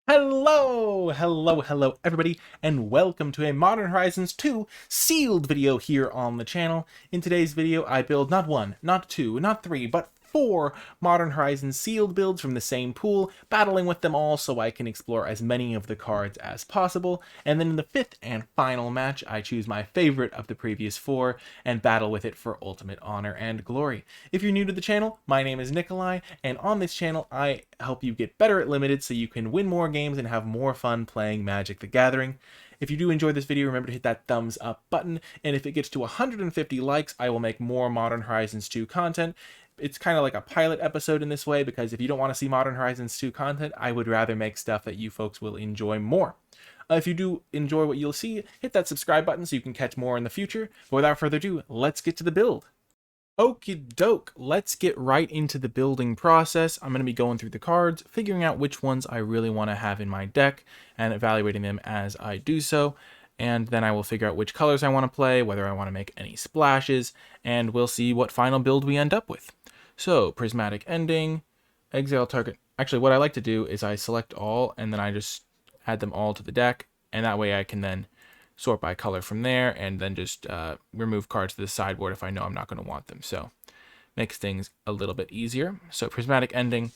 Hello, everybody, and welcome to a Modern Horizons 2 sealed video here on the channel. In today's video, I build not one, not two, not three, but four Modern Horizons sealed builds from the same pool, battling with them all so I can explore as many of the cards as possible. And then in the fifth and final match, I choose my favorite of the previous four and battle with it for ultimate honor and glory. If you're new to the channel, my name is Nikolai, and on this channel, I help you get better at Limited so you can win more games and have more fun playing Magic the Gathering. If you do enjoy this video, remember to hit that thumbs up button, and if it gets to 150 likes, I will make more Modern Horizons 2 content. It's kind of like a pilot episode in this way, because if you don't want to see Modern Horizons 2 content, I would rather make stuff that you folks will enjoy more. If you do enjoy what you'll see, hit that subscribe button so you can catch more in the future. But without further ado, let's get to the build. Okie doke, let's get right into the building process. I'm going to be going through the cards, figuring out which ones I really want to have in my deck, and evaluating them as I do so. And then I will figure out which colors I want to play, whether I want to make any splashes, and we'll see what final build we end up with. So, Prismatic Ending, Exile Target. Actually, what I like to do is I select all, and then I just add them all to the deck, and that way I can then sort by color from there, and then just remove cards to the sideboard if I know I'm not going to want them. So makes things a little bit easier. So Prismatic Ending,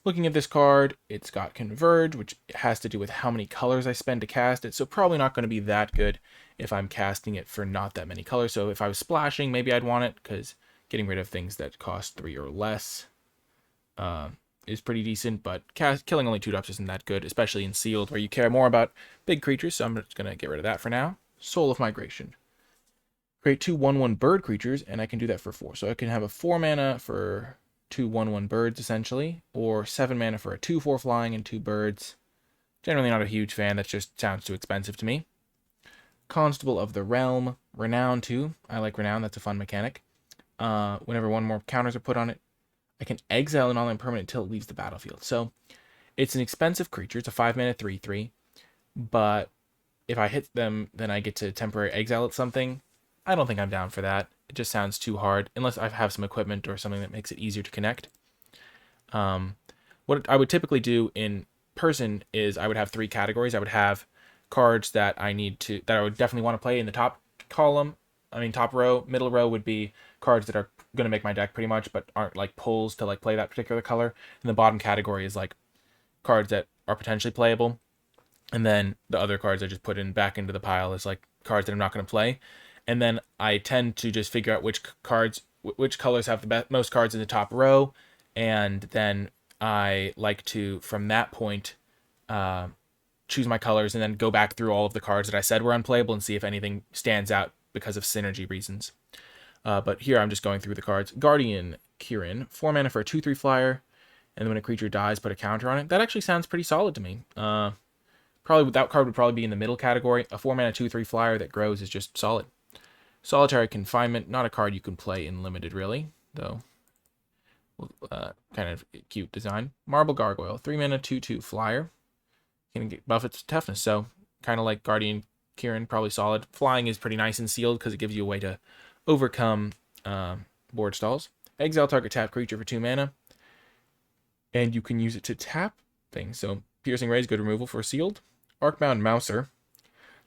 looking at this card, it's got Converge, which has to do with how many colors I spend to cast it. So probably not going to be that good if I'm casting it for not that many colors. So if I was splashing, maybe I'd want it, because getting rid of things that cost 3 or less is pretty decent, but killing only 2-drops isn't that good, especially in sealed where you care more about big creatures, so I'm just going to get rid of that for now. Soul of Migration. Create 2 1/1 bird creatures, and I can do that for 4. So I can have a 4 mana for 2 1/1 birds, essentially, or 7 mana for a 2/4 flying and 2 birds. Generally not a huge fan, that just sounds too expensive to me. Constable of the Realm. Renown, too. I like Renown, that's a fun mechanic. Whenever one more counters are put on it, I can exile an all-in permanent until it leaves the battlefield. So it's an expensive creature. It's a 5-mana 3/3. But if I hit them, then I get to temporary exile at something. I don't think I'm down for that. It just sounds too hard, unless I have some equipment or something that makes it easier to connect. What I would typically do in person is I would have 3 categories. I would have cards that I would definitely want to play in the top column. Top row. Middle row would be cards that are going to make my deck pretty much, but aren't like pulls to like play that particular color. And the bottom category is like cards that are potentially playable. And then the other cards I just put back into the pile as like cards that I'm not going to play. And then I tend to just figure out which colors have the most cards in the top row. And then I like to, from that point, choose my colors and then go back through all of the cards that I said were unplayable and see if anything stands out because of synergy reasons. But here I'm just going through the cards. Guardian Kirin, 4 mana for a 2/3 flyer, and when a creature dies, put a counter on it. That actually sounds pretty solid to me. Probably that card would probably be in the middle category. A 4 mana 2/3 flyer that grows is just solid. Solitary Confinement, not a card you can play in limited really, though. Kind of cute design. Marble Gargoyle, 3 mana 2/2 flyer. Can buff its toughness, so kind of like Guardian Kirin, probably solid. Flying is pretty nice and sealed because it gives you a way to overcome board stalls. Exile target tap creature for 2 mana, and you can use it to tap things. So Piercing Rays, good removal for sealed. Arcbound Mouser,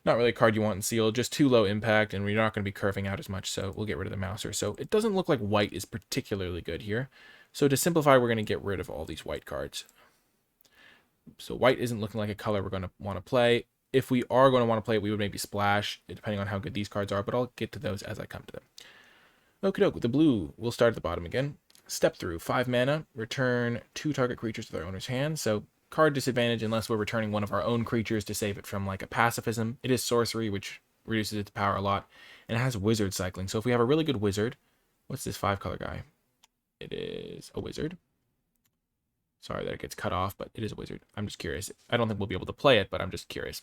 not really a card you want in sealed, just too low impact, and we're not going to be curving out as much, so we'll get rid of the Mouser. So it doesn't look like white is particularly good here. So to simplify, we're going to get rid of all these white cards. So white isn't looking like a color we're going to want to play. If we are going to want to play it, we would maybe splash, depending on how good these cards are, but I'll get to those as I come to them. Okie doke, the blue, we'll start at the bottom again. Step through, 5 mana, return 2 target creatures to their owner's hand. So card disadvantage unless we're returning one of our own creatures to save it from like a pacifism. It is sorcery, which reduces its power a lot, and it has wizard cycling. So if we have a really good wizard, what's this 5-color guy? It is a wizard. Sorry that it gets cut off, but it is a wizard. I'm just curious. I don't think we'll be able to play it, but I'm just curious.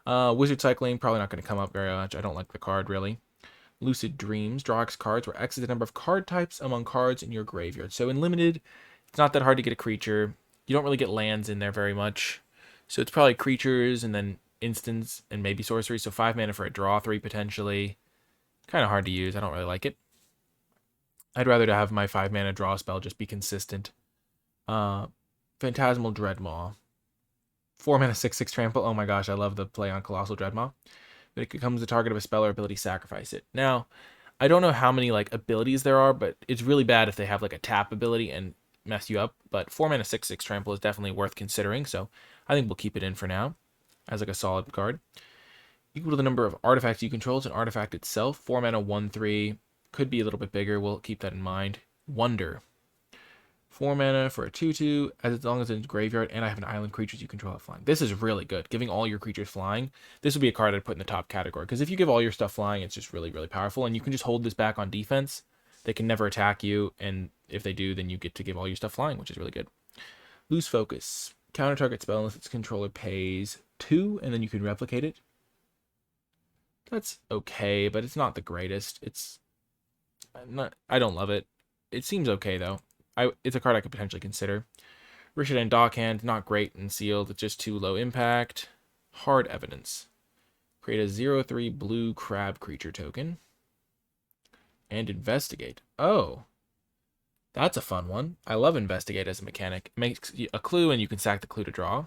Wizard cycling, probably not going to come up very much. I don't like the card, really. Lucid Dreams, draw X cards, where X is the number of card types among cards in your graveyard. So in Limited, it's not that hard to get a creature. You don't really get lands in there very much. So it's probably creatures and then instants and maybe sorcery. So 5 mana for a draw 3 potentially. Kind of hard to use. I don't really like it. I'd rather to have my 5 mana draw spell just be consistent. Phantasmal Dreadmaw. 4 mana 6/6 trample. Oh my gosh, I love the play on Colossal Dreadmaw. But it becomes the target of a spell or ability, sacrifice it. Now, I don't know how many like abilities there are, but it's really bad if they have like a tap ability and mess you up. But 4 mana 6/6 trample is definitely worth considering, so I think we'll keep it in for now as like a solid card. Equal to the number of artifacts you control. It's an artifact itself. 4 mana 1/3. Could be a little bit bigger. We'll keep that in mind. Wonder. 4 mana for a 2/2, as long as it's in graveyard, and I have an island creatures you control have flying. This is really good. Giving all your creatures flying. This would be a card I'd put in the top category, because if you give all your stuff flying, it's just really, really powerful, and you can just hold this back on defense. They can never attack you, and if they do, then you get to give all your stuff flying, which is really good. Lose focus. Counter target spell unless its controller pays 2, and then you can replicate it. That's okay, but it's not the greatest. It's not. I don't love it. It seems okay, though. It's a card I could potentially consider. Richard and Dockhand, not great in sealed. It's just too low impact. Hard evidence. Create a 0/3 blue crab creature token. And investigate. Oh. That's a fun one. I love investigate as a mechanic. It makes a clue and you can sack the clue to draw.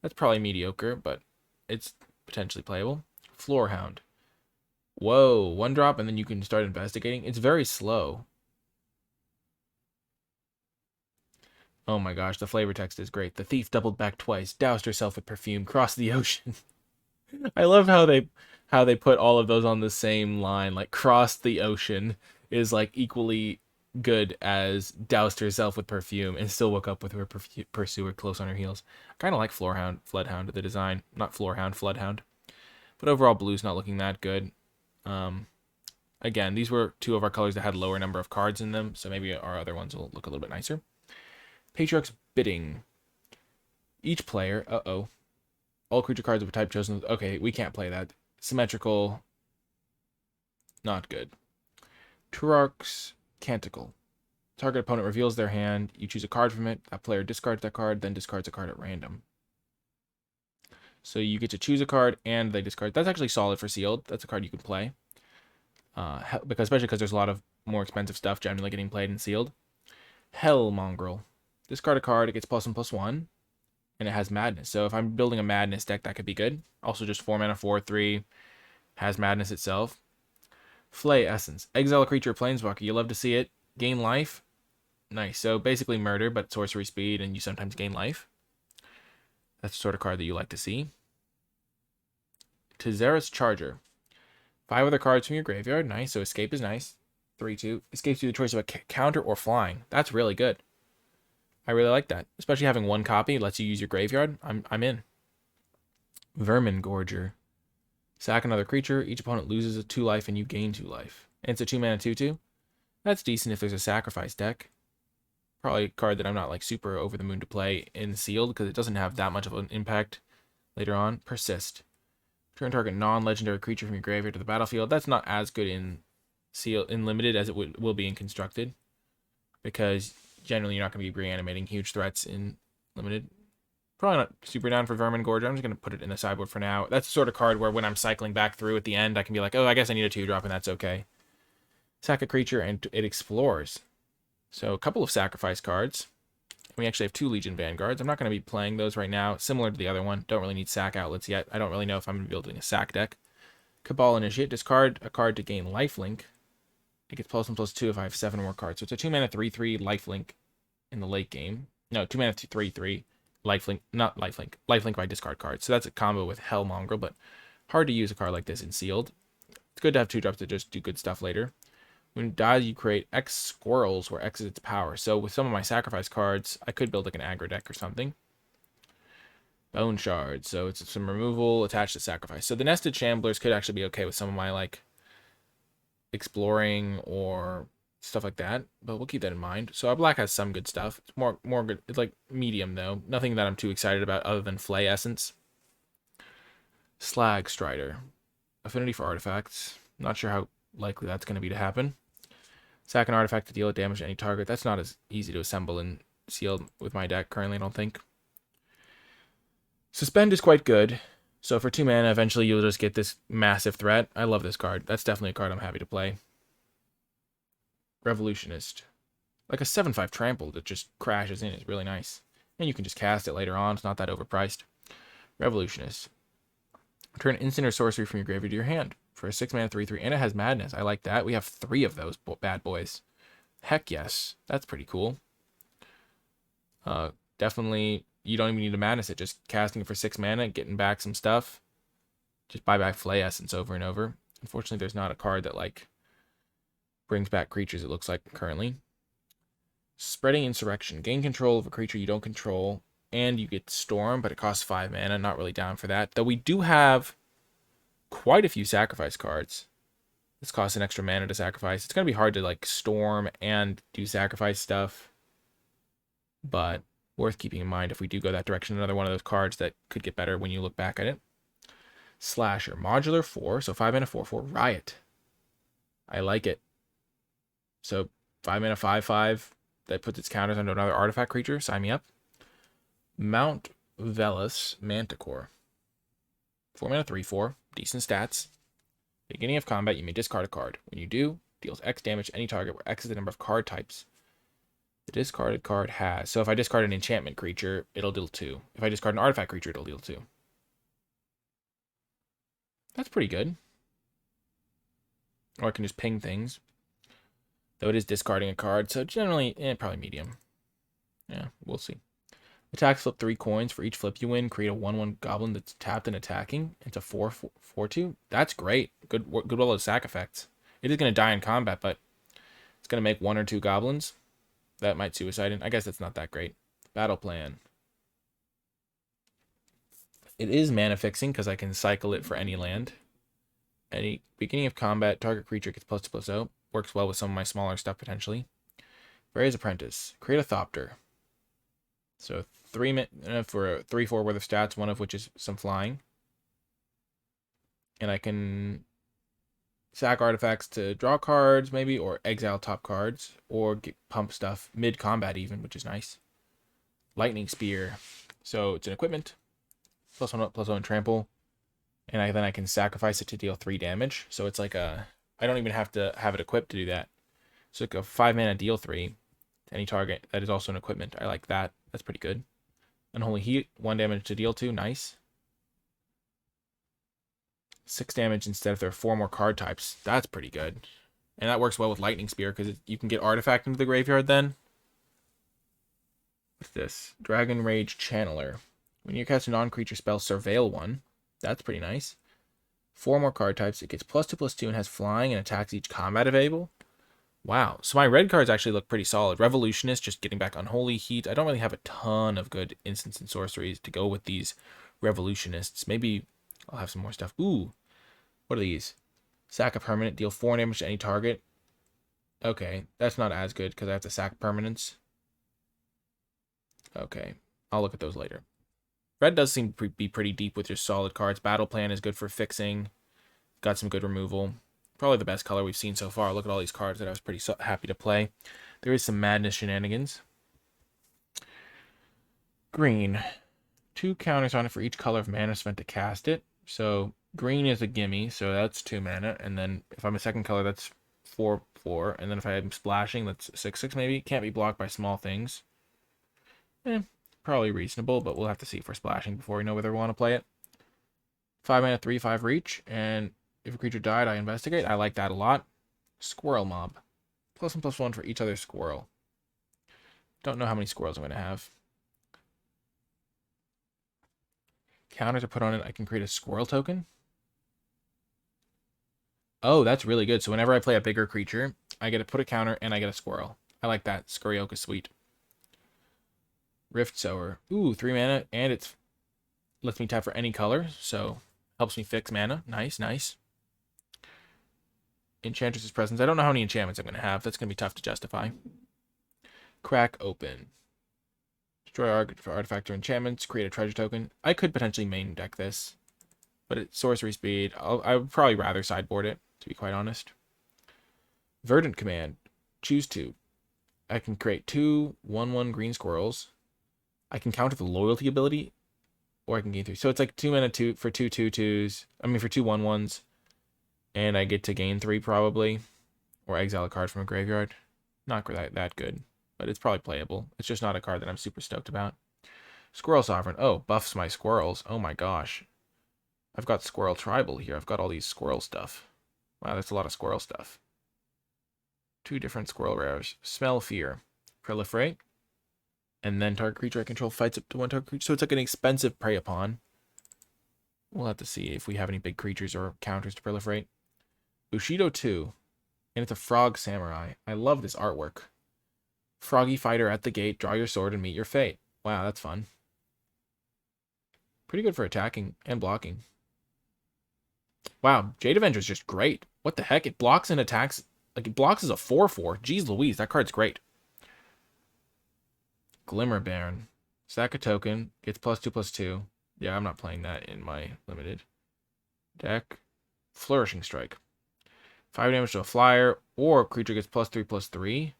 That's probably mediocre, but it's potentially playable. Floorhound. Whoa, 1-drop and then you can start investigating. It's very slow. Oh my gosh, the flavor text is great. The thief doubled back twice, doused herself with perfume, crossed the ocean. I love how they put all of those on the same line. Like crossed the ocean is like equally good as doused herself with perfume and still woke up with her pursuer close on her heels. I kind of like Floodhound, the design. Not Floorhound, Floodhound. But overall, blue's not looking that good. Again, these were two of our colors that had lower number of cards in them, so maybe our other ones will look a little bit nicer. Patriarch's Bidding. Each player, all creature cards of a type chosen. Okay, we can't play that. Symmetrical, not good. Turarch's Canticle. Target opponent reveals their hand. You choose a card from it. That player discards that card, then discards a card at random. So you get to choose a card, and they discard. That's actually solid for sealed. That's a card you can play. Especially because there's a lot of more expensive stuff generally getting played in sealed. Hell Mongrel. Discard a card, it gets +1/+1, and it has Madness. So if I'm building a Madness deck, that could be good. Also just 4 mana, 4/3, has Madness itself. Flay Essence. Exile a creature or planeswalker. You love to see it. Gain life. Nice. So basically murder, but sorcery speed, and you sometimes gain life. That's the sort of card that you like to see. Tezera's Charger. 5 other cards from your graveyard. Nice. So escape is nice. 3/2. Escapes you the choice of a counter or flying. That's really good. I really like that. Especially having 1 copy lets you use your graveyard. I'm in. Vermin Gorger. Sack another creature. Each opponent loses a 2 life and you gain 2 life. And it's a 2 mana 2/2. That's decent if there's a sacrifice deck. Probably a card that I'm not like super over the moon to play in sealed because it doesn't have that much of an impact later on. Persist. Turn target non-legendary creature from your graveyard to the battlefield. That's not as good in limited as it will be in constructed, because generally you're not going to be reanimating huge threats in limited. Probably not super down for Vermin Gorge. I'm just going to put it in the sideboard for now. That's the sort of card where when I'm cycling back through at the end, I can be like, oh, I guess I need a 2-drop, and that's okay. Sack a creature, and it explores. So a couple of sacrifice cards. We actually have 2 Legion Vanguards. I'm not going to be playing those right now. Similar to the other one. Don't really need sack outlets yet. I don't really know if I'm going to be building a sack deck. Cabal Initiate. Discard a card to gain lifelink. It gets +1/+2 if I have 7 more cards. So it's a 2 mana 3/3 lifelink in the late game. No, 2 mana 3/3 lifelink, not lifelink. Lifelink by discard cards. So that's a combo with Hell Mongrel, but hard to use a card like this in sealed. It's good to have 2-drops to just do good stuff later. When it dies, you create X squirrels, where X is its power. So with some of my sacrifice cards, I could build like an aggro deck or something. Bone Shards. So it's some removal attached to sacrifice. So the Nested Shamblers could actually be okay with some of my like exploring or stuff like that, but we'll keep that in mind. So our black has some good stuff. It's more good. It's like medium though. Nothing that I'm too excited about other than Flay Essence. Slag Strider. Affinity for artifacts. Not sure how likely that's going to be to happen. Sack an artifact to deal damage to any target. That's not as easy to assemble and sealed with my deck currently, I don't think. Suspend is quite good. So for 2 mana, eventually you'll just get this massive threat. I love this card. That's definitely a card I'm happy to play. Revolutionist. Like a 7/5 trample that just crashes in is really nice. And you can just cast it later on. It's not that overpriced. Revolutionist. Return instant or sorcery from your graveyard to your hand for a 6-mana 3/3, and it has madness. I like that. We have 3 of those bad boys. Heck yes, that's pretty cool. Definitely, you don't even need to madness it. Just casting it for 6 mana, getting back some stuff. Just buy back Flay Essence over and over. Unfortunately, there's not a card that like brings back creatures. It looks like currently. Spreading Insurrection. Gain control of a creature you don't control, and you get Storm, but it costs 5 mana. Not really down for that. Though we do have quite a few sacrifice cards. This costs an extra mana to sacrifice. It's going to be hard to like Storm and do sacrifice stuff, but worth keeping in mind if we do go that direction. Another one of those cards that could get better when you look back at it. Slasher. Modular 4, so 5 mana 4/4. Riot. I like it. So 5 mana 5/5 that puts its counters onto another artifact creature. Sign me up. Mount Velas Manticore. 4 mana 3/4. Decent stats. Beginning of combat, you may discard a card. When you do, deals X damage to any target where X is the number of card types the discarded card has. So if I discard an enchantment creature, it'll deal 2. If I discard an artifact creature, it'll deal 2. That's pretty good. Or I can just ping things. Though it is discarding a card, so generally, probably medium. Yeah, we'll see. Attack, flip 3 coins. For each flip you win, create a 1/1 goblin that's tapped and attacking. It's a 4/4/2. That's great. Good well of sack effects. It is going to die in combat, but it's going to make 1 or 2 goblins. That might suicide in. I guess that's not that great. Battle plan. It is mana fixing because I can cycle it for any land. Any beginning of combat, target creature gets +2/+0. Works well with some of my smaller stuff potentially. Various Apprentice. Create a Thopter. So 3 for a 3/4 worth of stats, one of which is some flying. And I can sack artifacts to draw cards, maybe, or exile top cards, or pump stuff mid-combat even, which is nice. Lightning Spear. So it's an equipment. +1/+1 trample. And then I can sacrifice it to deal 3 damage. So it's like a... I don't even have to have it equipped to do that. So like a 5 mana deal 3 to any target. That is also an equipment. I like that. That's pretty good. Unholy Heat. 1 damage to deal 2. Nice. 6 damage instead if there are 4 more card types. That's pretty good. And that works well with Lightning Spear because you can get Artifact into the graveyard then. What's this? Dragon Rage Channeler. When you cast a non-creature spell, Surveil 1. That's pretty nice. 4 more card types. It gets +2/+2 and has flying and attacks each combat available. Wow. So my red cards actually look pretty solid. Revolutionist, just getting back Unholy Heat. I don't really have a ton of good instants and sorceries to go with these Revolutionists. Maybe I'll have some more stuff. Ooh. What are these? Sack a permanent. Deal 4 damage to any target. Okay. That's not as good because I have to sack permanents. Okay. I'll look at those later. Red does seem to be pretty deep with your solid cards. Battle Plan is good for fixing. Got some good removal. Probably the best color we've seen so far. Look at all these cards that I was pretty happy to play. There is some madness shenanigans. Green. 2 counters on it for each color of mana spent to cast it. So green is a gimme, so that's 2 mana. And then if I'm a second color, that's 4/4. And then if I'm splashing, that's 6/6 maybe. Can't be blocked by small things. Probably reasonable, but we'll have to see if we're splashing before we know whether we want to play it. 5 mana, 3/5 reach, and if a creature died, I investigate. I like that a lot. Squirrel Mob. +1/+1 for each other squirrel. Don't know how many squirrels I'm going to have. Counters are put on it. I can create a squirrel token. Oh, that's really good. So whenever I play a bigger creature, I get to put a counter and I get a squirrel. I like that. Scurryoke is sweet. Rift Sower. Ooh, 3 mana, and it lets me tap for any color, so helps me fix mana. Nice, nice. Enchantress's Presence. I don't know how many enchantments I'm going to have. That's going to be tough to justify. Crack Open. Destroy for artifact or enchantments. Create a treasure token. I could potentially main deck this, but it's sorcery speed. I would probably rather sideboard it, to be quite honest. Verdant Command. Choose 2. I can create 2 1/1 green squirrels. I can counter the loyalty ability, or I can gain 3. So it's like 2 mana for 2 2/2s. I mean, for 2 1/1s. And I get to gain 3 probably. Or exile a card from a graveyard. Not that good, but it's probably playable. It's just not a card that I'm super stoked about. Squirrel Sovereign. Oh, buffs my squirrels. Oh my gosh. I've got Squirrel Tribal here. I've got all these squirrel stuff. Wow, that's a lot of squirrel stuff. 2 different squirrel rares. Smell Fear. Proliferate. And then target creature I control fights up to 1 target creature. So it's like an expensive Prey Upon. We'll have to see if we have any big creatures or counters to proliferate. Bushido 2. And it's a Frog Samurai. I love this artwork. Froggy Fighter at the gate. Draw your sword and meet your fate. Wow, that's fun. Pretty good for attacking and blocking. Wow, Jade Avenger is just great. What the heck? It blocks and attacks. Like, it blocks as a 4/4. Jeez Louise, that card's great. Glimmer Baron. Sack a token. Gets +2/+2. Yeah, I'm not playing that in my limited deck. Flourishing Strike. 5 damage to a flyer, or creature gets +3/+3.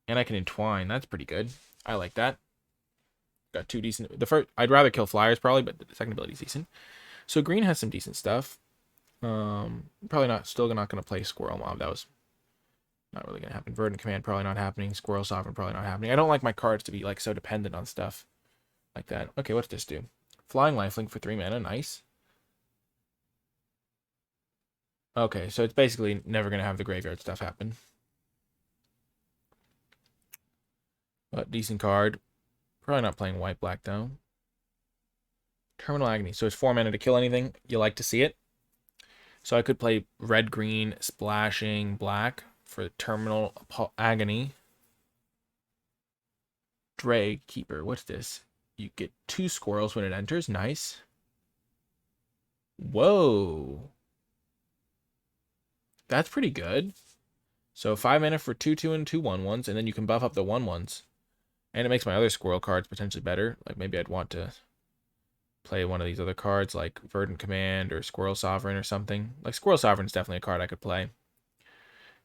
And I can entwine. That's pretty good. I like that. Got 2 decent. The first, I'd rather kill flyers probably, but the second ability is decent. So green has some decent stuff. Probably not. Still not going to play Squirrel Mob. That was not really going to happen. Verdant Command probably not happening. Squirrel Sovereign probably not happening. I don't like my cards to be like so dependent on stuff like that. Okay, what's this do? Flying Lifelink for 3 mana. Nice. Okay, so it's basically never going to have the graveyard stuff happen. But decent card. Probably not playing white-black, though. Terminal Agony. So it's 4 mana to kill anything. You like to see it. So I could play red-green, splashing black for Terminal Agony. Drag Keeper. What's this? You get 2 squirrels when it enters. Nice. Whoa. That's pretty good. So 5 mana for 2/2 and 2 1/1s, and then you can buff up the 1/1s. And it makes my other squirrel cards potentially better. Like maybe I'd want to play one of these other cards like Verdant Command or Squirrel Sovereign or something. Like Squirrel Sovereign is definitely a card I could play.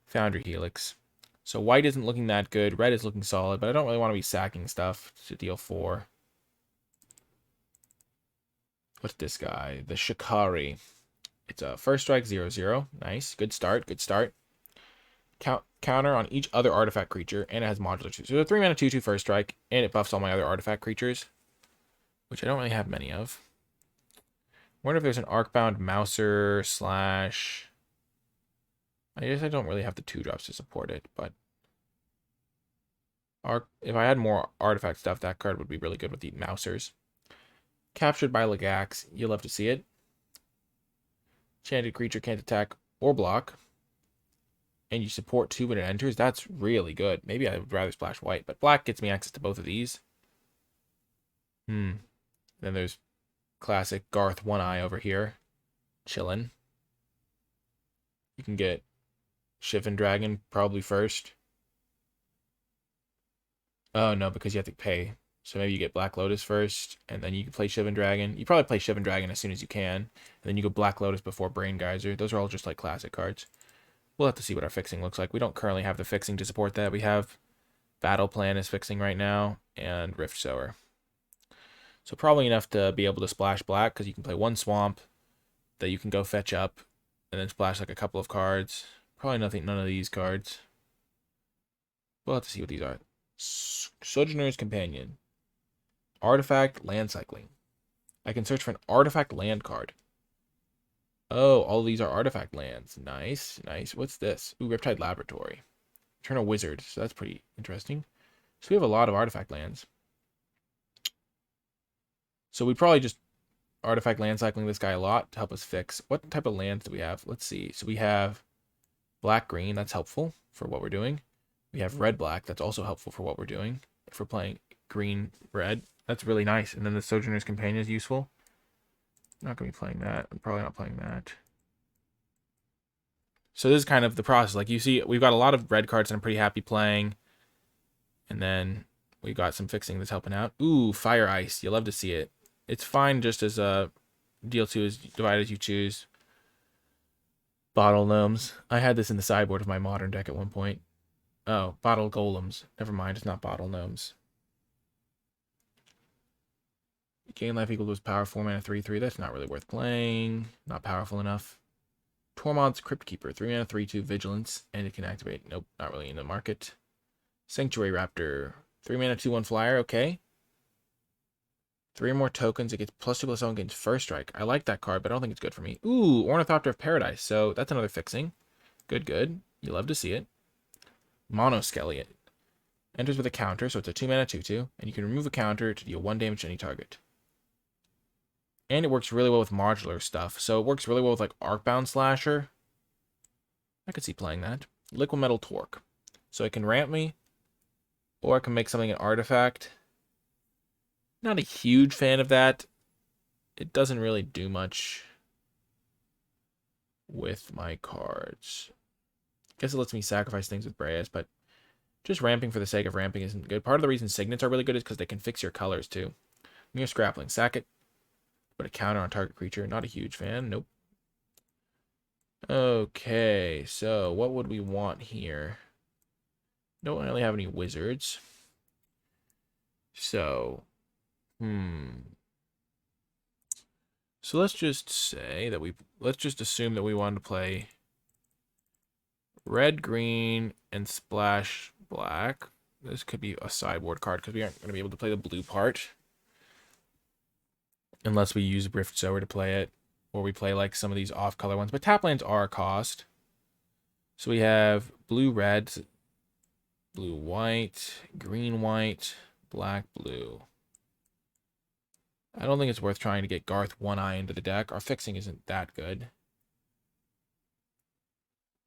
Foundry Helix. So white isn't looking that good. Red is looking solid, but I don't really want to be sacking stuff to deal 4. What's this guy? The Shikari. It's a first strike 0/0. Nice. Good start. Good start. Counter on each other artifact creature, and it has modular 2. So it's a 3 mana 2/2 first strike, and it buffs all my other artifact creatures, which I don't really have many of. I wonder if there's an Arcbound Mouser / I guess I don't really have the 2-drops to support it, but if I had more artifact stuff, that card would be really good with the Mousers. Captured by Legax. You'll love to see it. Enchanted creature can't attack or block. And you support 2 when it enters. That's really good. Maybe I would rather splash white, but black gets me access to both of these. Then there's classic Garth One Eye over here. Chillin'. You can get Shivan Dragon probably first. Oh, no, because you have to pay. So maybe you get Black Lotus first, and then you can play Shivan Dragon. You probably play Shivan Dragon as soon as you can. And then you go Black Lotus before Brain Geyser. Those are all just like classic cards. We'll have to see what our fixing looks like. We don't currently have the fixing to support that. We have Battle Plan is fixing right now, and Rift Sower. So probably enough to be able to splash black, because you can play 1 swamp that you can go fetch up, and then splash like a couple of cards. Probably none of these cards. We'll have to see what these are. Sojourner's Companion. Artifact Land Cycling. I can search for an artifact land card. Oh, all these are artifact lands. Nice, nice. What's this? Ooh, Riptide Laboratory. Turn a wizard, so that's pretty interesting. So we have a lot of artifact lands. So we probably just artifact land cycling this guy a lot to help us fix. What type of lands do we have? Let's see. So we have black-green. That's helpful for what we're doing. We have red-black. That's also helpful for what we're doing. If we're playing green-red, that's really nice. And then the Sojourner's Companion is useful. I'm not going to be playing that. I'm probably not playing that. So this is kind of the process. Like you see, we've got a lot of red cards that I'm pretty happy playing. And then we got some fixing that's helping out. Ooh, Fire Ice. You love to see it. It's fine just as a deal 2 is divide as you choose. Bottle Gnomes. I had this in the sideboard of my modern deck at one point. Oh, Bottle Golems. Never mind, it's not Bottle Gnomes. Gain life equal to his power, 4 mana 3/3. That's not really worth playing. Not powerful enough. Tormod's Crypt Keeper, 3 mana 3/2 Vigilance, and it can activate. Nope, not really in the market. Sanctuary Raptor, 3 mana 2/1 flyer. Okay. 3 more tokens. It gets +2/+1 against first strike. I like that card, but I don't think it's good for me. Ooh, Ornithopter of Paradise. So that's another fixing. Good, good. You love to see it. Monoskelly. Enters with a counter, so it's a 2-mana 2/2, and you can remove a counter to deal 1 damage to any target. And it works really well with modular stuff. So it works really well with like Arcbound Slasher. I could see playing that. Liquid Metal Torque. So it can ramp me, or I can make something an artifact. Not a huge fan of that. It doesn't really do much with my cards. Guess it lets me sacrifice things with Breas, but just ramping for the sake of ramping isn't good. Part of the reason signets are really good is because they can fix your colors too. Mere Scrappling. Sack it. Put a counter on target creature. Not a huge fan. Nope. Okay, so what would we want here? Don't really have any wizards. So, So let's just say that let's just assume that we wanted to play red, green, and splash black. This could be a sideboard card because we aren't going to be able to play the blue part. Unless we use Rift Sower to play it. Or we play like some of these off-color ones. But tap lands are a cost. So we have blue-red, blue-white, green-white, black-blue. I don't think it's worth trying to get Garth One-Eye into the deck. Our fixing isn't that good.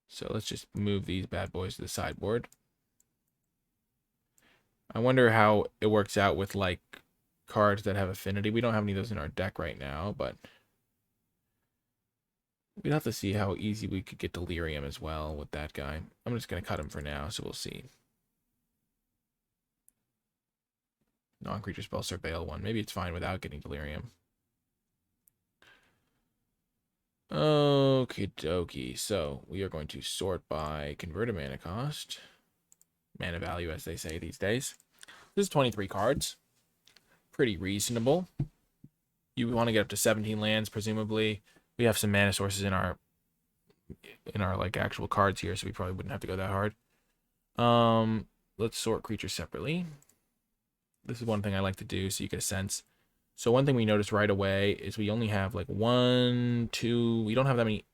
So let's just move these bad boys to the sideboard. I wonder how it works out with like cards that have affinity. We don't have any of those in our deck right now, but we'd have to see how easy we could get Delirium as well with that guy. I'm just going to cut him for now, so we'll see. Non-creature spell Surveil 1. Maybe it's fine without getting Delirium. Okie dokie. So we are going to sort by converted mana cost. Mana value, as they say these days. This is 23 cards. Pretty reasonable. You want to get up to 17 lands, presumably. We have some mana sources in our like actual cards here, so we probably wouldn't have to go that hard. Let's sort creatures separately. This is one thing I like to do so you get a sense. So one thing we notice right away is we only have like 1, 2. We don't have that many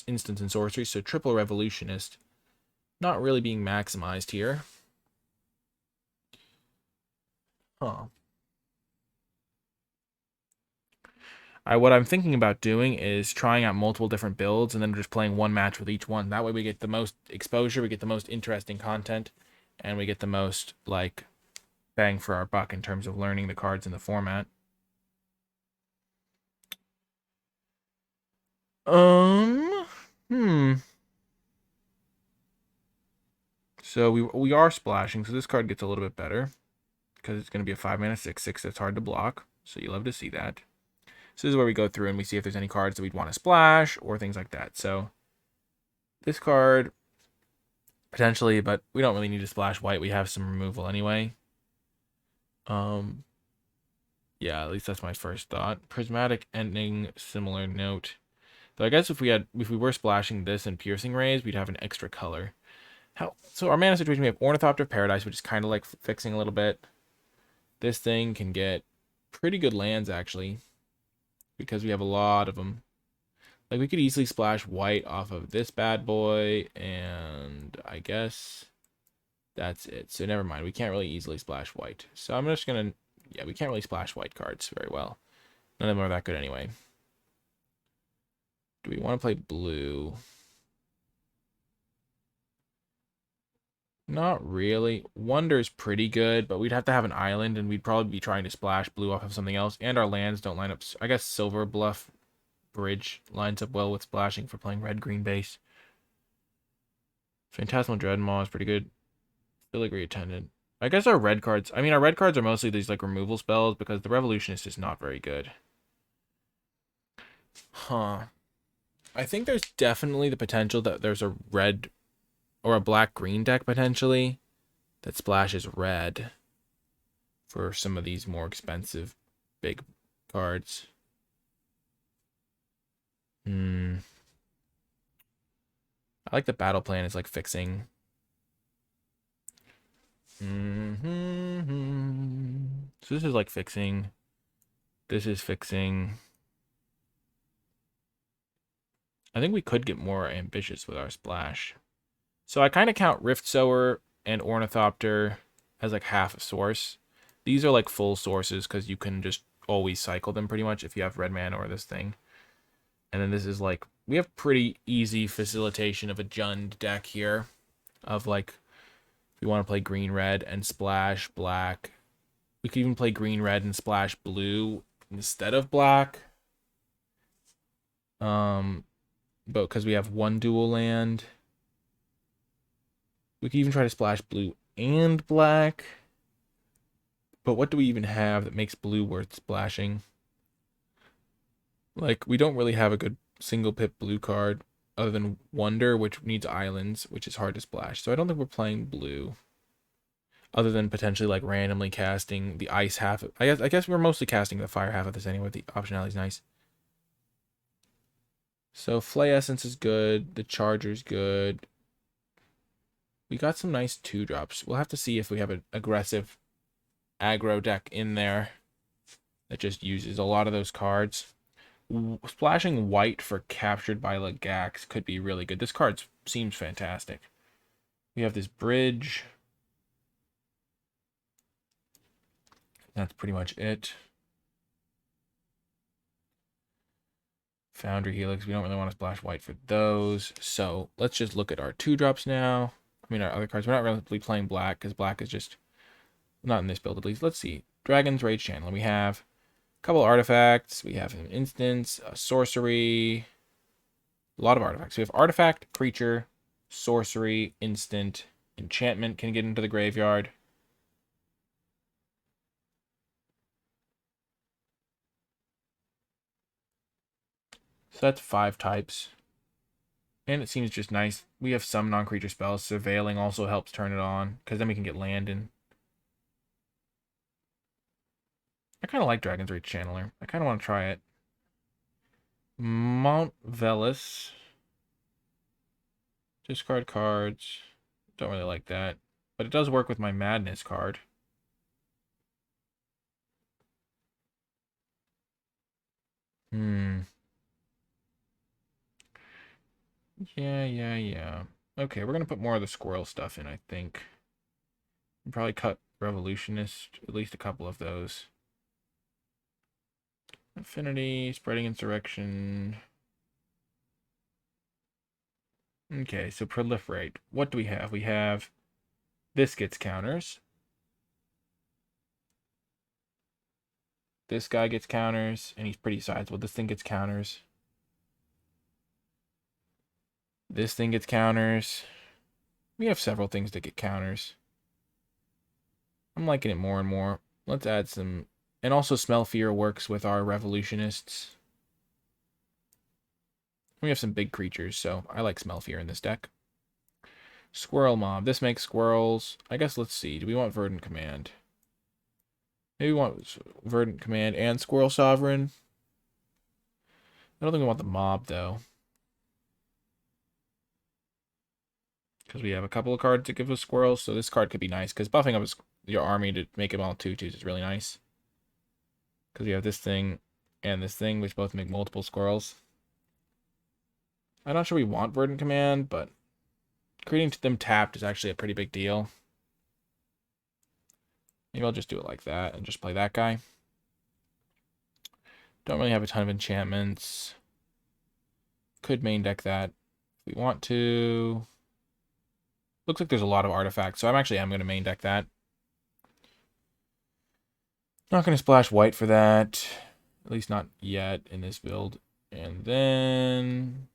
instants and sorceries, so Triple Revolutionist not really being maximized here. Huh. What I'm thinking about doing is trying out multiple different builds and then just playing one match with each one. That way we get the most exposure, we get the most interesting content, and we get the most, like, bang for our buck in terms of learning the cards in the format. So we are splashing, so this card gets a little bit better because it's going to be a 5-mana 6/6 that's hard to block. So you love to see that. So this is where we go through and we see if there's any cards that we'd want to splash or things like that. So this card, potentially, but we don't really need to splash white. We have some removal anyway. Yeah, at least that's my first thought. Prismatic Ending, similar note. So I guess if we were splashing this and Piercing Rays, we'd have an extra color. So our mana situation, we have Ornithopter of Paradise, which is kind of like fixing a little bit. This thing can get pretty good lands, actually, because we have a lot of them. Like, we could easily splash white off of this bad boy, and I guess that's it. So never mind. We can't really easily splash white. So I'm just going to... Yeah, we can't really splash white cards very well. None of them are that good anyway. Do we want to play blue? Not really. Wonder's pretty good, but we'd have to have an island, and we'd probably be trying to splash blue off of something else, and our lands don't line up. I guess Silver Bluff Bridge lines up well with splashing for playing red-green base. Phantasmal Dreadmaw is pretty good. Filigree Attendant. I guess our red cards... I mean, our red cards are mostly these, like, removal spells, because the Revolutionist is not very good. Huh. I think there's definitely the potential that there's a red... or a black-green deck, potentially, that splashes red for some of these more expensive big cards. I like the battle plan. It's like fixing. So this is like fixing. This is fixing. I think we could get more ambitious with our splash. So I kind of count Rift Sower and Ornithopter as like half a source. These are like full sources because you can just always cycle them pretty much if you have red mana or this thing. And then this is like, we have pretty easy facilitation of a Jund deck here. Of like, if we want to play green-red and splash black. We could even play green-red and splash blue instead of black. But because we have one dual land. We could even try to splash blue and black. But what do we even have that makes blue worth splashing? Like, we don't really have a good single pip blue card other than Wonder, which needs islands, which is hard to splash. So I don't think we're playing blue. Other than potentially like randomly casting the ice half. I guess we're mostly casting the fire half of this anyway. The optionality is nice. So Flay Essence is good. The Charger's good. We got some nice 2-drops. We'll have to see if we have an aggressive aggro deck in there that just uses a lot of those cards. Splashing white for Captured by Lagax could be really good. This card seems fantastic. We have this bridge. That's pretty much it. Foundry Helix. We don't really want to splash white for those. So let's just look at our 2-drops now. I mean, our other cards. We're not really playing black because black is just not in this build at least. Let's see. Dragon's Rage Channel. We have a couple artifacts. We have an instance, a sorcery. A lot of artifacts. We have artifact, creature, sorcery, instant, enchantment can get into the graveyard. So that's 5 types. And it seems just nice. We have some non-creature spells. Surveilling also helps turn it on, because then we can get land in. I kind of like Dragon's Rage Channeler. I kind of want to try it. Mount Velis. Discard cards. Don't really like that. But it does work with my Madness card. Yeah. Okay, we're going to put more of the squirrel stuff in, I think. We'll probably cut Revolutionist, at least a couple of those. Affinity, Spreading Insurrection. Okay, so Proliferate. What do we have? We have this gets counters. This guy gets counters, and he's pretty sizable. This thing gets counters. This thing gets counters. We have several things that get counters. I'm liking it more and more. Let's add some... And also Smell Fear works with our Revolutionists. We have some big creatures, so I like Smell Fear in this deck. Squirrel Mob. This makes squirrels. I guess let's see. Do we want Verdant Command? Maybe we want Verdant Command and Squirrel Sovereign. I don't think we want the mob, though. Because we have a couple of cards to give us squirrels, so this card could be nice. Because buffing up your army to make them all 2/2s is really nice. Because we have this thing and this thing, which both make multiple squirrels. I'm not sure we want Verdant Command, but creating them tapped is actually a pretty big deal. Maybe I'll just do it like that and just play that guy. Don't really have a ton of enchantments. Could main deck that if we want to. Looks like there's a lot of artifacts, so I'm going to main deck that. Not going to splash white for that. At least not yet in this build. And then...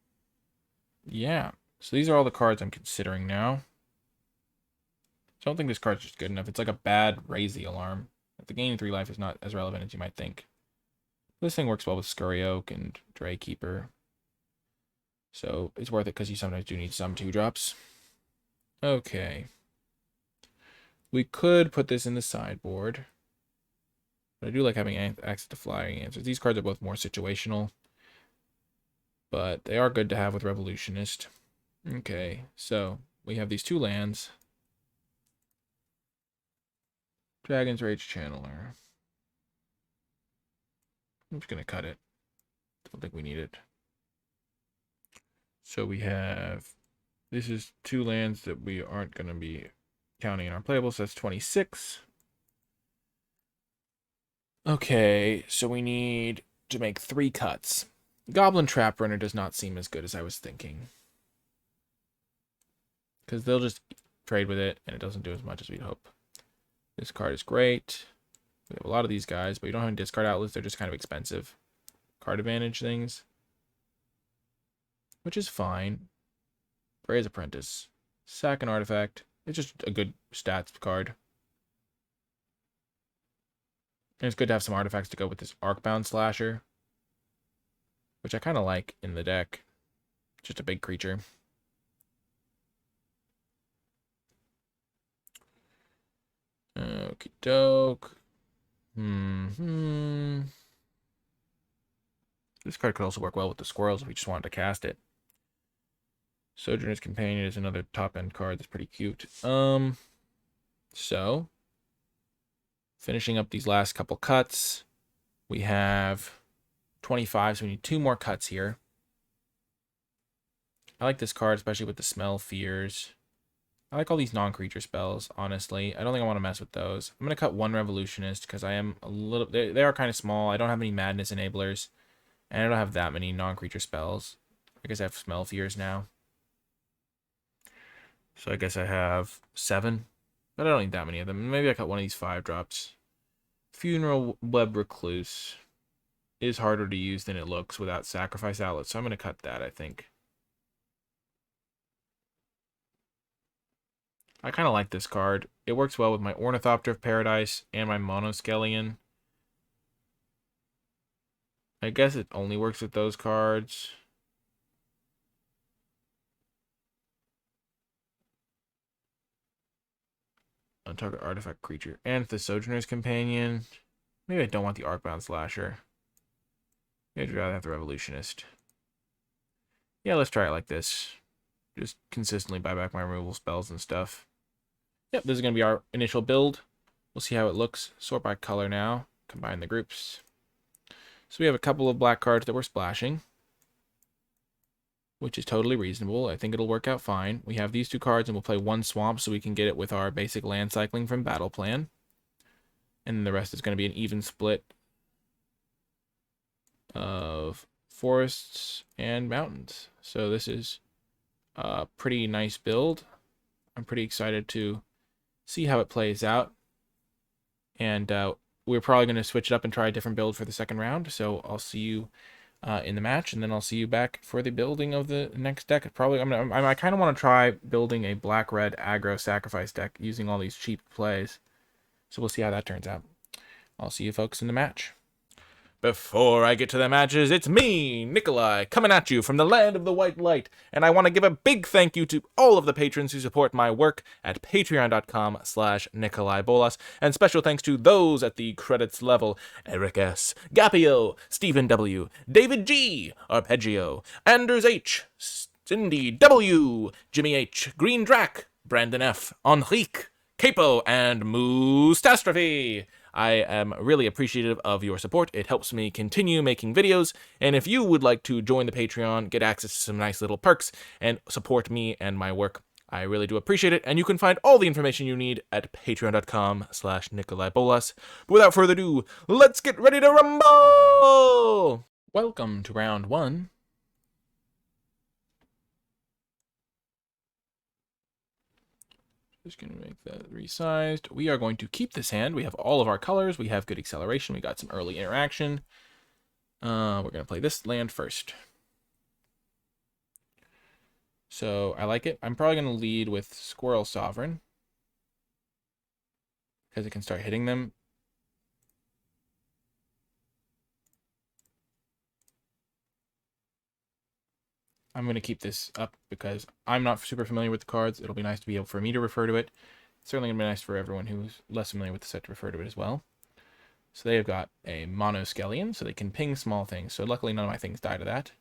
yeah. So these are all the cards I'm considering now. I don't think this card's just good enough. It's like a bad Raise the Alarm. The gaining 3 life is not as relevant as you might think. This thing works well with Scurry Oak and Dray Keeper. So it's worth it because you sometimes do need some 2-drops. Okay. We could put this in the sideboard. But I do like having access to flying answers. These cards are both more situational. But they are good to have with Revolutionist. Okay, so we have these 2 lands. Dragon's Rage Channeler. I'm just going to cut it. Don't think we need it. So we have, this is 2 lands that we aren't going to be counting in our playable, so that's 26. Okay, so we need to make 3 cuts. Goblin Trap Runner does not seem as good as I was thinking. Because they'll just trade with it, and it doesn't do as much as we'd hope. This card is great. We have a lot of these guys, but you don't have any discard outlets. They're just kind of expensive card advantage things. Which is fine. Bray's Apprentice. Sack an artifact. It's just a good stats card. And it's good to have some artifacts to go with this Arcbound Slasher, which I kind of like in the deck. Just a big creature. Okie doke. This card could also work well with the squirrels if we just wanted to cast it. Sojourner's Companion is another top-end card that's pretty cute. So, finishing up these last couple cuts, we have 25, so we need 2 more cuts here. I like this card, especially with the Smell Fears. I like all these non-creature spells, honestly. I don't think I want to mess with those. I'm going to cut 1 Revolutionist, because I am a little... They are kind of small. I don't have any Madness Enablers, and I don't have that many non-creature spells. I guess I have Smell Fears now. So I guess I have 7, but I don't need that many of them. Maybe I cut one of these 5-drops. Funeral Web Recluse is harder to use than it looks without Sacrifice Outlets, so I'm going to cut that, I think. I kind of like this card. It works well with my Ornithopter of Paradise and my Monoscallion. I guess it only works with those cards. Untarget artifact creature. And the Sojourner's Companion. Maybe I don't want the Arcbound Slasher. Maybe I'd rather have the Revolutionist. Yeah, let's try it like this. Just consistently buy back my removal spells and stuff. Yep, this is going to be our initial build. We'll see how it looks. Sort by color now. Combine the groups. So we have a couple of black cards that we're splashing, which is totally reasonable. I think it'll work out fine. We have these 2 cards, and we'll play 1 swamp so we can get it with our basic land cycling from Battle Plan. And then the rest is going to be an even split of forests and mountains. So this is a pretty nice build. I'm pretty excited to see how it plays out. And we're probably going to switch it up and try a different build for the second round. So I'll see you in the match, and then I'll see you back for the building of the next deck. Probably, I kind of want to try building a black-red aggro sacrifice deck using all these cheap plays. So we'll see how that turns out. I'll see you folks in the match. Before I get to the matches, it's me, Nikolai, coming at you from the land of the white light, and I want to give a big thank you to all of the patrons who support my work at patreon.com/NicolaiBolas, and special thanks to those at the credits level: Eric S., Gapio, Stephen W., David G., Arpeggio, Anders H., Cindy W., Jimmy H., Green Drac, Brandon F., Enrique, Capo, and Moostastrophe. I am really appreciative of your support. It helps me continue making videos, and if you would like to join the Patreon, get access to some nice little perks, and support me and my work, I really do appreciate it, and you can find all the information you need at patreon.com/NicolaiBolas. But without further ado, let's get ready to rumble! Welcome to round 1. Just going to make that resized. We are going to keep this hand. We have all of our colors. We have good acceleration. We got some early interaction. We're going to play this land first. So I like it. I'm probably going to lead with Squirrel Sovereign, because it can start hitting them. I'm going to keep this up because I'm not super familiar with the cards. It'll be nice to be able for me to refer to it. It's certainly going to be nice for everyone who's less familiar with the set to refer to it as well. So they have got a Monoscallion, so they can ping small things. So luckily none of my things die to that.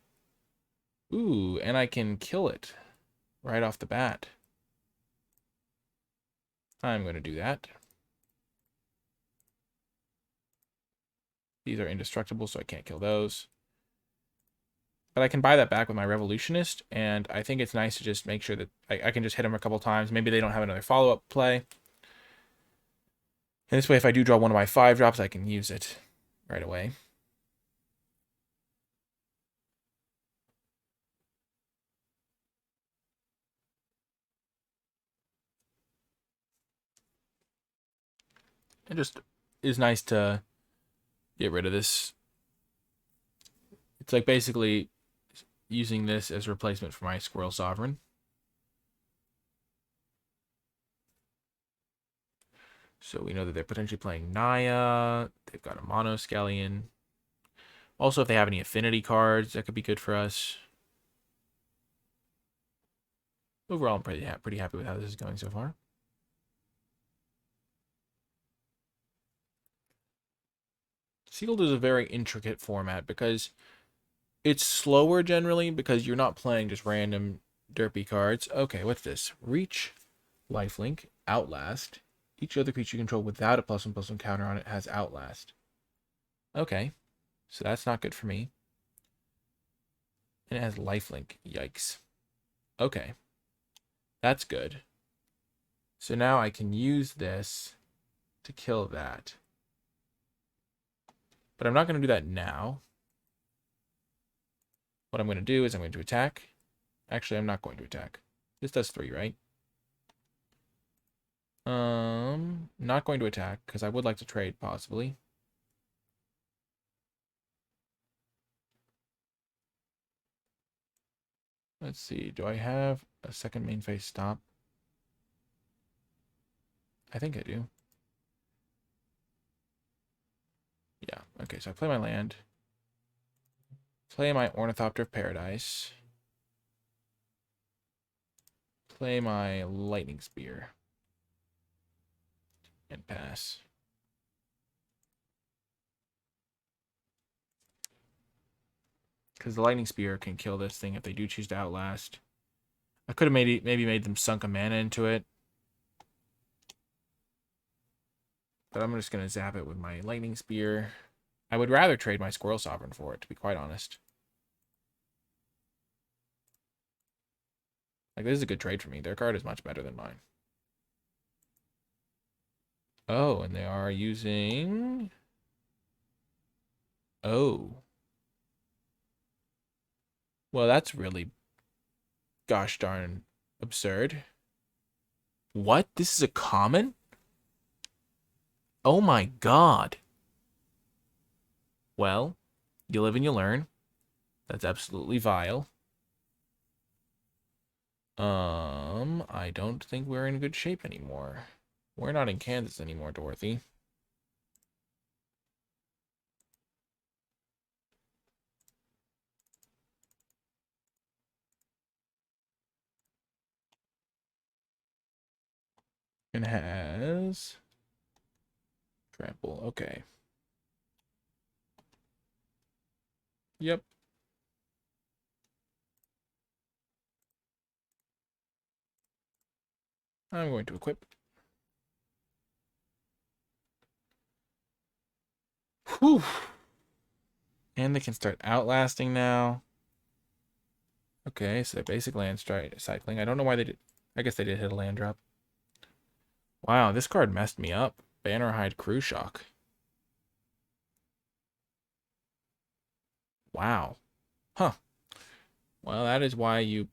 Ooh, and I can kill it right off the bat. I'm going to do that. These are indestructible, so I can't kill those. But I can buy that back with my Revolutionist, and I think it's nice to just make sure that I can just hit them a couple times. Maybe they don't have another follow-up play. And this way, if I do draw one of my 5-drops, I can use it right away. It just is nice to get rid of this. It's like basically using this as a replacement for my Squirrel Sovereign. So we know that they're potentially playing Naya. They've got a Mono Scallion. Also, if they have any affinity cards, that could be good for us. Overall, I'm pretty happy with how this is going so far. Sealed is a very intricate format because it's slower generally because you're not playing just random derpy cards. Okay, what's this? Reach, Lifelink, Outlast. Each other creature you control without a +1/+1 counter on it has Outlast. Okay, so that's not good for me. And it has Lifelink. Yikes. Okay, that's good. So now I can use this to kill that. But I'm not going to do that now. What I'm going to do is I'm going to attack. Actually, I'm not going to attack. This does 3, right? Not going to attack because I would like to trade possibly. Let's see. Do I have a second main phase stop? I think I do. Yeah. Okay, so I play my land. Play my Ornithopter of Paradise. Play my Lightning Spear. And pass. Because the Lightning Spear can kill this thing if they do choose to Outlast. I could have maybe made them sunk a mana into it. But I'm just going to zap it with my Lightning Spear. I would rather trade my Squirrel Sovereign for it, to be quite honest. Like, this is a good trade for me. Their card is much better than mine. Oh, and they are using... Oh. Well, that's really gosh darn absurd. What? This is a common? Oh my god. Well, you live and you learn. That's absolutely vile. I don't think we're in good shape anymore. We're not in Kansas anymore, Dorothy. It has trample. Okay. Yep. I'm going to equip. Whew. And they can start outlasting now. Okay, so basic land cycling. I don't know why they did. I guess they did hit a land drop. Wow, this card messed me up. Bannerhide Crew Shock. Wow. Huh. Well, that is why you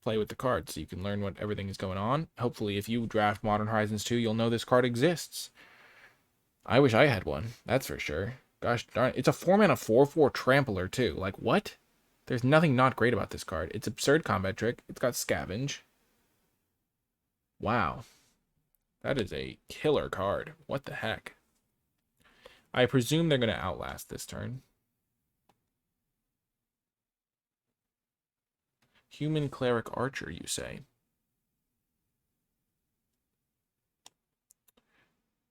play with the cards, so you can learn what everything is going on. Hopefully, if you draft Modern Horizons 2, you'll know this card exists. I wish I had one. That's for sure. Gosh darn it. It's a 4-mana 4/4 Trampler, too. Like, what? There's nothing not great about this card. It's absurd combat trick. It's got Scavenge. Wow. That is a killer card. What the heck? I presume they're going to outlast this turn. Human Cleric Archer, you say?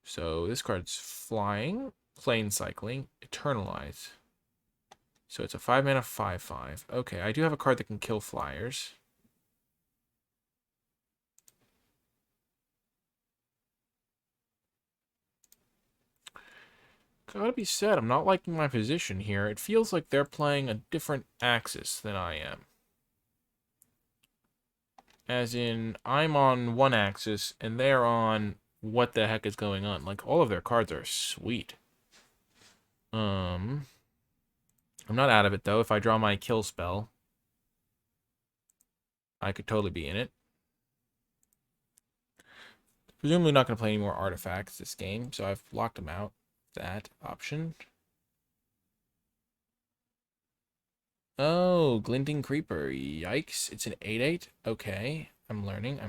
So this card's flying, plane cycling, Eternalize. So it's a 5-mana 5/5. Okay, I do have a card that can kill flyers. Gotta be said, I'm not liking my position here. It feels like they're playing a different axis than I am. As in, I'm on one axis, and they're on what the heck is going on. Like, all of their cards are sweet. I'm not out of it, though. If I draw my kill spell, I could totally be in it. Presumably not going to play any more artifacts this game, so I've locked them out. That option. Oh, Glinting Creeper. Yikes. It's an 8/8. Okay. I'm learning.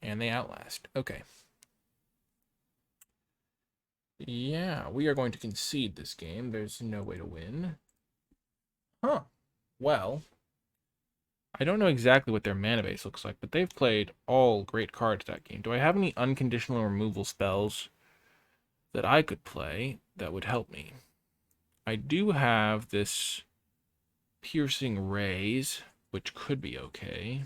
And they outlast. Okay. Yeah, we are going to concede this game. There's no way to win. Huh. Well, I don't know exactly what their mana base looks like, but they've played all great cards that game. Do I have any unconditional removal spells that I could play that would help me? I do have this Piercing Rays, which could be okay.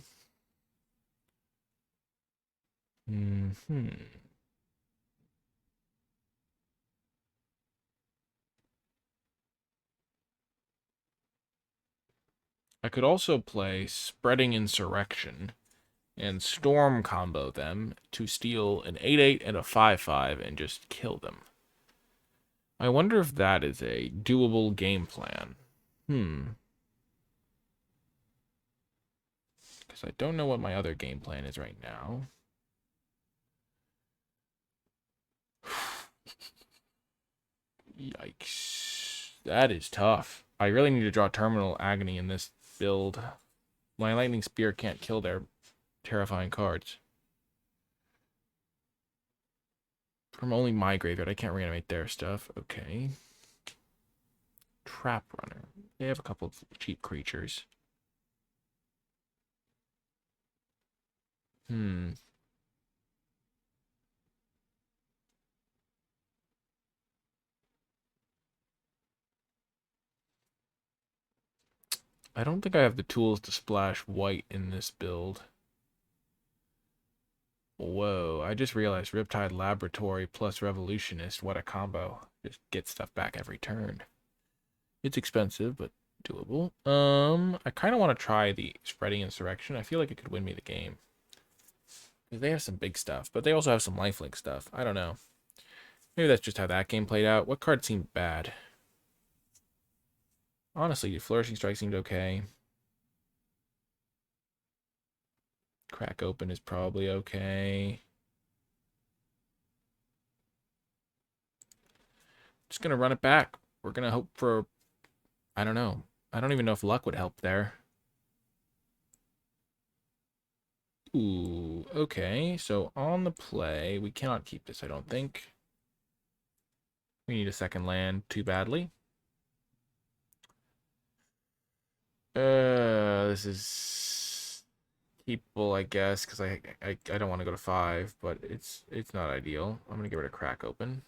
I could also play Spreading Insurrection and Storm combo them to steal an 8/8 and a 5/5 and just kill them. I wonder if that is a doable game plan. Because I don't know what my other game plan is right now. Yikes. That is tough. I really need to draw Terminal Agony in this build. My Lightning Spear can't kill their terrifying cards. From only my graveyard, I can't reanimate their stuff. Okay. Trap Runner. They have a couple of cheap creatures. I don't think I have the tools to splash white in this build. Whoa, I just realized Riptide Laboratory plus Revolutionist. What a combo. Just get stuff back every turn. It's expensive, but doable. I kind of want to try the Spreading Insurrection. I feel like it could win me the game. Because they have some big stuff, but they also have some lifelink stuff. I don't know. Maybe that's just how that game played out. What card seemed bad? Honestly, Flourishing Strike seemed okay. Crack Open is probably okay. Just going to run it back. We're going to hope for... I don't know. I don't even know if luck would help there. Ooh, okay. So on the play, we cannot keep this, I don't think. We need a second land too badly. This is keepable, I guess, because I don't want to go to 5, but it's not ideal. I'm gonna get rid of Crack Open.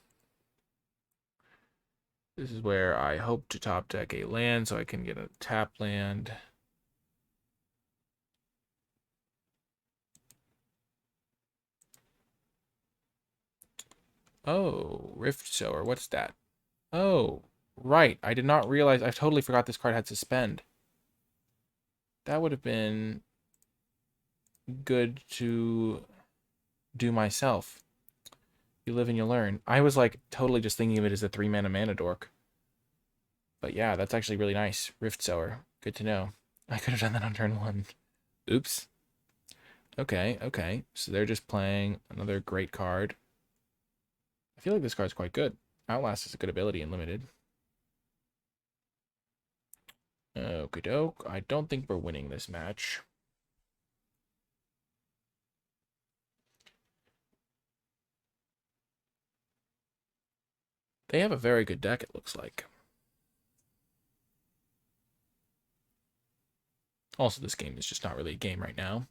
This is where I hope to top deck a land so I can get a tap land. Oh, Rift Sower, what's that? Oh, right. I did not realize. I totally forgot this card had Suspend. That would have been good to do myself. You live and you learn. I was like totally just thinking of it as a 3-mana dork. But yeah, that's actually really nice. Rift Sower. Good to know. I could have done that on turn 1. Oops. Okay, okay. So they're just playing another great card. I feel like this card's quite good. Outlast is a good ability in limited. Okie doke. I don't think we're winning this match. They have a very good deck, it looks like. Also, this game is just not really a game right now.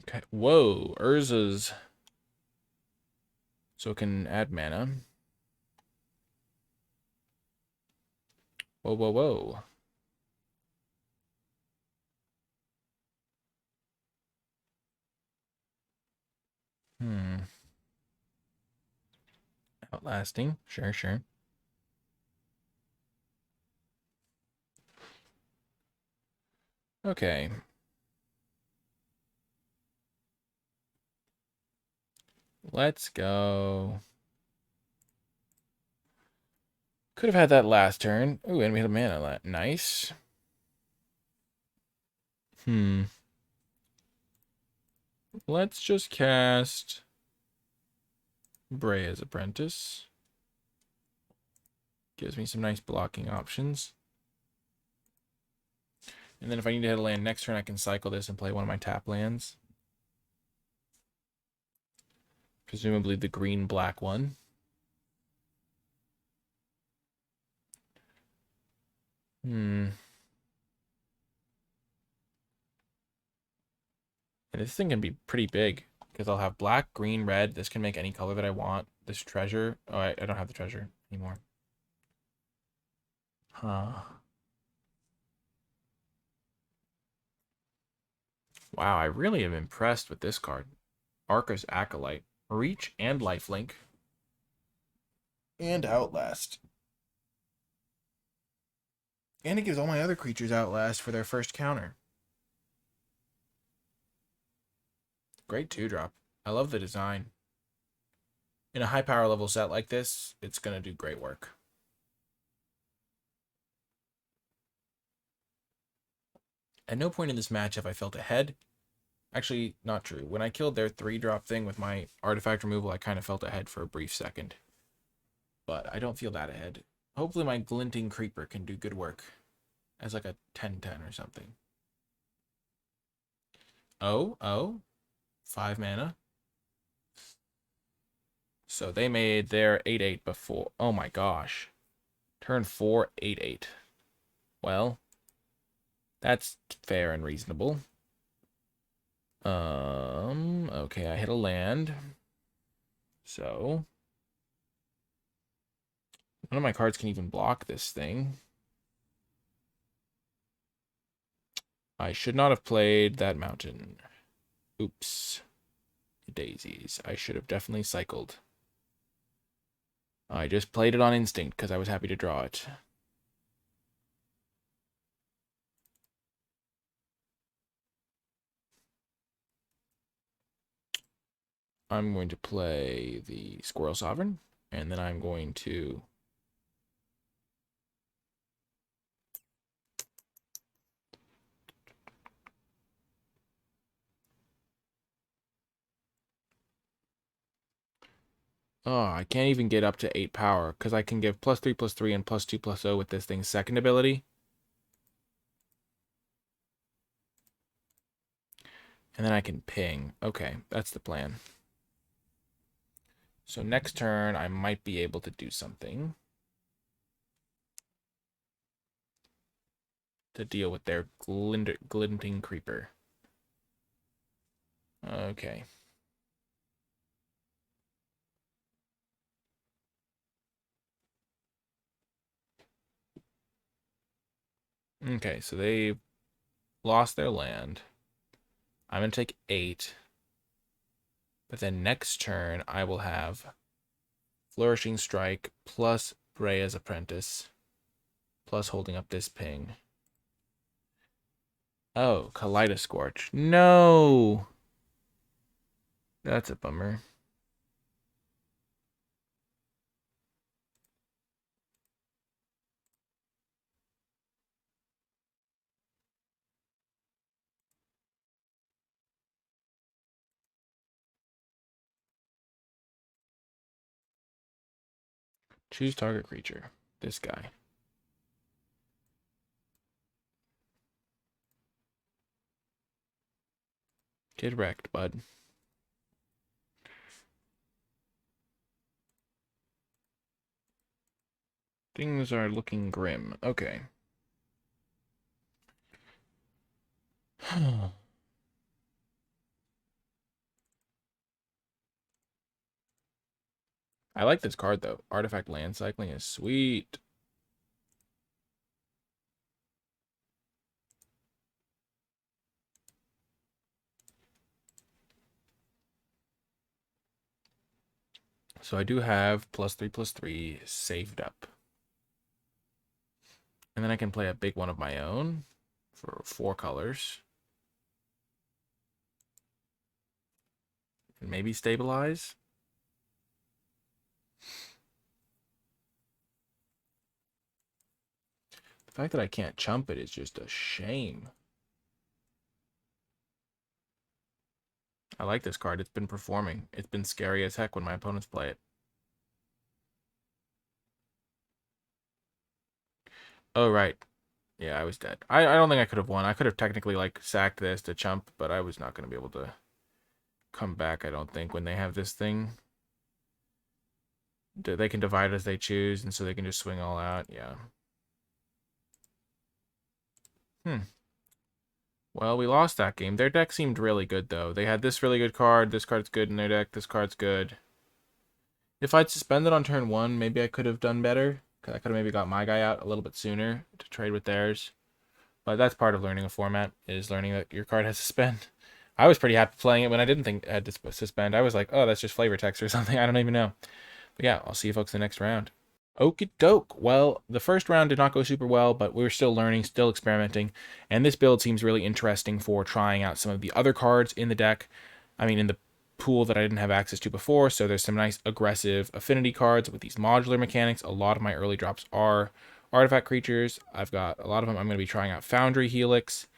Okay. Whoa, Urza's So it can add mana. Whoa, whoa, whoa. Outlasting. Sure, sure. Okay. Let's go. Could have had that last turn. Ooh, and we had a mana. Nice. Let's just cast Breya's Apprentice. Gives me some nice blocking options. And then if I need to hit a land next turn, I can cycle this and play one of my tap lands. Presumably the green-black one. And this thing can be pretty big, because I'll have black, green, red. This can make any color that I want. This treasure. Oh, I don't have the treasure anymore. Huh. Wow, I really am impressed with this card. Arca's Acolyte. Reach and lifelink. And Outlast. And it gives all my other creatures Outlast for their first counter. Great 2-drop. I love the design. In a high power level set like this, it's going to do great work. At no point in this match have I felt ahead. Actually, not true. When I killed their 3-drop thing with my artifact removal, I kind of felt ahead for a brief second. But I don't feel that ahead. Hopefully my Glinting Creeper can do good work as like a 10/10 or something. Oh. 5 mana. So they made their 8/8 before. Oh my gosh. Turn 4, 8/8. Well, that's fair and reasonable. Okay, I hit a land. So none of my cards can even block this thing. I should not have played that mountain. Oops. Daisies. I should have definitely cycled. I just played it on instinct because I was happy to draw it. I'm going to play the Squirrel Sovereign, and then I'm going to oh, I can't even get up to 8 power because I can give +3/+3 and +2/+0 with this thing's second ability. And then I can ping. Okay, that's the plan. So next turn, I might be able to do something to deal with their Glinting Creeper. Okay. Okay, so they lost their land. I'm going to take 8. But then next turn, I will have Flourishing Strike plus Breya's Apprentice plus holding up this ping. Oh, Kaleidoscorch. No! That's a bummer. Choose target creature. This guy. Get wrecked, bud. Things are looking grim. Okay. I like this card, though. Artifact land cycling is sweet. So I do have +3/+3 saved up. And then I can play a big one of my own for 4 colors. And maybe stabilize. The fact that I can't chump it is just a shame. I like this card. It's been performing. It's been scary as heck when my opponents play it. Oh, right. Yeah, I was dead. I don't think I could have won. I could have technically, like, sacked this to chump, but I was not going to be able to come back, I don't think, when they have this thing. They can divide as they choose, and so they can just swing all out. Yeah. Well, we lost that game. Their deck seemed really good, though. They had this really good card. This card's good in their deck. This card's good. If I'd suspended on turn 1, maybe I could have done better. I could have maybe got my guy out a little bit sooner to trade with theirs. But that's part of learning a format, is learning that your card has suspend. I was pretty happy playing it when I didn't think it had to suspend. I was like, oh, that's just flavor text or something. I don't even know. But yeah, I'll see you folks in the next round. Okie doke. Well, the first round did not go super well, but we were still learning, still experimenting, and this build seems really interesting for trying out some of the other cards in the deck. I mean, in the pool that I didn't have access to before, so there's some nice aggressive affinity cards with these modular mechanics. A lot of my early drops are artifact creatures. I've got a lot of them. I'm going to be trying out Foundry Helix,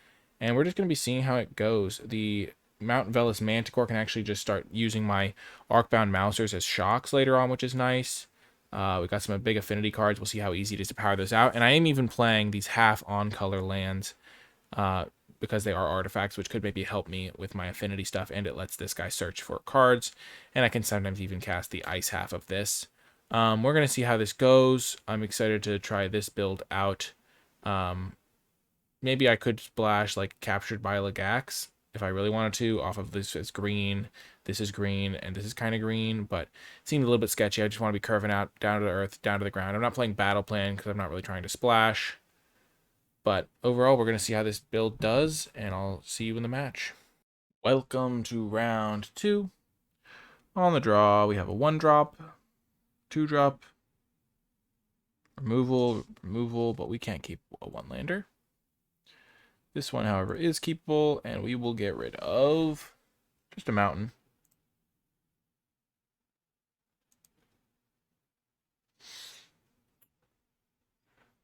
and we're just going to be seeing how it goes. The Mount Velis Manticore can actually just start using my Arcbound Mousers as shocks later on, which is nice. We got some big affinity cards. We'll see how easy it is to power those out. And I am even playing these half on color lands because they are artifacts, which could maybe help me with my affinity stuff. And it lets this guy search for cards. And I can sometimes even cast the ice half of this. We're going to see how this goes. I'm excited to try this build out. Maybe I could splash like Captured by Lagax if I really wanted to off of this as green. This is green, and this is kind of green, but it seemed a little bit sketchy. I just want to be curving out down to the earth, down to the ground. I'm not playing Battle Plan because I'm not really trying to splash. But overall, we're going to see how this build does, and I'll see you in the match. Welcome to round 2. On the draw, we have a 1-drop, 2-drop, removal, but we can't keep a 1-lander. This one, however, is keepable, and we will get rid of just a mountain.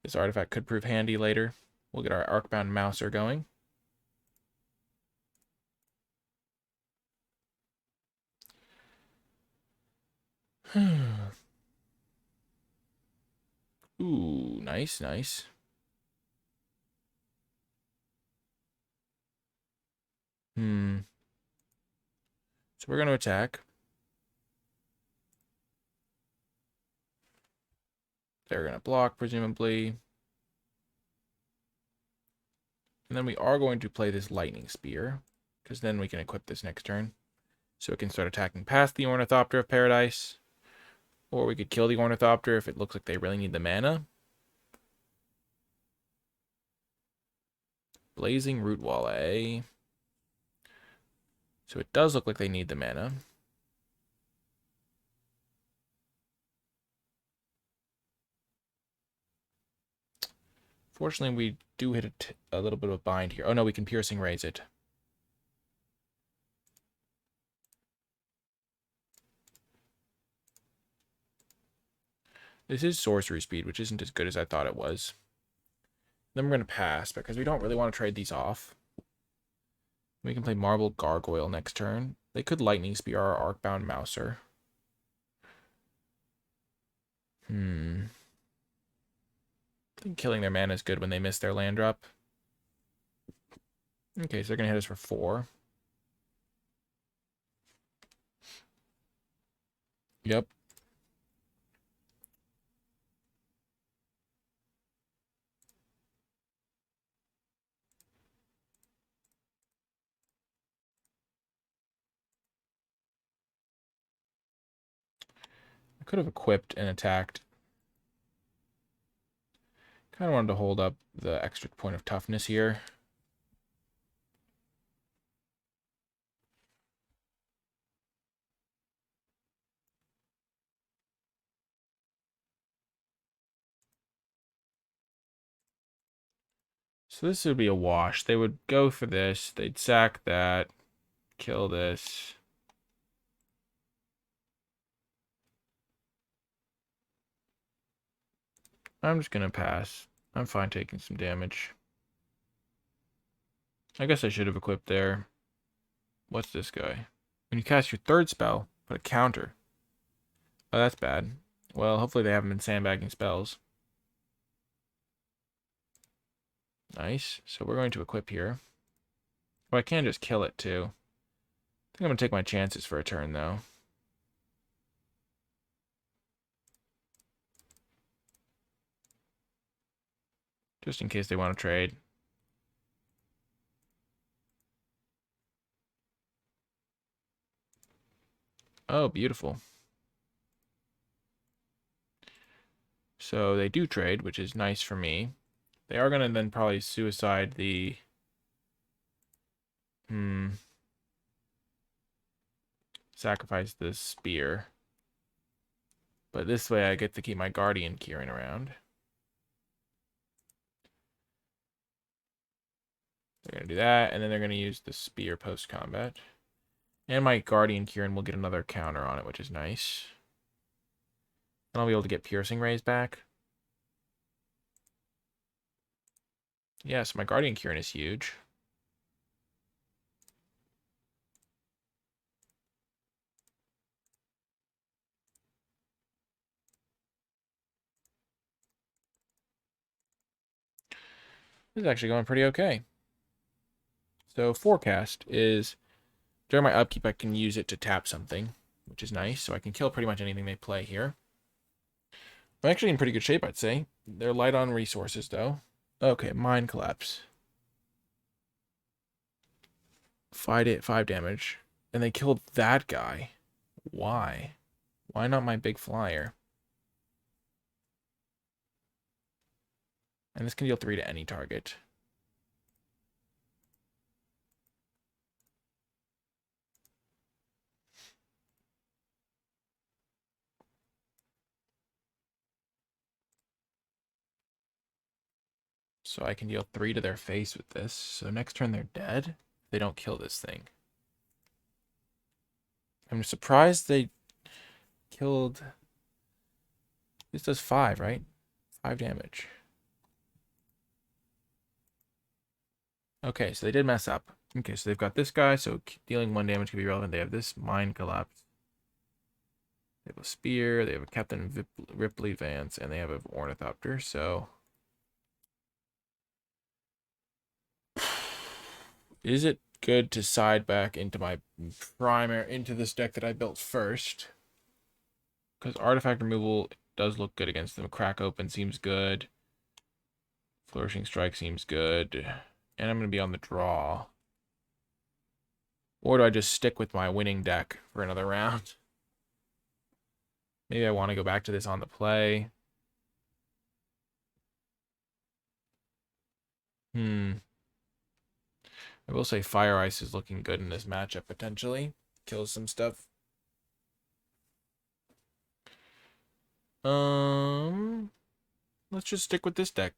This artifact could prove handy later. We'll get our Arcbound Mouser going. Ooh, nice, nice. So we're going to attack. They're going to block, presumably. And then we are going to play this Lightning Spear, because then we can equip this next turn. So it can start attacking past the Ornithopter of Paradise. Or we could kill the Ornithopter if it looks like they really need the mana. Blazing Root Wall, eh? So it does look like they need the mana. Fortunately, we do hit a little bit of a bind here. Oh no, we can Piercing Raise it. This is sorcery speed, which isn't as good as I thought it was. Then we're going to pass, because we don't really want to trade these off. We can play Marble Gargoyle next turn. They could Lightning Spear our Arcbound Mouser. I think killing their mana is good when they miss their land drop. Okay, so they're going to hit us for 4. Yep. could have equipped and attacked. Kind of wanted to hold up the extra point of toughness here. So this would be a wash. They would go for this. They'd sack that. Kill this. I'm just going to pass. I'm fine taking some damage. I guess I should have equipped there. What's this guy? When you cast your third spell, put a counter. Oh, that's bad. Well, hopefully they haven't been sandbagging spells. Nice. So we're going to equip here. Oh, I can just kill it too. I think I'm going to take my chances for a turn, though. Just in case they want to trade. Oh, beautiful. So they do trade, which is nice for me. They are going to then probably suicide the... Sacrifice the spear. But this way I get to keep my Guardian Kieran around. They're going to do that, and then they're going to use the spear post-combat. And my Guardian Kieran will get another counter on it, which is nice. And I'll be able to get Piercing Rays back. Yes, my Guardian Kieran is huge. This is actually going pretty okay. So forecast is during my upkeep I can use it to tap something, which is nice. So I can kill pretty much anything they play here. I'm actually in pretty good shape, I'd say. They're light on resources though. Okay, Mind Collapse. 5 damage. And they killed that guy. Why? Why not my big flyer? And this can deal 3 to any target. So I can deal 3 to their face with this. So next turn they're dead. They don't kill this thing. I'm surprised they killed... This does 5, right? 5 damage. Okay, so they did mess up. Okay, so they've got this guy, so dealing 1 damage can be relevant. They have this Mind Collapse. They have a Spear, they have a Captain Ripley Vance, and they have an Ornithopter, so... Is it good to side back into my into this deck that I built first? Because artifact removal does look good against them. Crack Open seems good. Flourishing Strike seems good. And I'm going to be on the draw. Or do I just stick with my winning deck for another round? Maybe I want to go back to this on the play. I will say Fire Ice is looking good in this matchup, potentially. Kills some stuff. Let's just stick with this deck.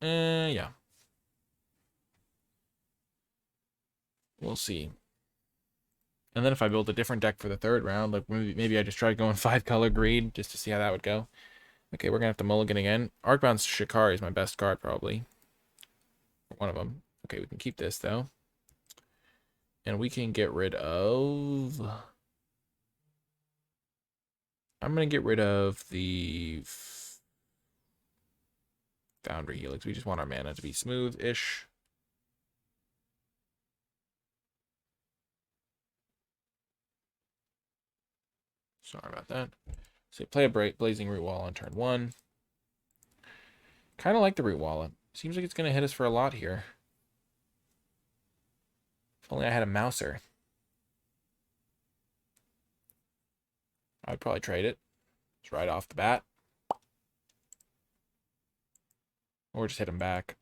Yeah. We'll see. And then if I build a different deck for the third round, like maybe I just try going 5-color greed just to see how that would go. Okay, we're going to have to mulligan again. Arcbound Shikari is my best card, probably. One of them. Okay, we can keep this, though. And we can get rid of... I'm going to get rid of the Foundry Helix. We just want our mana to be smooth-ish. Sorry about that. So play a Blazing Root Wall on turn 1. Kind of like the Root Wall. Seems like it's going to hit us for a lot here. If only I had a Mouser. I'd probably trade it. Just right off the bat. Or just hit him back.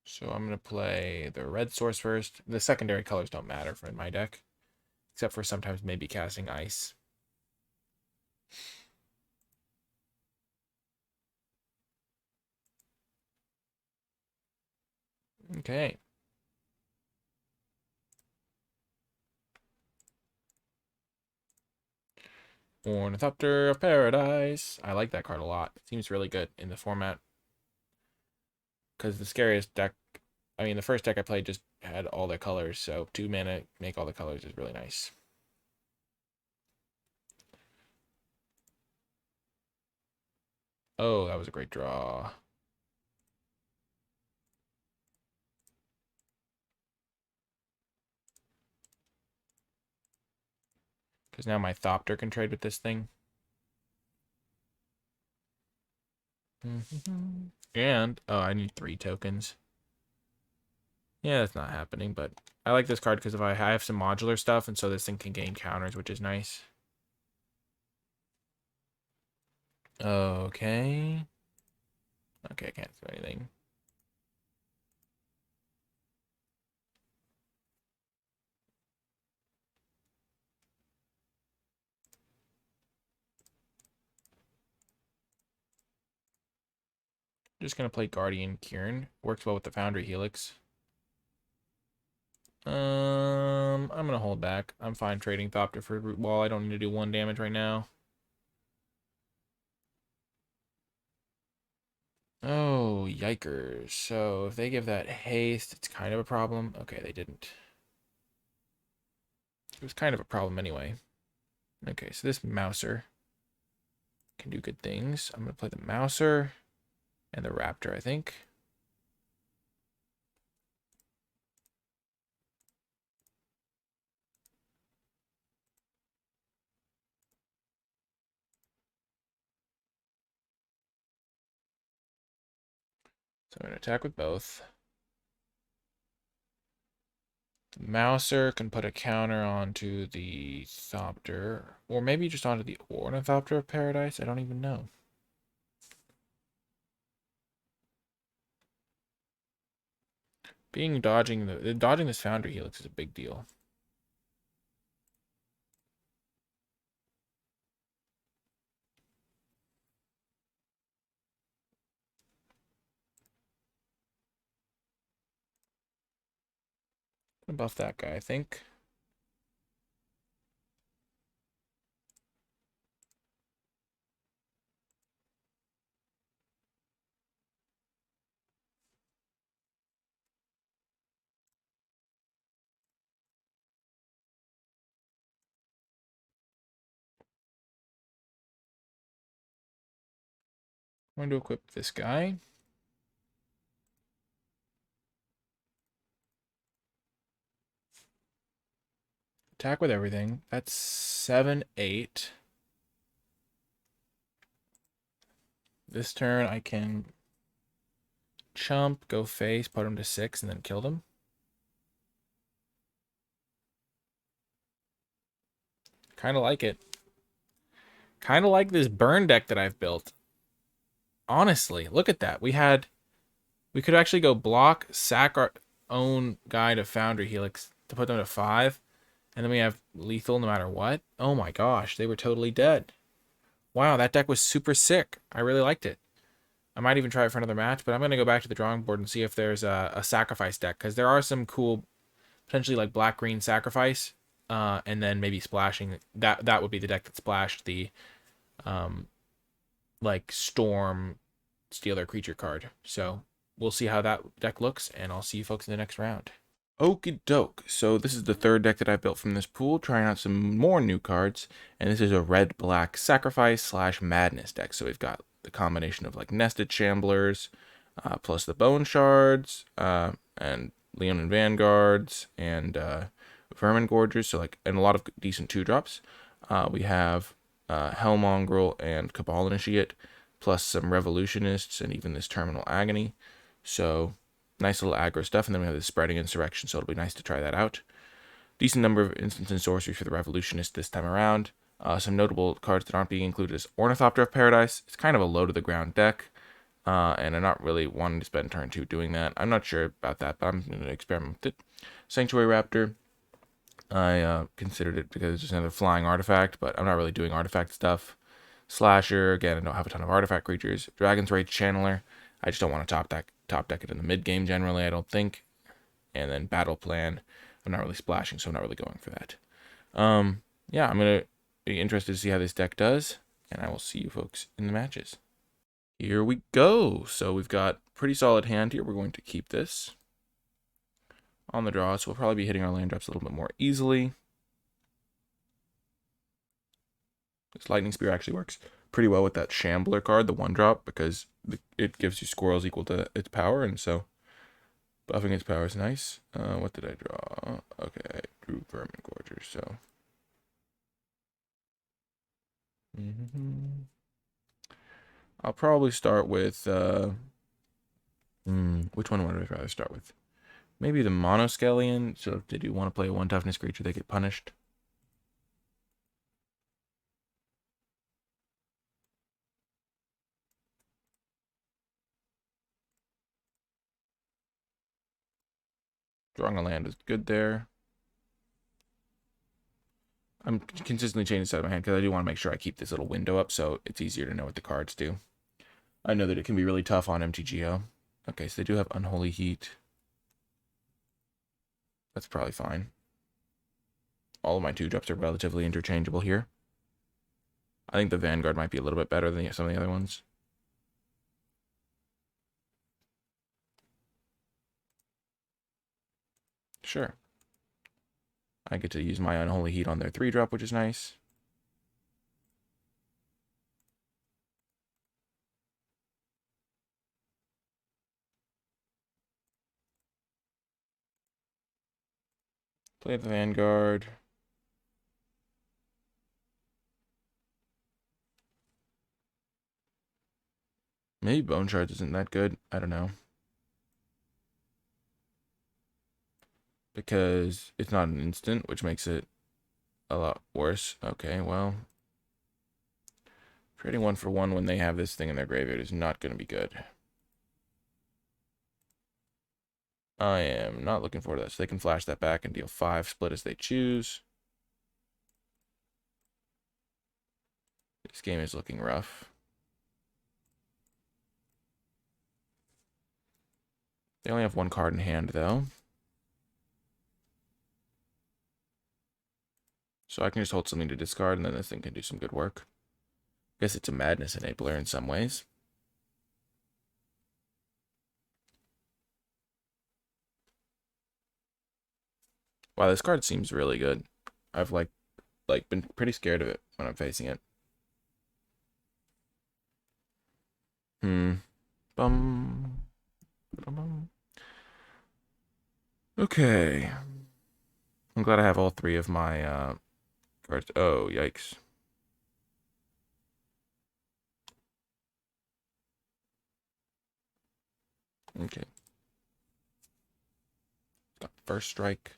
So I'm going to play the red source first. The secondary colors don't matter in my deck. Except for sometimes maybe casting ice. Okay. Ornithopter of Paradise. I like that card a lot. It seems really good in the format. Because the scariest deck, I mean, the first deck I played just had all the colors. So 2 mana, make all the colors is really nice. Oh, that was a great draw. Because now my Thopter can trade with this thing. And, oh, I need 3 tokens. Yeah, that's not happening, but I like this card because if I have some modular stuff, and so this thing can gain counters, which is nice. Okay. Okay, I can't do anything. Just gonna play Guardian Kieran. Works well with the Foundry Helix. I'm gonna hold back. I'm fine trading Thopter for Root Wall. I don't need to do 1 damage right now. Oh, yikers. So if they give that haste, it's kind of a problem. Okay, they didn't. It was kind of a problem anyway. Okay, so this Mouser can do good things. I'm gonna play the Mouser and the Raptor, I think. So I'm going to attack with both. The Mouser can put a counter onto the Thopter, or maybe just onto the Ornithopter of Paradise. I don't even know. Dodging this Foundry Helix is a big deal. I'm gonna buff that guy, I think. I'm going to equip this guy. Attack with everything. That's 7, 8. This turn I can chump, go face, put him to 6, and then kill them. Kind of like it. Kind of like this burn deck that I've built. Honestly, look at that. We could actually go block, sack our own guy to Foundry Helix to put them to 5. And then we have lethal no matter what. Oh my gosh, they were totally dead. Wow, that deck was super sick. I really liked it. I might even try it for another match, but I'm going to go back to the drawing board and see if there's a sacrifice deck. Because there are some cool, potentially like black-green sacrifice. And then maybe splashing. That would be the deck that splashed the like Storm, steal their creature card. So we'll see how that deck looks, and I'll see you folks in the next round. Okie doke. So this is the third deck that I built from this pool, trying out some more new cards. And this is a red-black sacrifice / madness deck. So we've got the combination of like Nested Shamblers, plus the Bone Shards, and Leonin Vanguards, and Vermin Gorgers. So like, and a lot of decent 2-drops. We have Hellmongrel and Cabal Initiate, plus some Revolutionists and even this Terminal Agony. So nice little aggro stuff, and then we have the Spreading Insurrection, so it'll be nice to try that out. Decent number of instants and sorceries for the Revolutionist this time around. Some notable cards that aren't being included is Ornithopter of Paradise. It's kind of a low-to-the-ground deck, and I'm not really wanting to spend turn 2 doing that. I'm not sure about that, but I'm going to experiment with it. Sanctuary Raptor. I considered it because it's just another flying artifact, but I'm not really doing artifact stuff. Slasher, again, I don't have a ton of artifact creatures. Dragon's Rage Channeler, I just don't want to top deck it in the mid game generally, I don't think. And then Battle Plan, I'm not really splashing, so I'm not really going for that. Yeah, I'm gonna be interested to see how this deck does, and I will see you folks in the matches. Here we go. So we've got pretty solid hand here. We're going to keep this on the draw, so we'll probably be hitting our land drops a little bit more easily. This Lightning Spear actually works pretty well with that Shambler card, the 1-drop, because it gives you squirrels equal to its power, and so buffing its power is nice. What did I draw? Okay, I drew Vermin Gorger, so... I'll probably start with... which one would I rather start with? Maybe the Monoscallion, so if they do want to play a 1-toughness creature, they get punished. Drawing a land is good there. I'm consistently changing the side of my hand because I do want to make sure I keep this little window up so it's easier to know what the cards do. I know that it can be really tough on MTGO. Okay, so they do have Unholy Heat. That's probably fine. All of my 2-drops are relatively interchangeable here. I think the Vanguard might be a little bit better than some of the other ones. Sure. I get to use my Unholy Heat on their 3-drop, which is nice. Play the Vanguard. Maybe Bone Shards isn't that good. I don't know. Because it's not an instant, which makes it a lot worse. Okay, well. Trading 1 for 1 when they have this thing in their graveyard is not going to be good. I am not looking forward to that. So they can flash that back and deal 5 split as they choose. This game is looking rough. They only have 1 card in hand, though. So I can just hold something to discard, and then this thing can do some good work. I guess it's a madness enabler in some ways. Wow, this card seems really good. I've like been pretty scared of it when I'm facing it. Bum. Okay. I'm glad I have all 3 of my cards. Oh, yikes. Okay. Got first strike.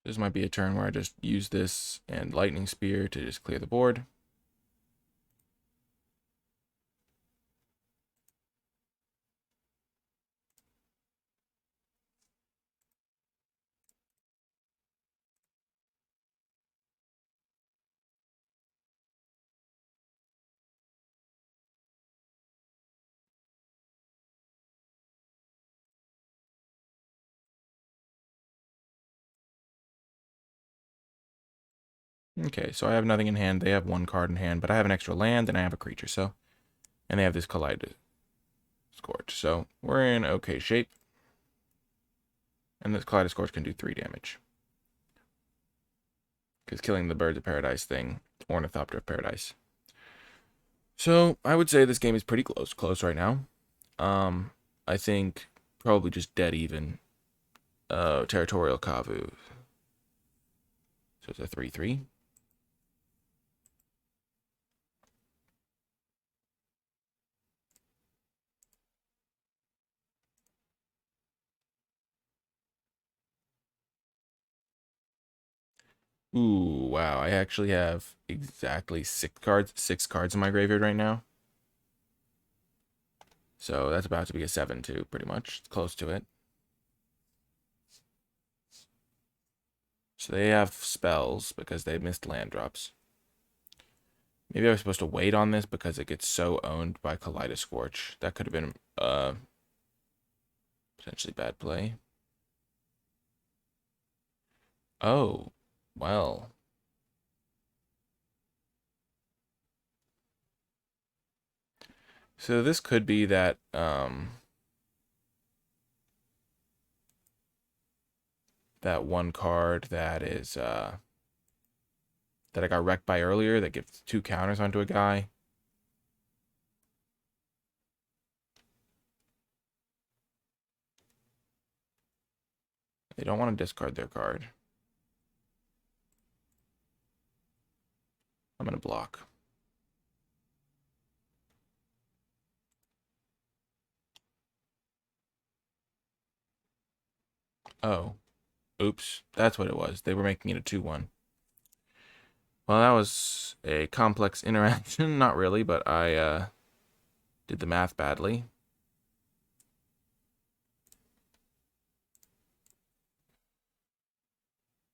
This might be a turn where I just use this and Lightning Spear to just clear the board. Okay, so I have nothing in hand. They have 1 card in hand, but I have an extra land and I have a creature, so. And they have this Kaleidoscorch. So we're in okay shape. And this Kaleidoscorch can do 3 damage. Because killing the Birds of Paradise thing, Ornithopter of Paradise. So I would say this game is pretty close right now. I think probably just dead even Territorial Kavu. So it's a 3/3. Ooh, wow. I actually have exactly six cards in my graveyard right now. So that's about to be a 7/2, pretty much. It's close to it. So they have spells because they missed land drops. Maybe I was supposed to wait on this because it gets so owned by Kaleidoscorch. That could have been potentially bad play. Oh, well. So this could be that one card that is that I got wrecked by earlier that gives 2 counters onto a guy. They don't want to discard their card. I'm going to block. Oh, oops. That's what it was. They were making it a 2/1. Well, that was a complex interaction. Not really, but I did the math badly.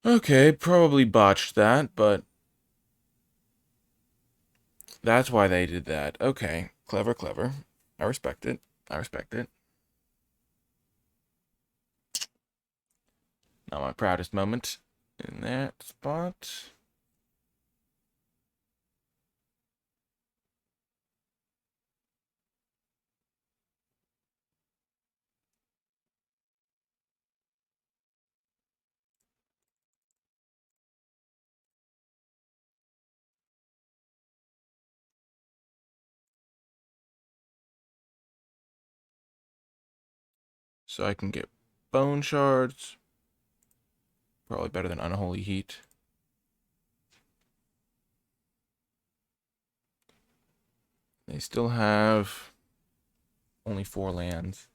Okay, probably botched that, but that's why they did that. Okay, clever, clever. I respect it. I respect it. Not my proudest moment in that spot. So I can get bone shards. Probably better than unholy heat. They still have only 4 lands.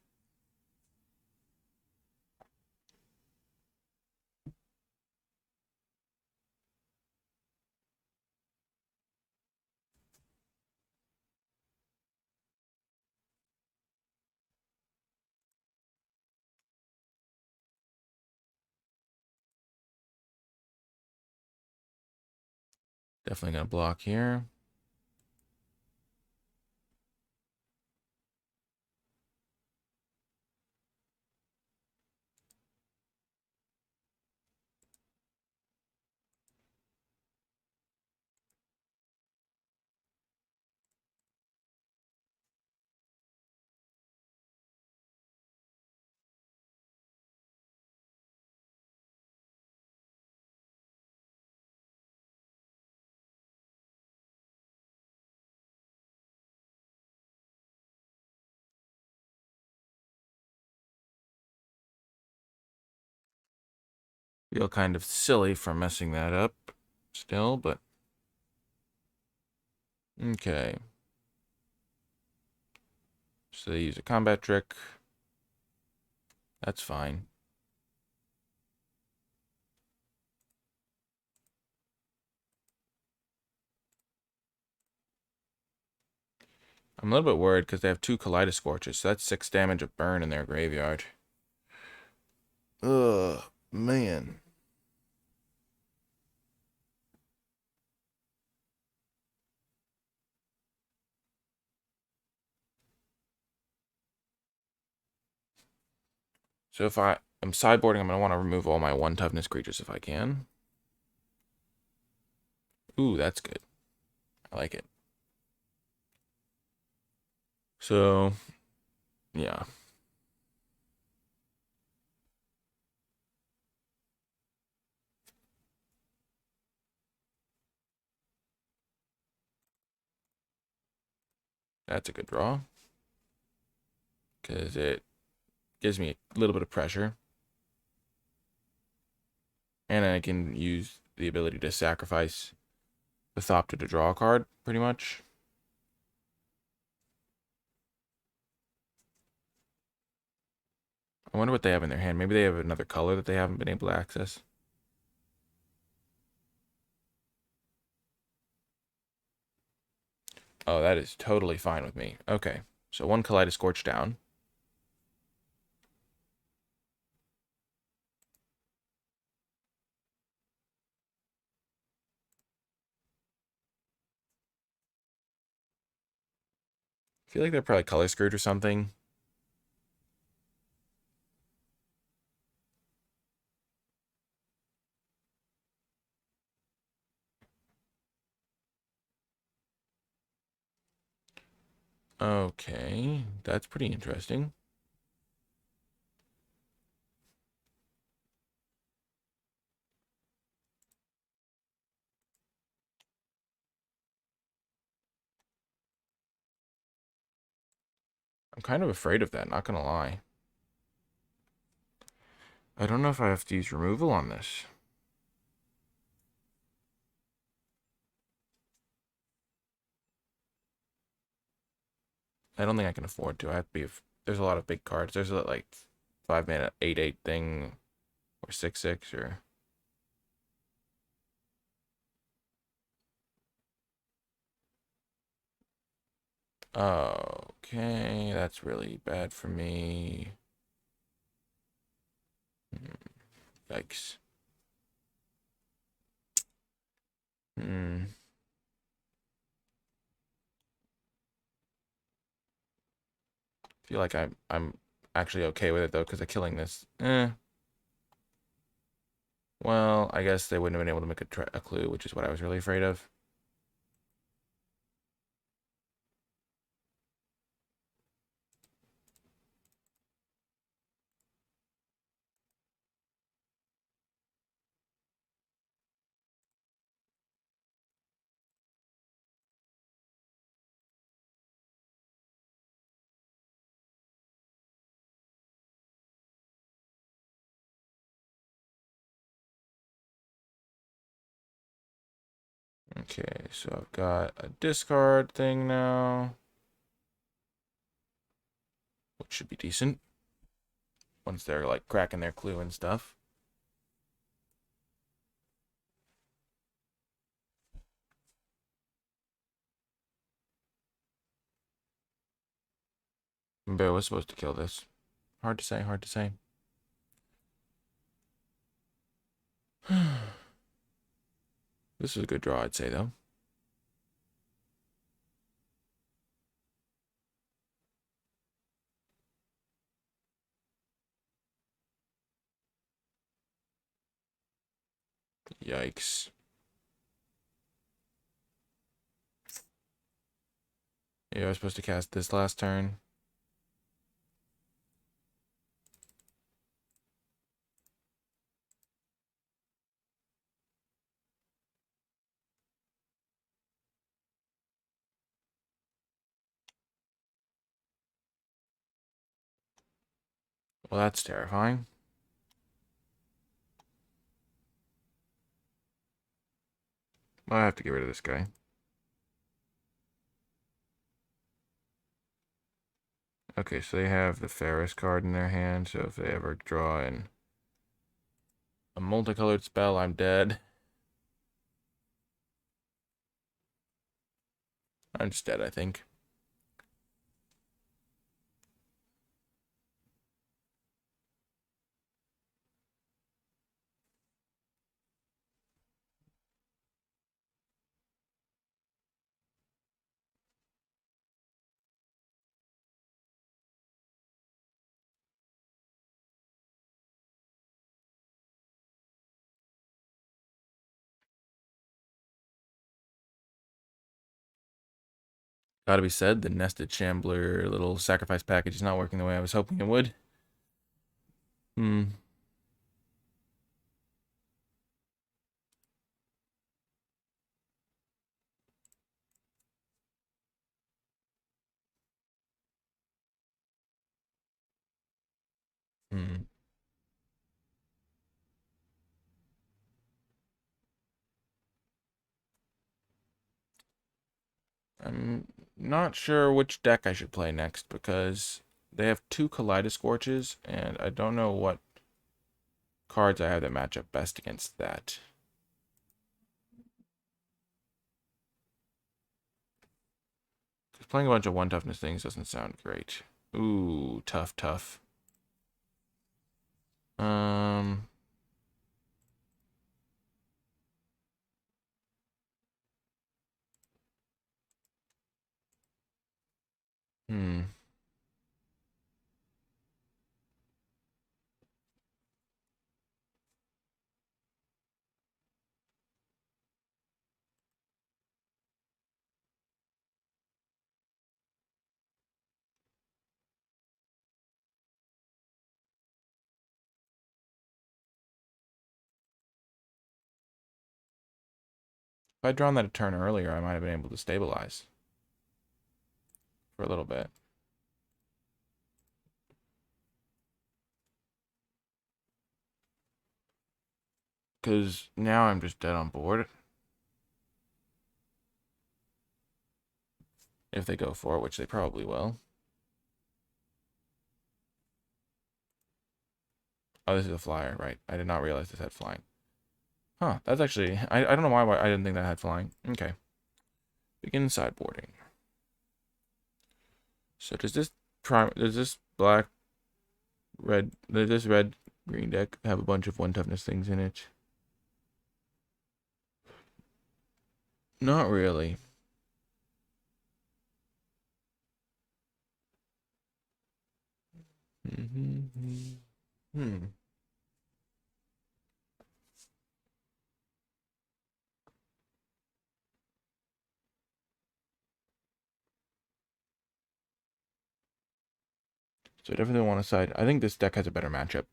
Definitely gonna block here. Feel kind of silly for messing that up still, but okay. So they use a combat trick. That's fine. I'm a little bit worried because they have 2 Kaleidoscorches, so that's 6 damage of burn in their graveyard. Ugh, man. So if I am sideboarding, I'm going to want to remove all my 1 toughness creatures if I can. Ooh, that's good. I like it. So, yeah. That's a good draw. Because it gives me a little bit of pressure. And I can use the ability to sacrifice the Thopter to draw a card, pretty much. I wonder what they have in their hand. Maybe they have another color that they haven't been able to access. Oh, that is totally fine with me. Okay, so one Kaleidoscorch down. I feel like they're probably color screwed or something. Okay, that's pretty interesting. I'm kind of afraid of that, not gonna lie. I don't know if I have to use removal on this. I don't think I can afford to. I have to be. There's a lot of big cards. There's a like 5 mana 8/8 thing, or 6/6 or. Okay, that's really bad for me. Yikes. Hmm. Feel like I'm actually okay with it though, because of killing this. Well, I guess they wouldn't have been able to make a clue, which is what I was really afraid of. Okay, so I've got a discard thing now, which should be decent once they're like cracking their clue and stuff. Bear was supposed to kill this. Hard to say, hard to say. This is a good draw, I'd say, though. Yikes. Yeah, I was supposed to cast this last turn. Well, that's terrifying. I have to get rid of this guy. Okay, so they have the Ferris card in their hand, so if they ever draw in a multicolored spell, I'm dead. I'm just dead, I think. Gotta be said, the Nested Shambler little sacrifice package is not working the way I was hoping it would. Hmm. Hmm. I'm not sure which deck I should play next because they have two Kaleidoscorches, and I don't know what cards I have that match up best against that. Because playing a bunch of one toughness things doesn't sound great. Ooh, tough, tough. Um, hmm. If I'd drawn that a turn earlier, I might have been able to stabilize for a little bit. Because now I'm just dead on board. If they go for it, which they probably will. Oh, this is a flyer, right. I did not realize this had flying. Huh, that's actually... I don't know why I didn't think that had flying. Okay. Begin sideboarding. So does this black, red... Does this red, green deck have a bunch of one toughness things in it? Not really. Hmm. So I definitely want to side. I think this deck has a better matchup.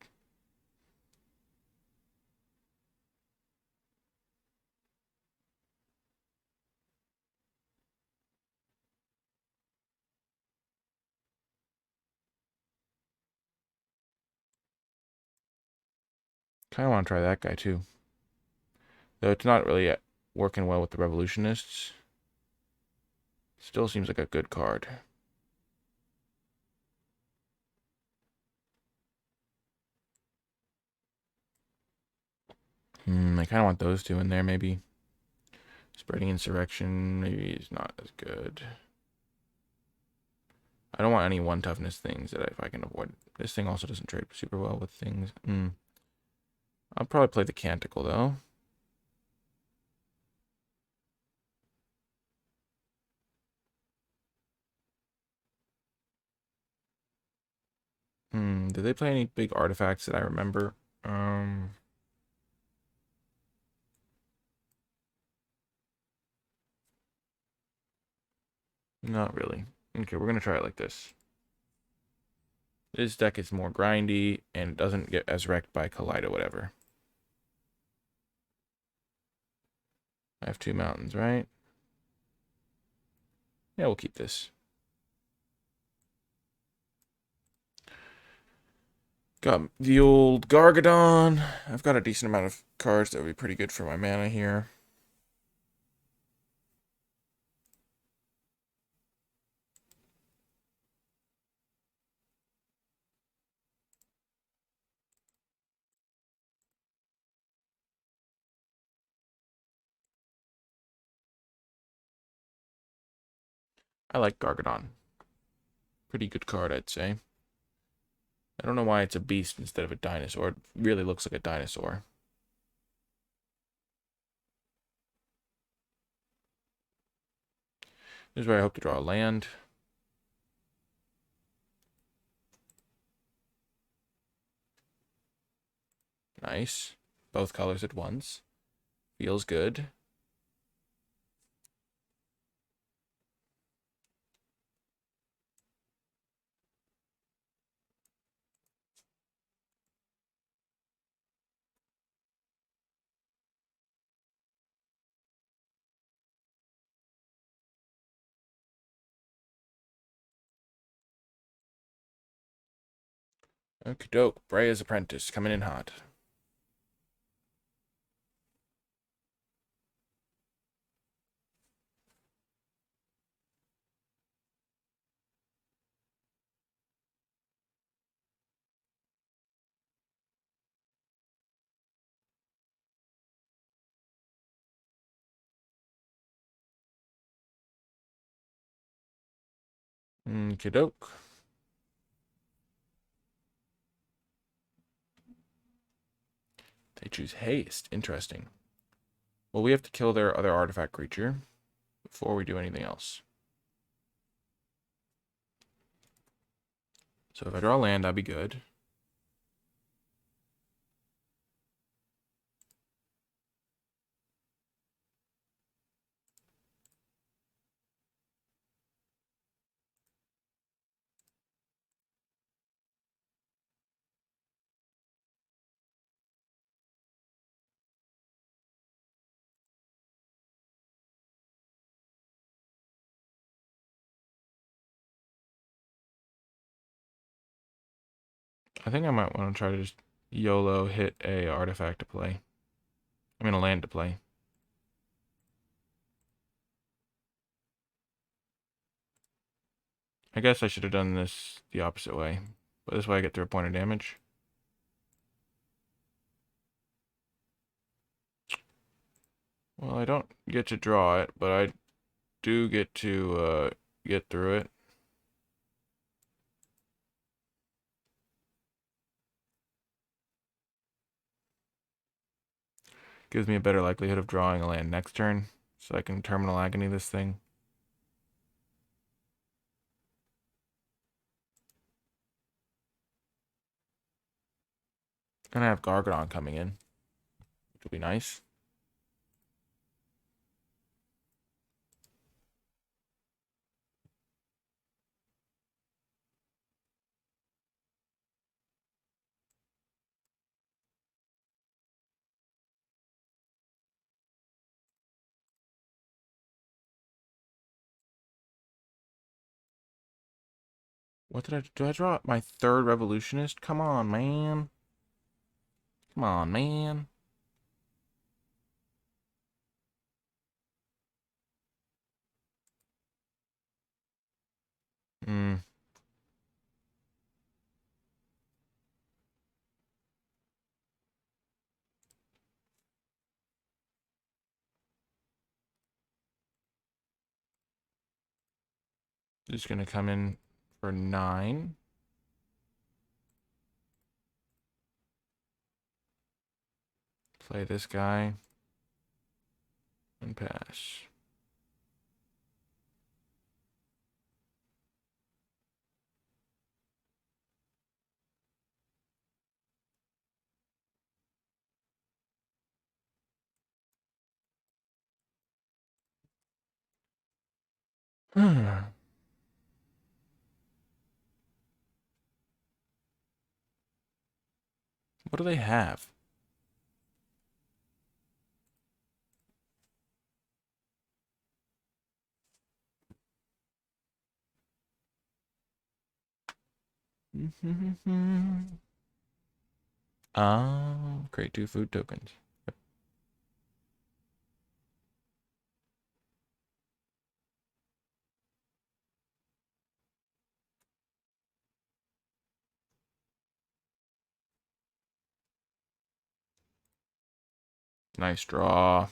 Kind of want to try that guy too. Though it's not really working well with the revolutionists. Still seems like a good card. I kind of want those two in there, maybe. Spreading insurrection maybe is not as good. I don't want any one toughness things that if I can avoid. This thing also doesn't trade super well with things. I'll probably play the Canticle though. Did they play any big artifacts that I remember? Not really. Okay, we're gonna try it like this. This deck is more grindy and it doesn't get as wrecked by Kaleido whatever. I have two mountains, right? Yeah, we'll keep this. Got the old Gargadon. I've got a decent amount of cards that would be pretty good for my mana here. I like Gargadon. Pretty good card, I'd say. I don't know why it's a beast instead of a dinosaur. It really looks like a dinosaur. This is where I hope to draw a land. Nice. Both colors at once. Feels good. Okie doke. Brea's Apprentice coming in hot. Kidoke. They choose haste. Interesting. Well, we have to kill their other artifact creature before we do anything else. So if I draw land, that'd be good. I think I might want to try to just YOLO hit a artifact to play. I mean a land to play. I guess I should have done this the opposite way. But this way I get 3 point of damage. Well, I don't get to draw it, but I do get to get through it. Gives me a better likelihood of drawing a land next turn, so I can Terminal Agony this thing. And I have Gargadon coming in, which will be nice. What did I draw? My 3rd Revolutionist? Come on, man. Come on, man. Hmm. Just gonna come in for 9. Play this guy. And pass. What do they have? Oh, create 2 food tokens. Yep. Nice draw.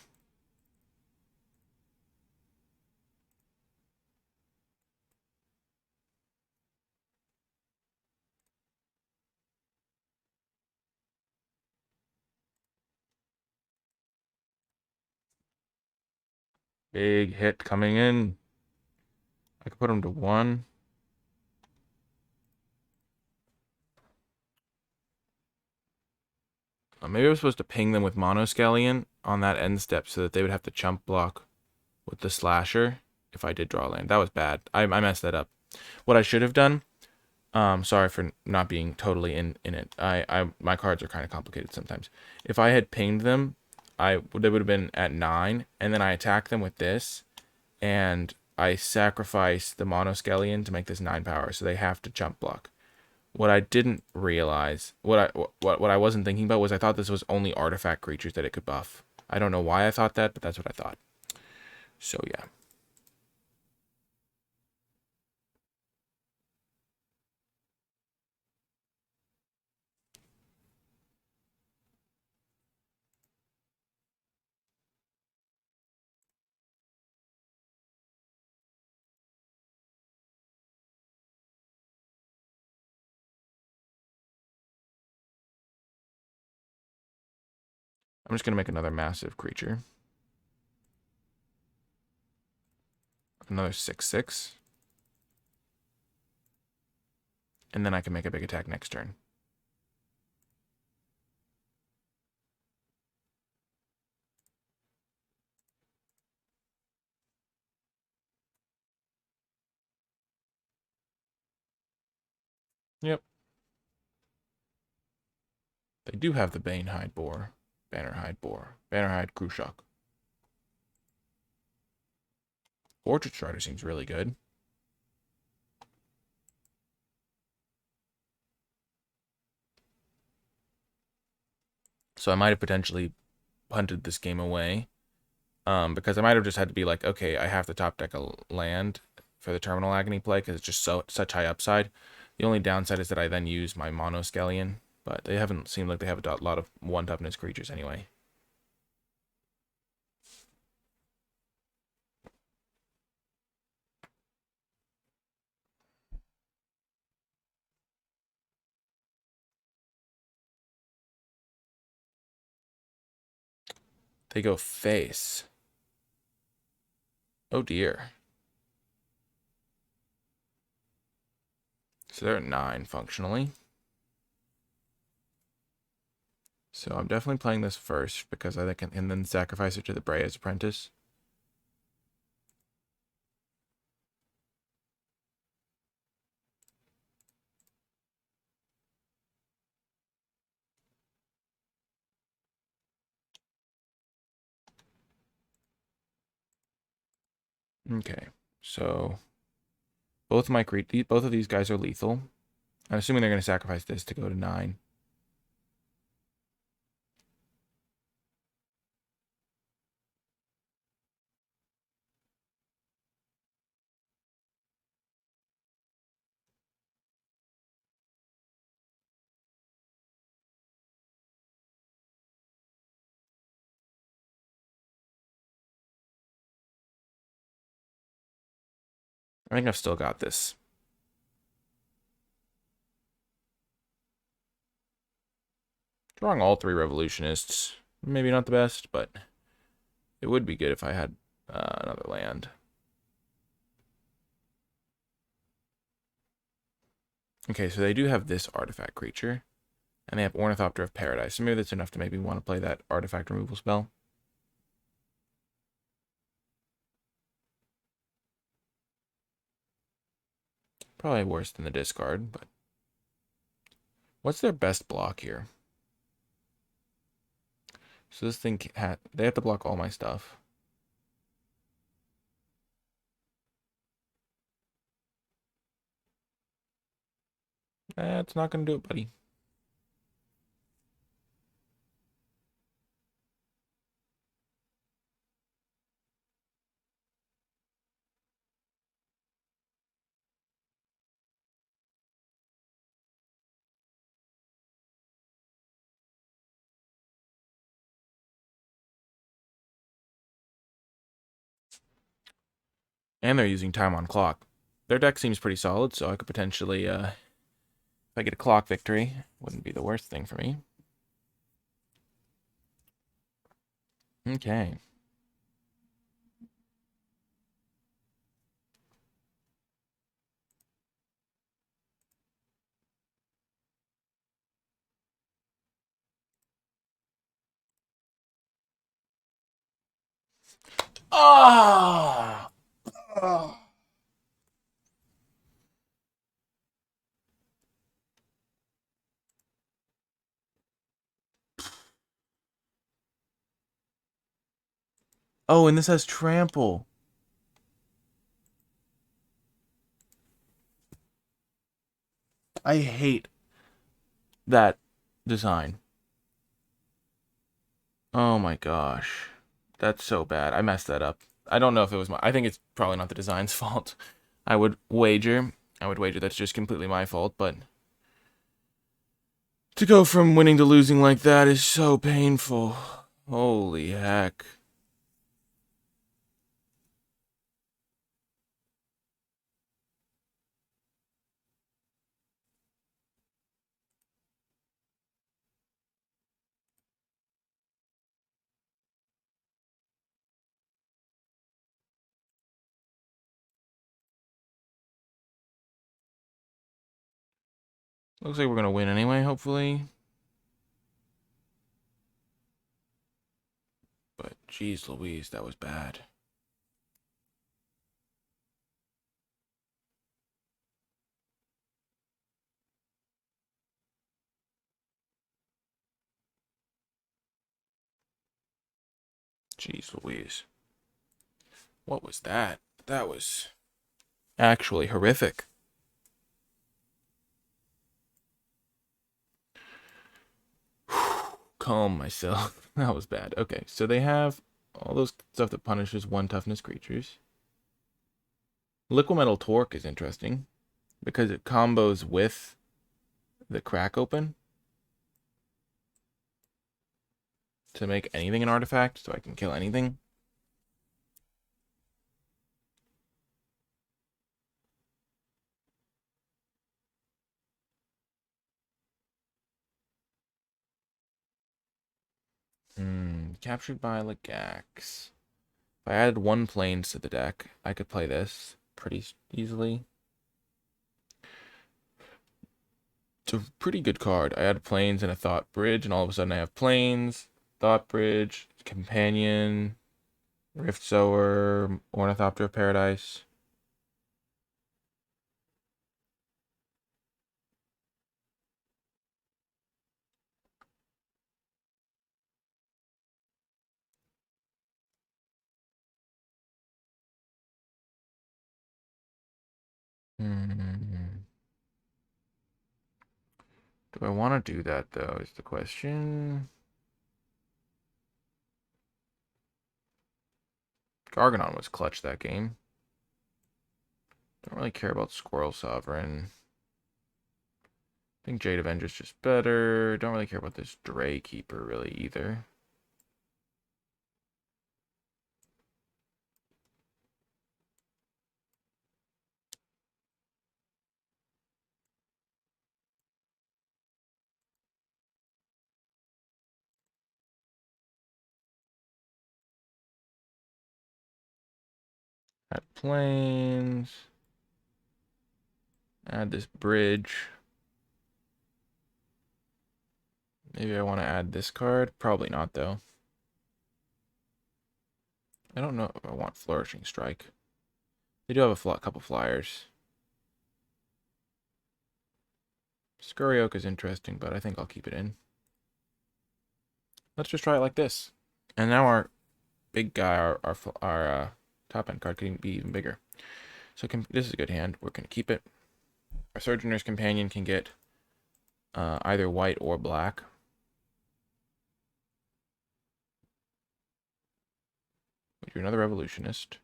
Big hit coming in. I could put him to 1. Maybe I was supposed to ping them with Monoscallion on that end step so that they would have to chump block with the slasher if I did draw land. That was bad. I messed that up. What I should have done, sorry for not being totally in it. My cards are kind of complicated sometimes. If I had pinged them, they would have been at 9, and then I attack them with this, and I sacrifice the Monoscallion to make this 9 power, so they have to chump block. What I didn't realize, what I wasn't thinking about was I thought this was only artifact creatures that it could buff. I don't know why I thought that, but that's what I thought. So yeah. I'm just going to make another massive creature. Another 6/6. And then I can make a big attack next turn. Yep. They do have the Bannerhide Boar. Bannerhide Krushok. Orchard Strider seems really good. So I might have potentially punted this game away. Because I might have just had to be like, okay, I have to top deck a land for the Terminal Agony play because it's just such high upside. The only downside is that I then use my Mono Scallion, but they haven't seemed like they have a lot of 1-toughness creatures anyway. They go face. Oh dear. So they're at 9 functionally. So I'm definitely playing this first because I think, and then sacrifice it to the Brea's Apprentice. Okay, so both of these guys are lethal. I'm assuming they're going to sacrifice this to go to 9. I think I've still got this. Drawing all 3 revolutionists, maybe not the best, but it would be good if I had another land. Okay, so they do have this artifact creature, and they have Ornithopter of Paradise, so maybe that's enough to make me want to play that artifact removal spell. Probably worse than the discard, but what's their best block here? So this thing, they have to block all my stuff. It's not going to do it, buddy. And they're using time on clock. Their deck seems pretty solid, so I could potentially, if I get a clock victory, wouldn't be the worst thing for me. Okay. Ah! Oh. Oh, and this has trample. I hate that design. Oh my gosh. That's so bad. I messed that up. I don't know if it was I think it's probably not the design's fault. I would wager that's just completely my fault, but to go from winning to losing like that is so painful. Holy heck. Looks like we're going to win anyway, hopefully. But, geez Louise, that was bad. Jeez Louise. What was that? That was actually horrific. Calm myself. That was bad. Okay, so they have all those stuff that punishes 1 toughness creatures. Liquimetal Torque is interesting because it combos with the Crack Open to make anything an artifact, so I can kill anything. Captured by Legax. If I added 1 planes to the deck, I could play this pretty easily. It's a pretty good card. I add planes and a Thought Bridge, and all of a sudden I have planes, Thought Bridge, Companion, Rift Sower, Ornithopter of Paradise. Do I want to do that, though, is the question. Garganon was clutch that game. Don't really care about Squirrel Sovereign. I think Jade Avenger's just better. Don't really care about this Dray Keeper, really, either. Add planes. Add this bridge. Maybe I want to add this card. Probably not, though. I don't know if I want Flourishing Strike. They do have a couple flyers. Scurry Oak is interesting, but I think I'll keep it in. Let's just try it like this. And now our big guy, our top end card can be even bigger. So this is a good hand. We're going to keep it. Our Sojourner's Companion can get either white or black. We do another Revolutionist.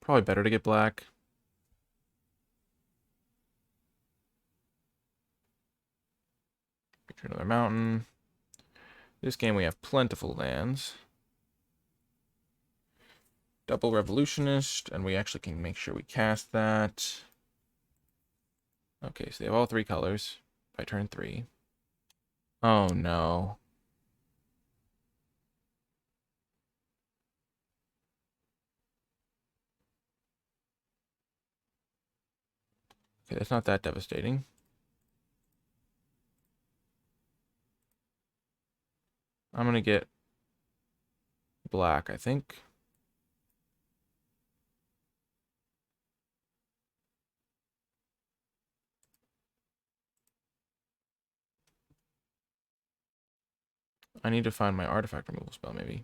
Probably better to get black. Picture another mountain. This game we have plentiful lands. Double Revolutionist, and we actually can make sure we cast that. Okay, so they have all 3 colors by turn 3. Oh no. Okay, that's not that devastating. I'm gonna get black, I think. I need to find my artifact removal spell, maybe.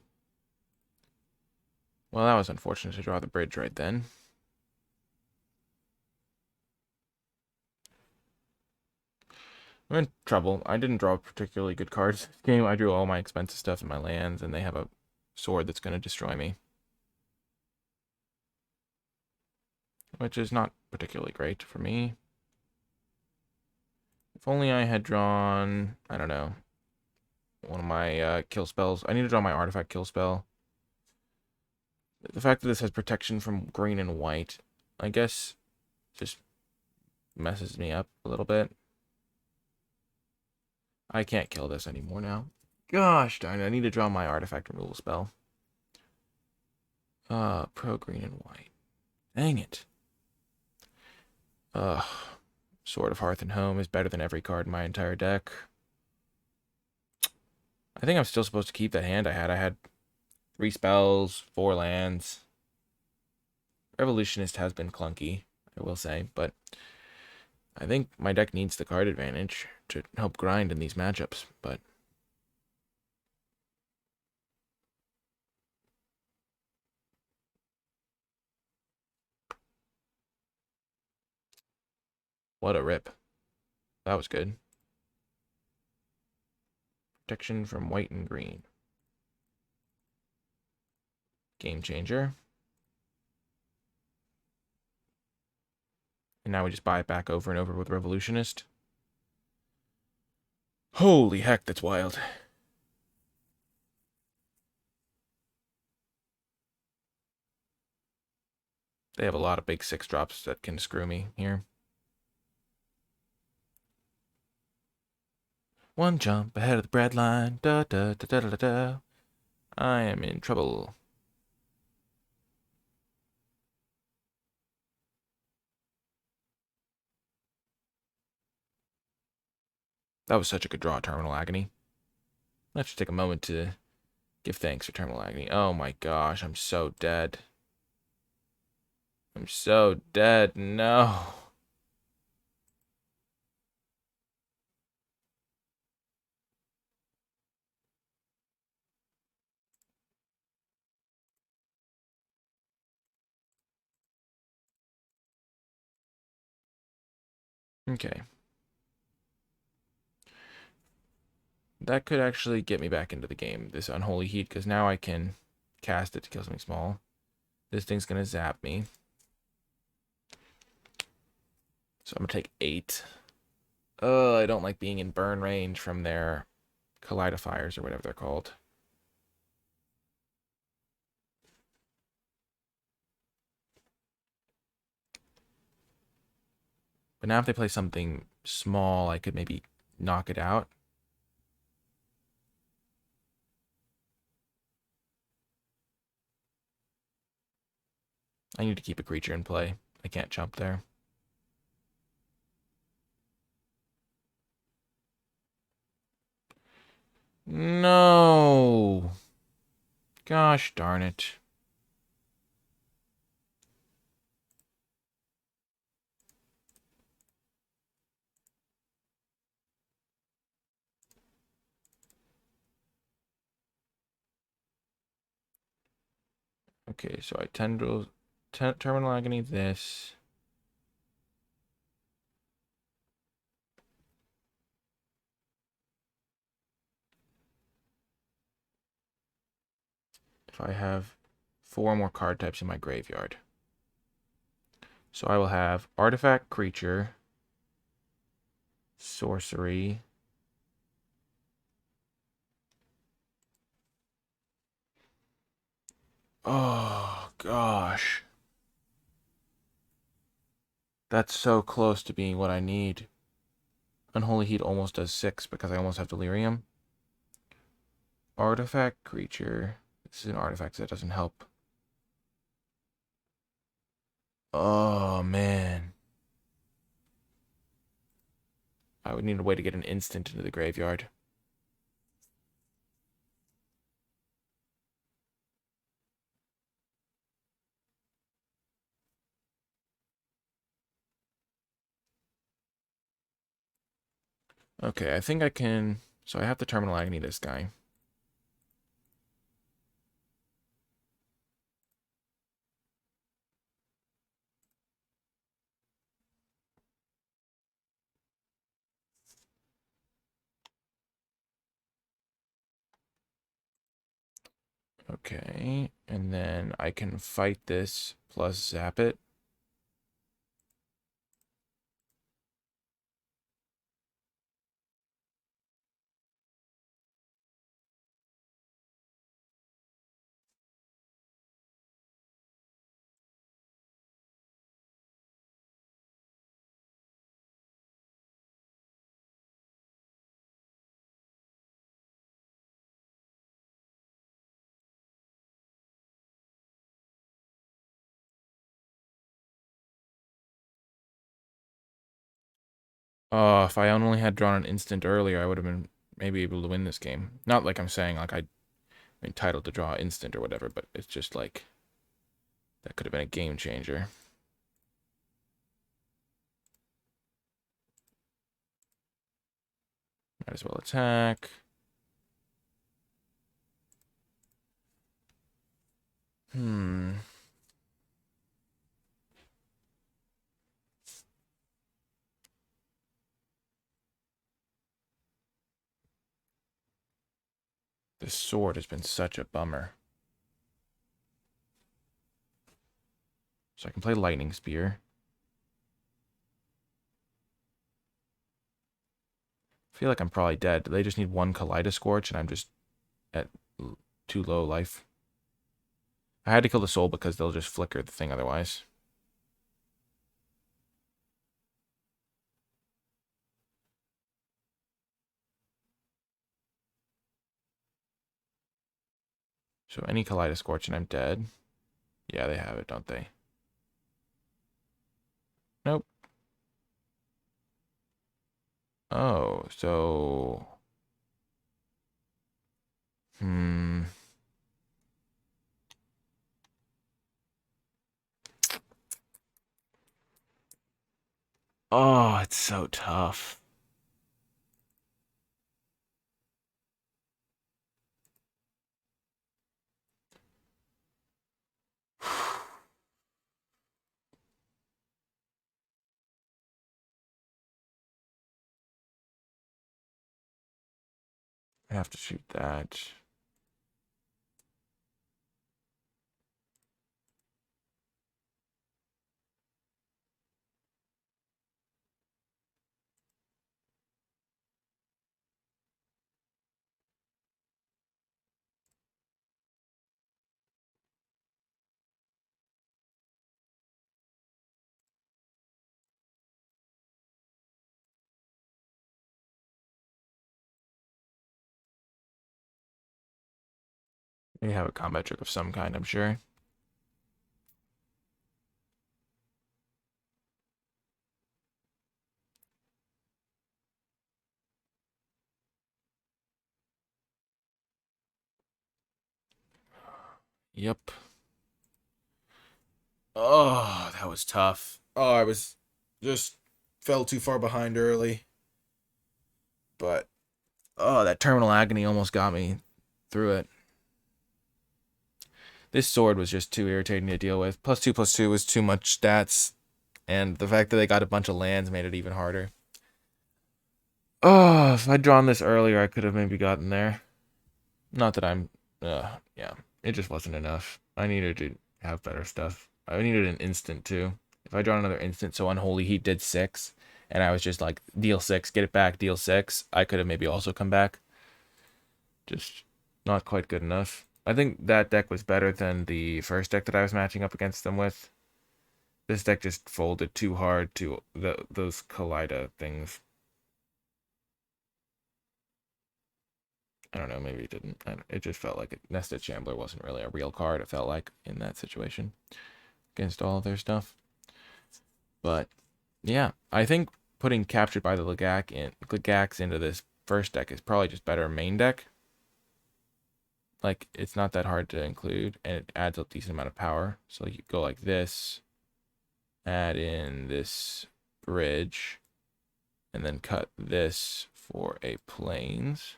Well, that was unfortunate to draw the bridge right then. I'm in trouble. I didn't draw particularly good cards this game. I drew all my expensive stuff in my lands, and they have a sword that's going to destroy me. Which is not particularly great for me. If only I had drawn, I don't know, one of my kill spells. I need to draw my artifact kill spell. The fact that this has protection from green and white, I guess, just messes me up a little bit. I can't kill this anymore now. Gosh darn it, I need to draw my artifact removal spell. Pro green and white. Dang it. Ugh. Sword of Hearth and Home is better than every card in my entire deck. I think I'm still supposed to keep that hand I had. I had 3 spells, 4 lands. Revolutionist has been clunky, I will say, but I think my deck needs the card advantage to help grind in these matchups, but what a rip. That was good. Protection from white and green. Game changer. And now we just buy it back over and over with Revolutionist. Holy heck, that's wild. They have a lot of big 6 drops that can screw me here. One jump ahead of the bread line. Da da da da da da. I am in trouble. That was such a good draw, Terminal Agony. I have to take a moment to give thanks for Terminal Agony. Oh my gosh, I'm so dead. I'm so dead. No. Okay. That could actually get me back into the game, this Unholy Heat, because now I can cast it to kill something small. This thing's going to zap me. So I'm going to take 8. Oh, I don't like being in burn range from their Kaleidofiers or whatever they're called. But now if they play something small, I could maybe knock it out. I need to keep a creature in play. I can't jump there. No. Gosh darn it. Okay, so I Terminal Agony this. If I have 4 more card types in my graveyard. So I will have Artifact, Creature, Sorcery. Oh, gosh. That's so close to being what I need. Unholy Heat almost does 6 because I almost have Delirium. Artifact, Creature. This is an artifact, so that doesn't help. Oh, man. I would need a way to get an instant into the graveyard. Okay, I think I can... So I have to Terminal Agony this guy. Okay, and then I can fight this plus zap it. Oh, if I only had drawn an instant earlier, I would have been maybe able to win this game. Not like I'm saying like I'm entitled to draw an instant or whatever, but it's just like that could have been a game changer. Might as well attack. Hmm. This sword has been such a bummer. So I can play Lightning Spear. I feel like I'm probably dead. They just need one Kaleidoscorch, and I'm just at too low life. I had to kill the soul because they'll just flicker the thing otherwise. So any Kaleidoscorch and I'm dead. Yeah, they have it, don't they? Nope. Oh, so... Hmm... Oh, it's so tough. I have to shoot that. They have a combat trick of some kind, I'm sure. Yep. Oh, that was tough. Oh, I was just fell too far behind early. But oh, that terminal agony almost got me through it. This sword was just too irritating to deal with. +2/+2 was too much stats, and the fact that they got a bunch of lands made it even harder. Oh, if I'd drawn this earlier, I could have maybe gotten there. Not that I'm, yeah, it just wasn't enough. I needed to have better stuff. I needed an instant too. If I draw another instant, so Unholy Heat did 6, and I was just like, deal 6, get it back, deal 6, I could have maybe also come back. Just not quite good enough. I think that deck was better than the first deck that I was matching up against them with. This deck just folded too hard to those Kaleida things. I don't know, maybe it didn't. It just felt like Nested Shambler wasn't really a real card, it felt like, in that situation against all of their stuff. But yeah, I think putting Captured by the Legax into this first deck is probably just better main deck. Like, it's not that hard to include, and it adds a decent amount of power. So you go like this, add in this bridge, and then cut this for a plains.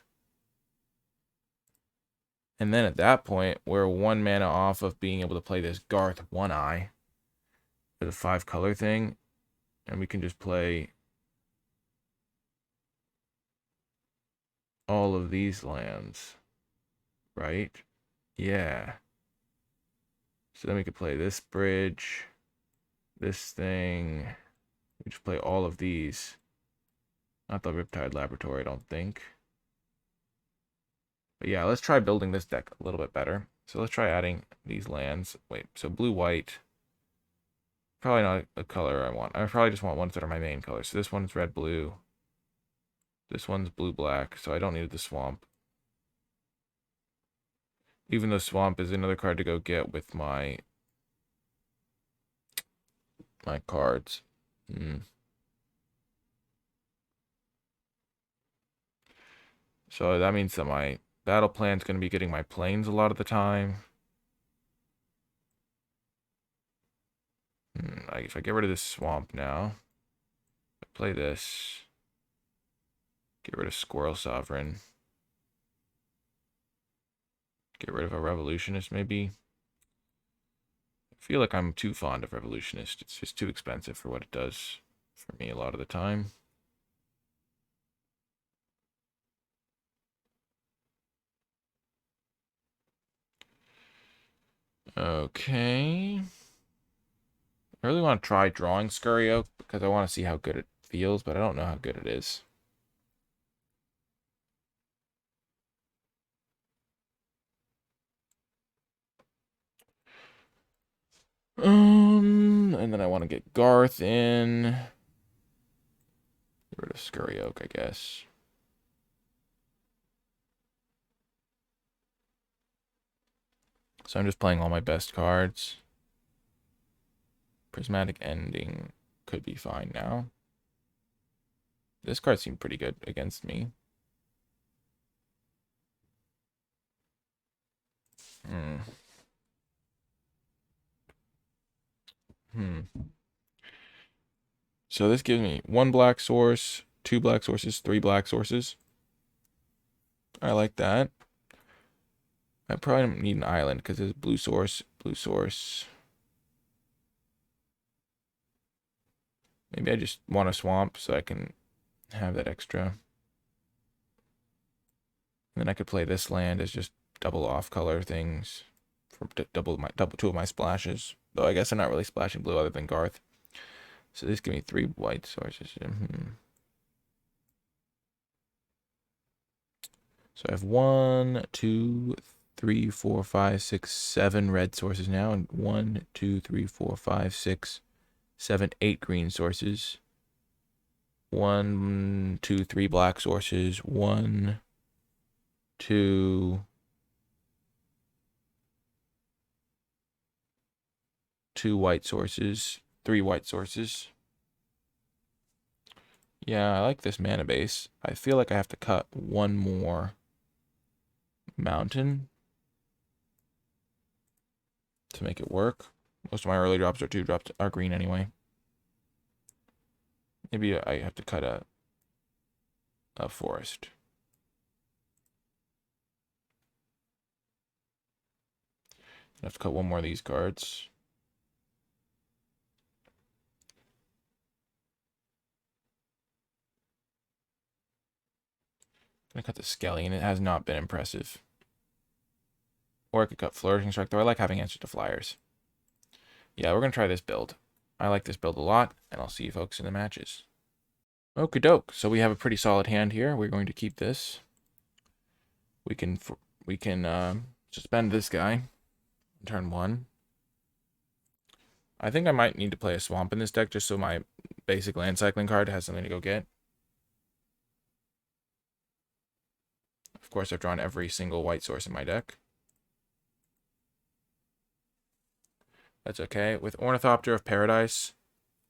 And then at that point, we're 1 mana off of being able to play this Garth One Eye for the 5 color thing. And we can just play all of these lands, right? Yeah. So then we could play this bridge, this thing. We just play all of these. Not the Riptide Laboratory, I don't think. But yeah, let's try building this deck a little bit better. So let's try adding these lands. Wait, so blue-white. Probably not a color I want. I probably just want ones that are my main colors. So this one's red-blue. This one's blue-black, so I don't need the swamp. Even though swamp is another card to go get with my cards. So that means that my battle plan's going to be getting my planes a lot of the time. If I get rid of this swamp now, I play this, get rid of Squirrel Sovereign, get rid of a Revolutionist maybe. I feel like I'm too fond of Revolutionist. It's just too expensive for what it does for me a lot of the time. Okay. I really want to try drawing Scurry Oak because I want to see how good it feels, but I don't know how good it is. And then I want to get Garth in. Get rid of Scurry Oak, I guess. So I'm just playing all my best cards. Prismatic Ending could be fine now. This card seemed pretty good against me. So this gives me 1 black source, 2 black sources, 3 black sources. I like that. I probably don't need an island because there's blue source, blue source. Maybe I just want a swamp so I can have that extra. And then I could play this land as just double off color things for double 2 of my splashes. Though I guess I'm not really splashing blue other than Garth. So this gives me 3 white sources. So I have 1, 2, 3, 4, 5, 6, 7 red sources now, and 1, 2, 3, 4, 5, 6, 7, 8 green sources. 1, 2, 3 black sources. 1, 2, 2 white sources. 3 white sources. Yeah, I like this mana base. I feel like I have to cut 1 more mountain to make it work. Most of my early drops are 2 drops are green anyway. Maybe I have to cut a forest. I have to cut 1 more of these cards. I'm gonna cut the Skelly, and it has not been impressive. Or I could cut Flourishing Strike, though I like having answers to flyers. Yeah, we're gonna try this build. I like this build a lot, and I'll see you folks in the matches. Okie doke. So we have a pretty solid hand here. We're going to keep this. We can suspend this guy. Turn 1. I think I might need to play a swamp in this deck just so my basic land cycling card has something to go get. Of course, I've drawn every single white source in my deck. That's okay. With Ornithopter of Paradise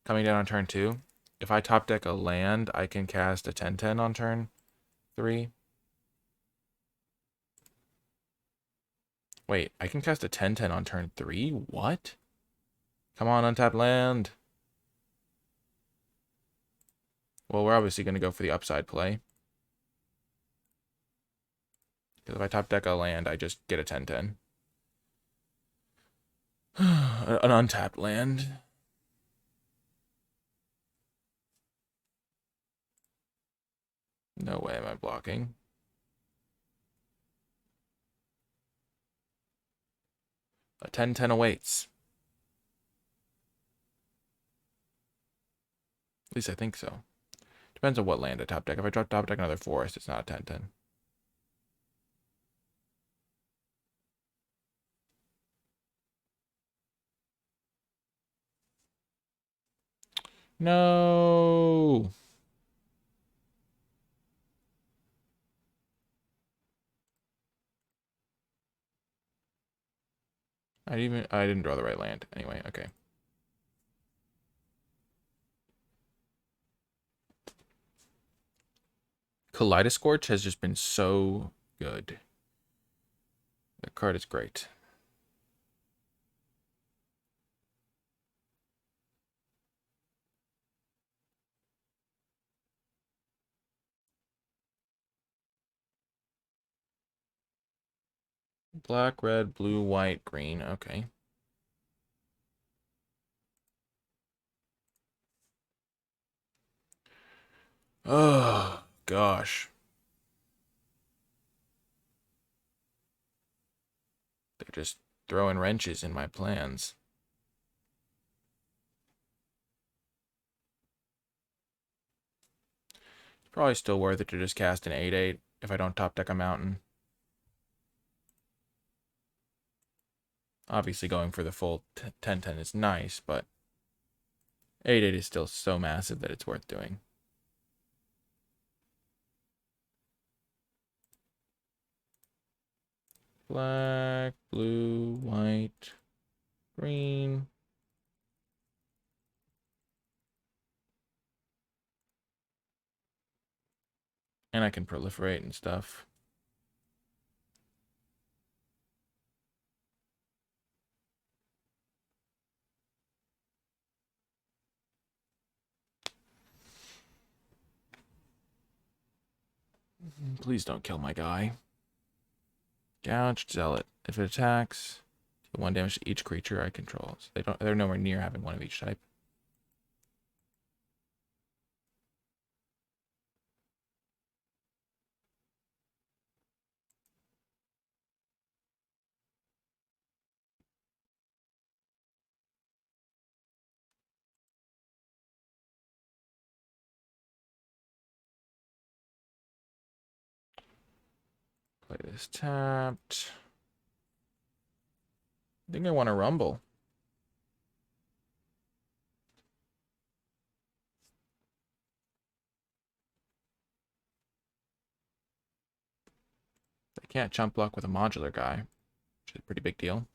coming down on turn 2, if I top deck a land, I can cast a 10/10 on turn 3. Wait, I can cast a 10/10 on turn 3? What? Come on, untapped land. Well, we're obviously going to go for the upside play. Because if I top deck a land, I just get a 10/10. An untapped land. No way am I blocking. A 10/10 awaits. At least I think so. Depends on what land I top deck. If I top deck another forest, it's not a 10/10. No. I didn't draw the right land. Anyway, okay. Kaleidoscorch has just been so good. That card is great. Black, red, blue, white, green. Okay. Oh, gosh. They're just throwing wrenches in my plans. It's probably still worth it to just cast an 8/8 if I don't top deck a mountain. Obviously, going for the full 10/10 is nice, but 8/8 is still so massive that it's worth doing. Black, blue, white, green. And I can proliferate and stuff. Please don't kill my guy. Gouged Zealot. If it attacks, deal 1 damage to each creature I control. So they're nowhere near having one of each type. Play this tapped. I think I want to rumble. I can't chump block with a modular guy, which is a pretty big deal.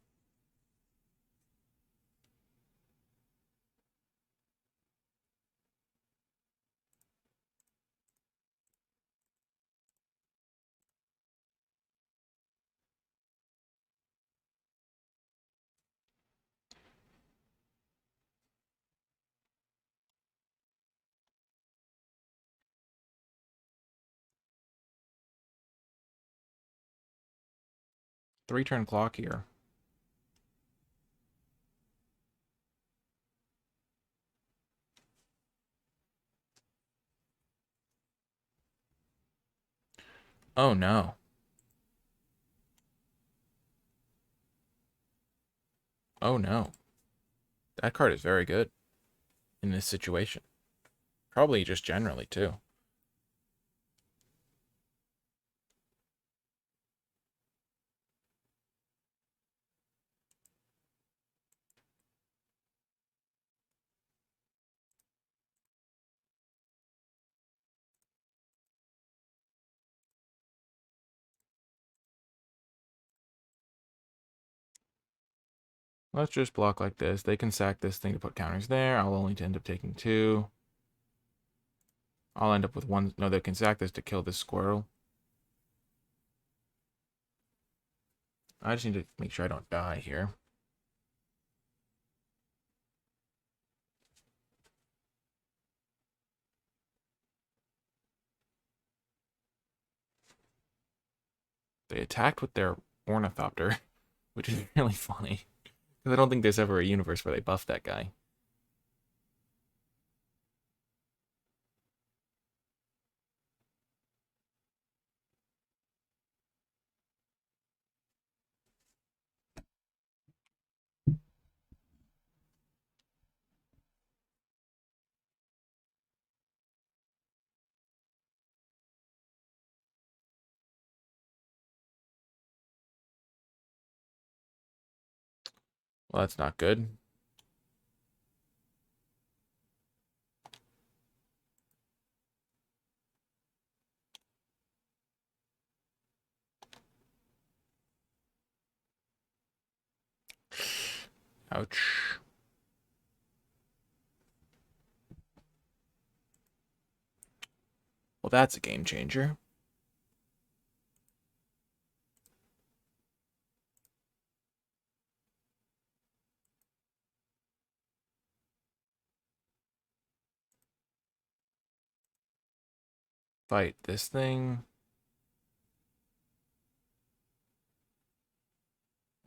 Three-turn clock here. Oh no. Oh no. That card is very good in this situation. Probably just generally too. Let's just block like this. They can sack this thing to put counters there. I'll only end up taking 2. I'll end up with 1. No, they can sack this to kill this squirrel. I just need to make sure I don't die here. They attacked with their Ornithopter, which is really funny. Because I don't think there's ever a universe where they buff that guy. Well, that's not good. Ouch. Well, that's a game changer. Fight this thing.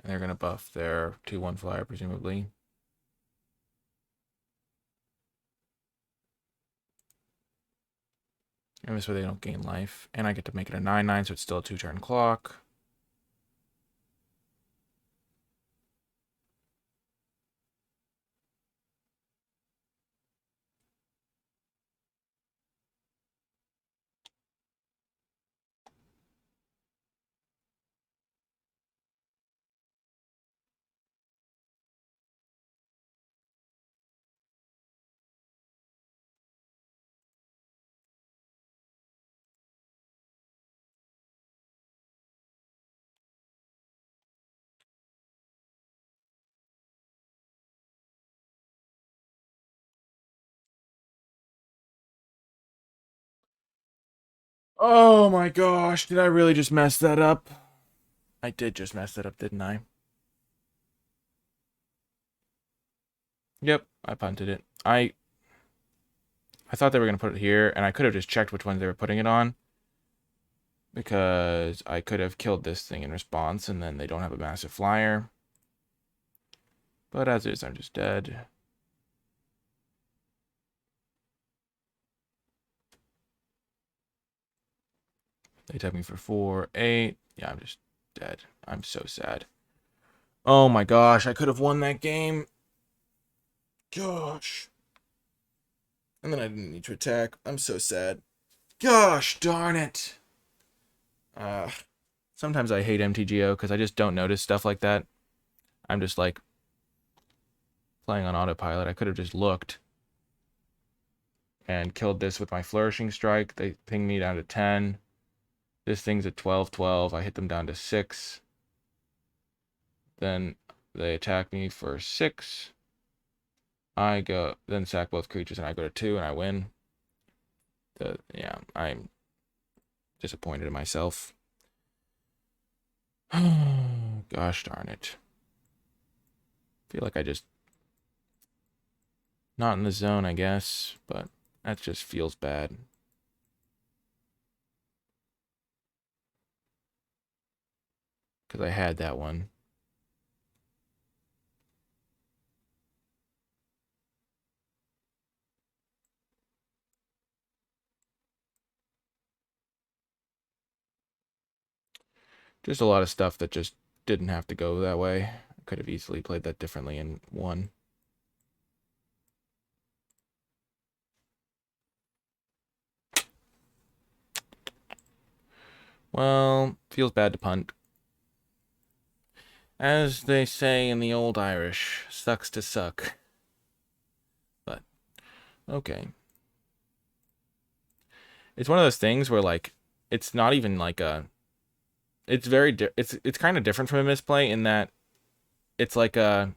And they're going to buff their 2/1 flyer, presumably. And this way they don't gain life. And I get to make it a 9/9, so it's still a 2-turn clock. Oh my gosh, did I really just mess that up? I did just mess that up, didn't I? Yep, I punted it. I thought they were going to put it here, and I could have just checked which ones they were putting it on. Because I could have killed this thing in response, and then they don't have a massive flyer. But as is, I'm just dead. They attack me for 4, 8. Yeah, I'm just dead. I'm so sad. Oh my gosh, I could have won that game. Gosh. And then I didn't need to attack. I'm so sad. Gosh darn it. Sometimes I hate MTGO because I just don't notice stuff like that. I'm just like playing on autopilot. I could have just looked and killed this with my flourishing strike. They pinged me down to 10. This thing's at 12/12. I hit them down to 6. Then they attack me for 6. I go, then sack both creatures, and I go to 2, and I win. Yeah, I'm disappointed in myself. Gosh darn it. Feel like I just not in the zone, I guess, but that just feels bad. Because I had that one. Just a lot of stuff that just didn't have to go that way. I could have easily played that differently and won. Well, feels bad to punt. As they say in the old Irish, sucks to suck. But, okay. It's one of those things where, like, it's not even like a... It's very... It's kind of different from a misplay in that it's like a...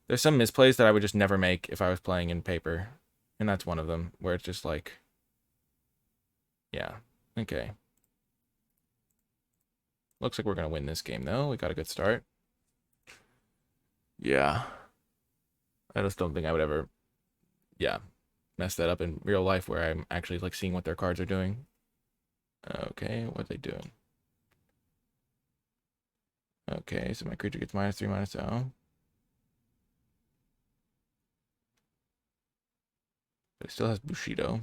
There's some misplays that I would just never make if I was playing in paper. And that's one of them, where it's just like... Yeah, okay. Looks like we're going to win this game, though. We got a good start. Yeah. I just don't think I would ever, yeah, mess that up in real life where I'm actually, like, seeing what their cards are doing. Okay, what are they doing? Okay, so my creature gets -3, -0. But it still has Bushido.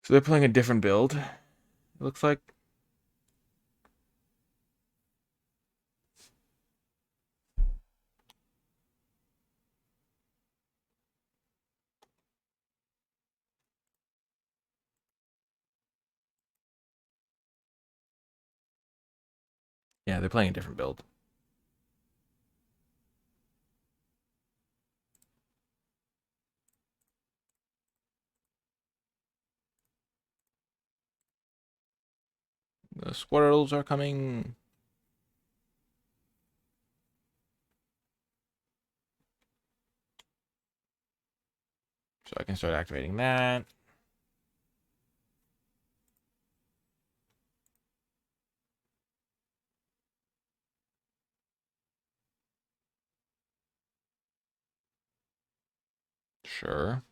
So they're playing a different build, it looks like. Yeah, they're playing a different build. The squirrels are coming. So I can start activating that. Sure.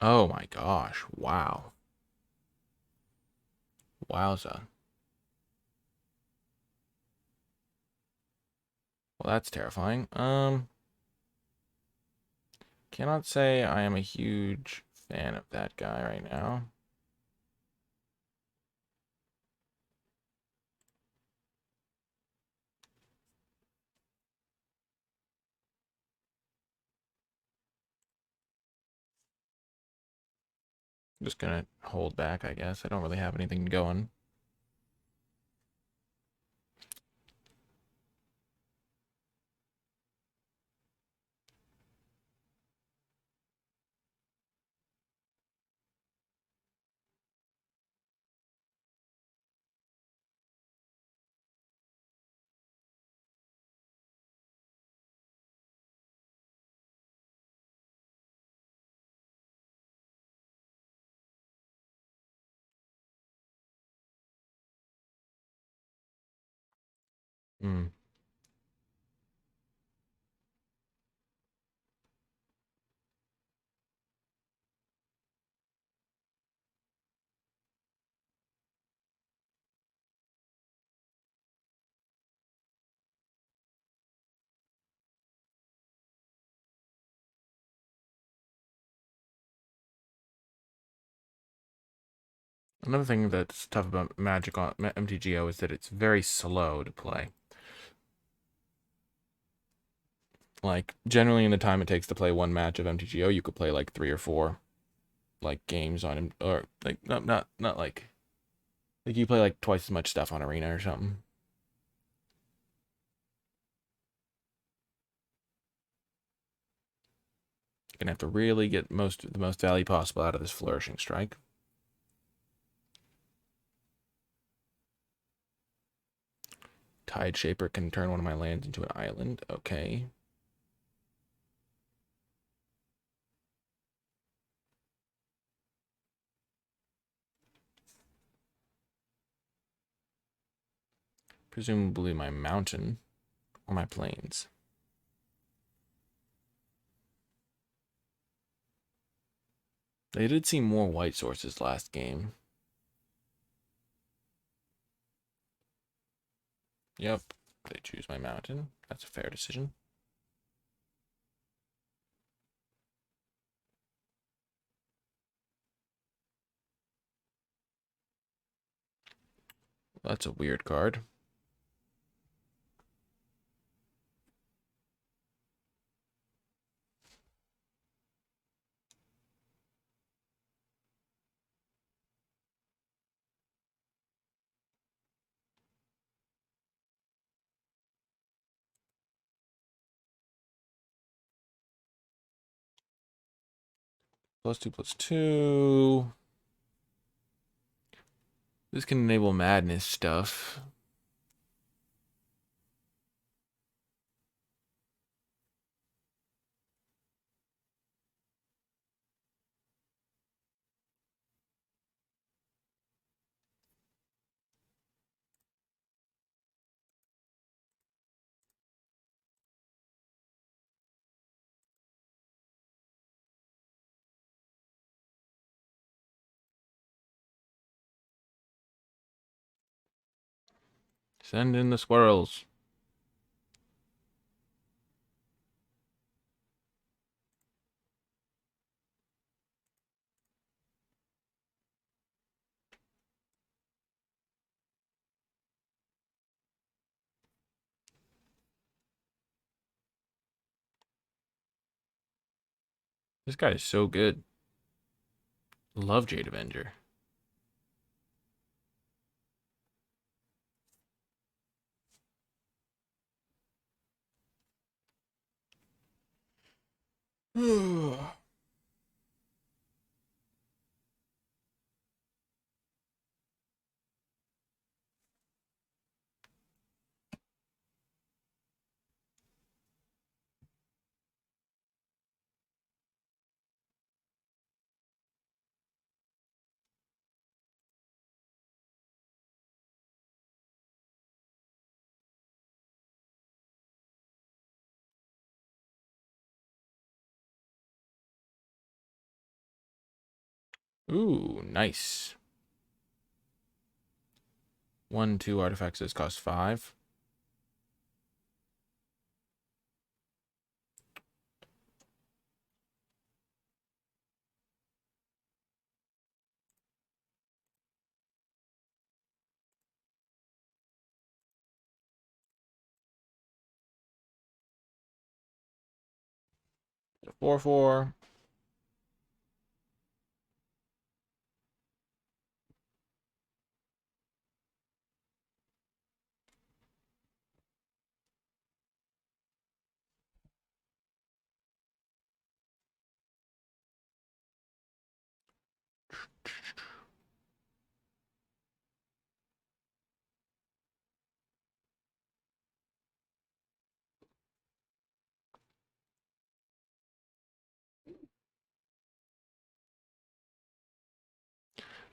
Oh my gosh. Wow. Wowza. Well, that's terrifying. Cannot say I am a huge fan of that guy right now. I'm just gonna hold back, I guess. I don't really have anything going. Hmm. Another thing that's tough about Magic on MTGO is that it's very slow to play. Like, generally in the time it takes to play one match of MTGO, you could play like 3 or 4 like games on him, or like not like you play like twice as much stuff on Arena or something. You're gonna have to really get the most value possible out of this Flourishing Strike. Tide Shaper can turn one of my lands into an island. Okay. Presumably my mountain or my plains. They did see more white sources last game. Yep. They choose my mountain. That's a fair decision. That's a weird card. +2/+2. This can enable madness stuff. Send in the squirrels. This guy is so good. Love Jade Avenger. Ooh, nice. 1, 2 artifacts that cost 5. So 4, 4.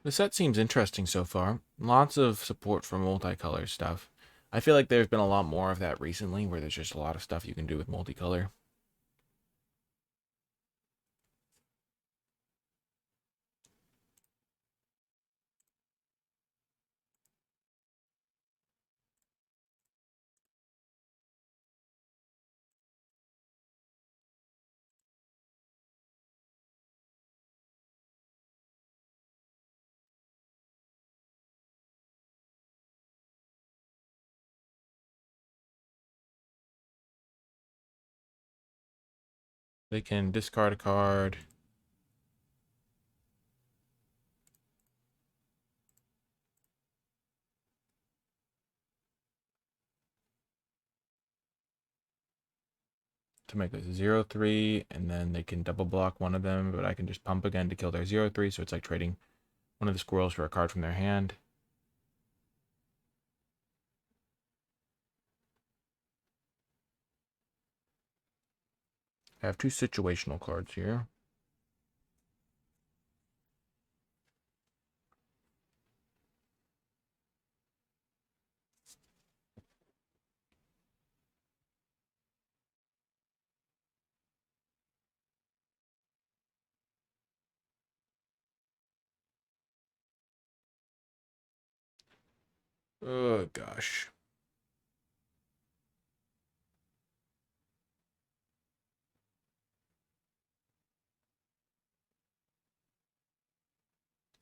The set seems interesting so far. Lots of support for multicolor stuff. I feel like there's been a lot more of that recently, where there's just a lot of stuff you can do with multicolor. They can discard a card. To make a 0/3, and then they can double block one of them, but I can just pump again to kill their 0/3, so it's like trading one of the squirrels for a card from their hand. I have 2 situational cards here. Oh, gosh.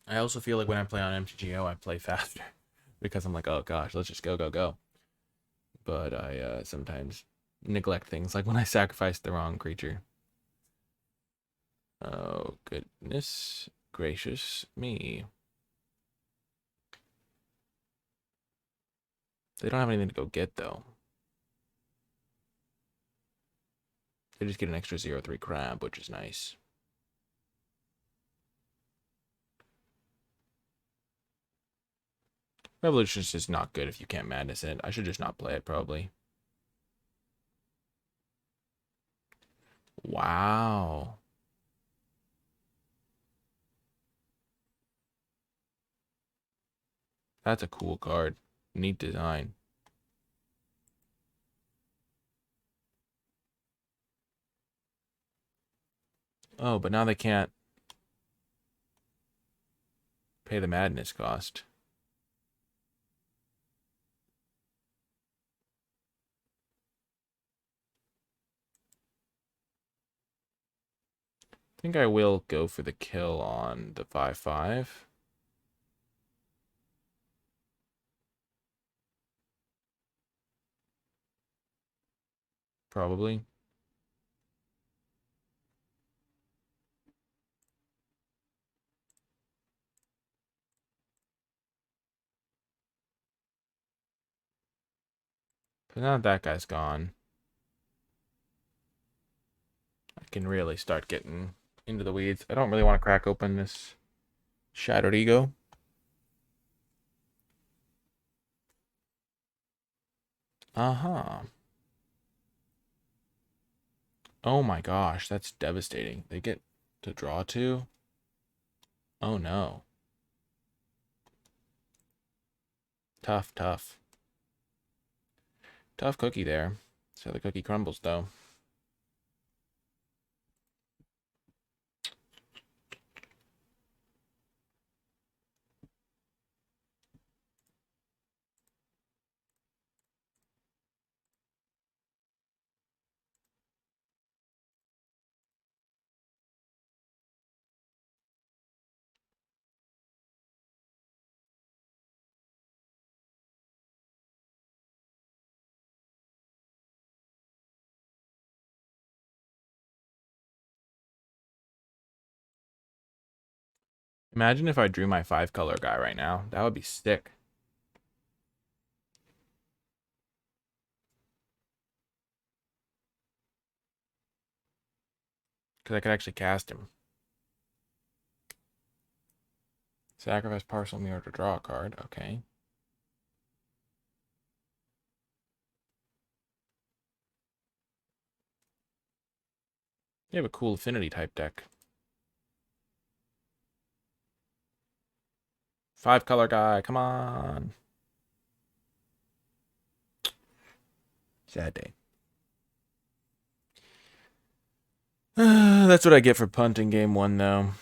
I also feel like when I play on MTGO, I play faster because I'm like, oh gosh, let's just go, go, go. But I sometimes neglect things, like when I sacrifice the wrong creature. Oh, goodness gracious me. They don't have anything to go get, though. They just get an extra 0/3 crab, which is nice. Revolutionist is not good if you can't madness it. I should just not play it, probably. Wow. That's a cool card. Neat design. Oh, but now they can't pay the madness cost. I think I will go for the kill on the 5/5. Probably. But now that guy's gone, I can really start getting into the weeds. I don't really want to crack open this Shattered Ego. Uh-huh. Oh my gosh, that's devastating. They get to draw two? Oh no. Tough, tough. Tough cookie there. So the cookie crumbles, though. Imagine if I drew my 5-color guy right now. That would be sick. Because I could actually cast him. Sacrifice Partial Mirror to draw a card. Okay. You have a cool affinity type deck. 5-color guy, come on. Sad day. That's what I get for punting game 1, though.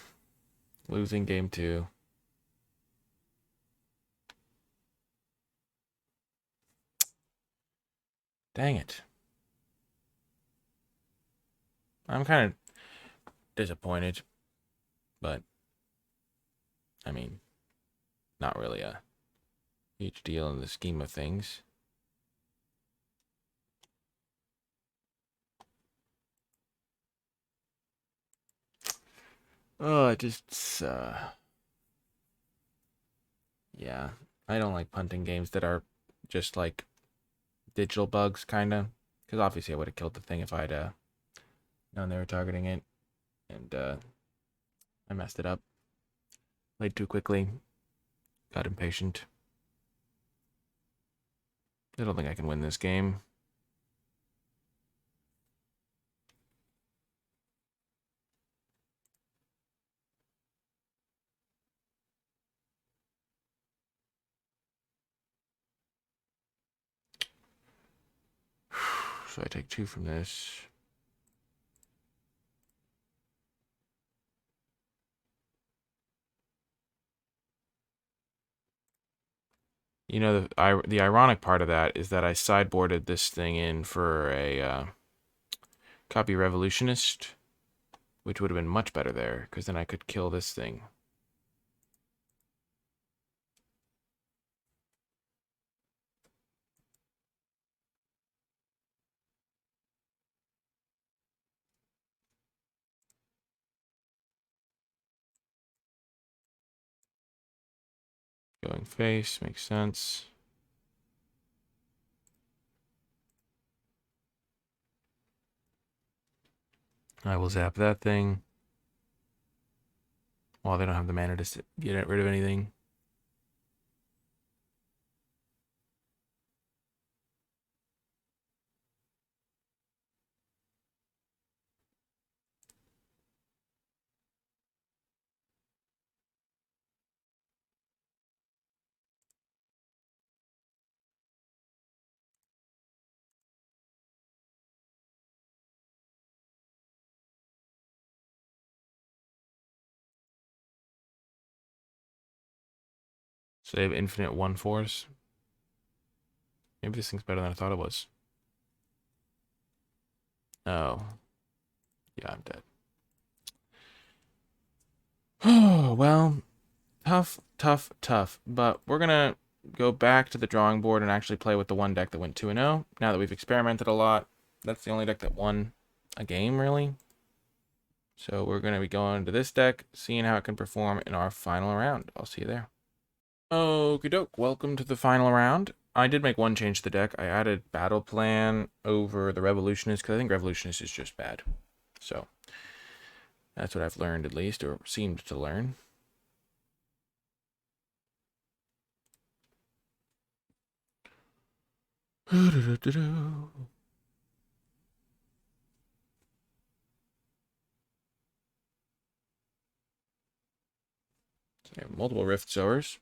Losing game 2. Dang it. I'm kind of disappointed. But, I mean, not really a huge deal in the scheme of things. Oh, it just, yeah. I don't like punting games that are just like digital bugs, kind of. Because obviously I would have killed the thing if I'd known they were targeting it. And I messed it up. Played too quickly. Got impatient. I don't think I can win this game. So I take 2 from this. You know, the ironic part of that is that I sideboarded this thing in for a copy Revolutionist, which would have been much better there, because then I could kill this thing. Going face makes sense. I will zap that thing. While they don't have the mana to get rid of anything. So they have infinite 1/4s. Maybe this thing's better than I thought it was. Oh. Yeah, I'm dead. Oh, well, tough, tough, tough. But we're going to go back to the drawing board and actually play with the one deck that went 2-0. Now that we've experimented a lot, that's the only deck that won a game, really. So we're going to be going to this deck, seeing how it can perform in our final round. I'll see you there. Okie doke, welcome to the final round. I did make one change to the deck. I added Battle Plan over the Revolutionist, because I think Revolutionist is just bad. So That's what I've learned, at least, or seemed to learn. So we have multiple rift sowers.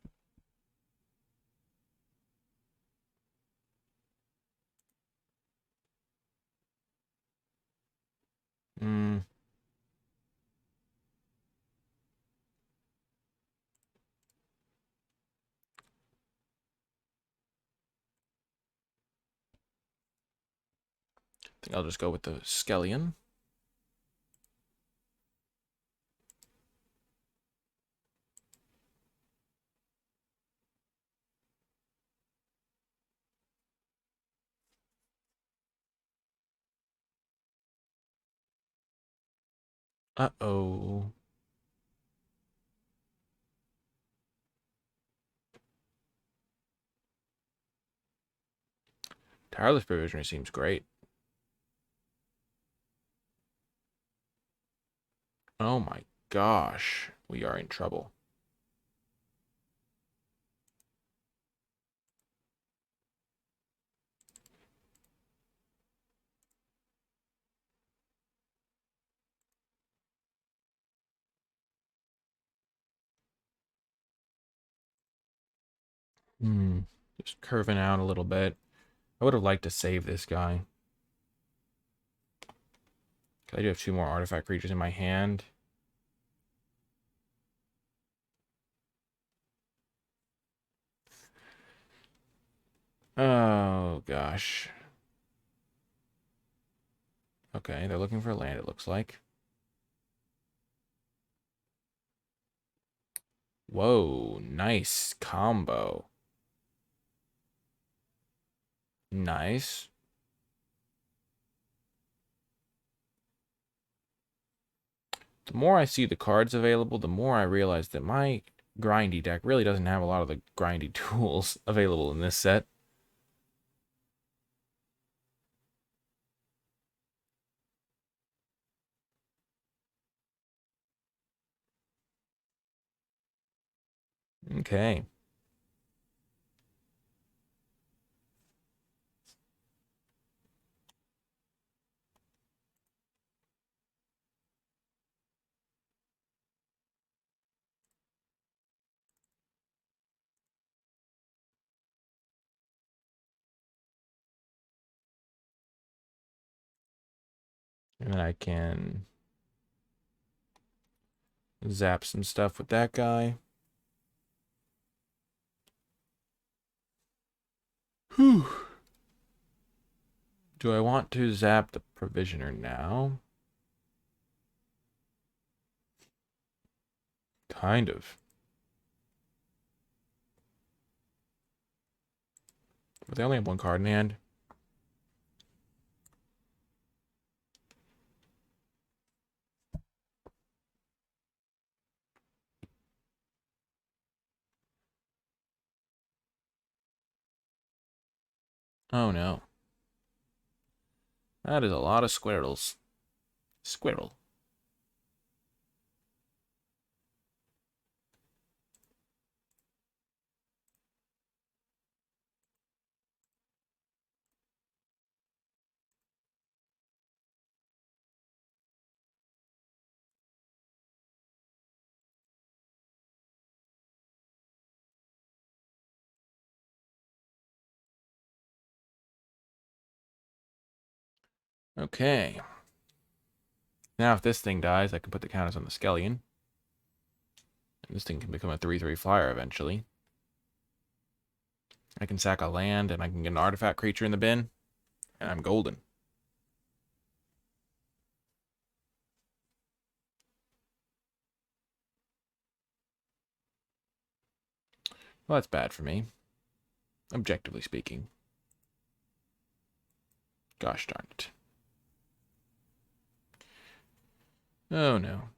Hmm. I think I'll just go with the Skellion. Uh-oh. Tireless Provisioner seems great. Oh my gosh. We are in trouble. Hmm. Just curving out a little bit. I would have liked to save this guy. I do have 2 more artifact creatures in my hand. Oh, gosh. Okay, they're looking for land, it looks like. Whoa, nice combo. Nice. The more I see the cards available, the more I realize that my grindy deck really doesn't have a lot of the grindy tools available in this set. Okay. And then I can zap some stuff with that guy. Whew. Do I want to zap the Provisioner now? Kind of. But they only have 1 card in hand. Oh no. That is a lot of squirrels. Squirrel. Okay. Now if this thing dies, I can put the counters on the Skellion. And this thing can become a 3/3 flyer eventually. I can sack a land, and I can get an artifact creature in the bin, and I'm golden. Well, that's bad for me, objectively speaking. Gosh darn it. Oh no.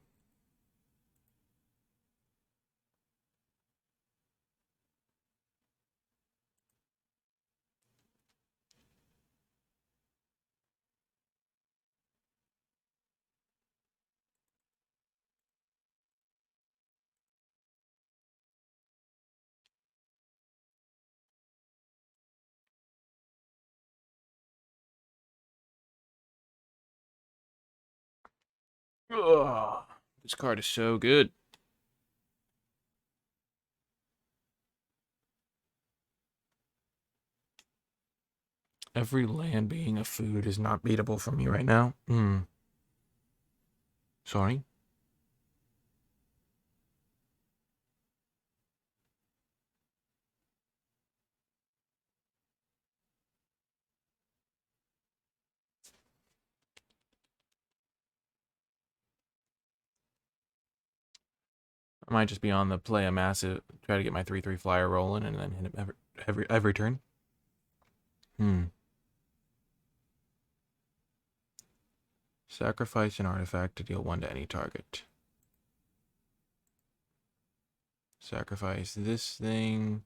Ugh, this card is so good. Every land being a food is not beatable for me right now. Sorry. I might just be on the play a massive, try to get my 3/3 flyer rolling, and then hit him every turn. Sacrifice an artifact to deal 1 to any target. Sacrifice this thing.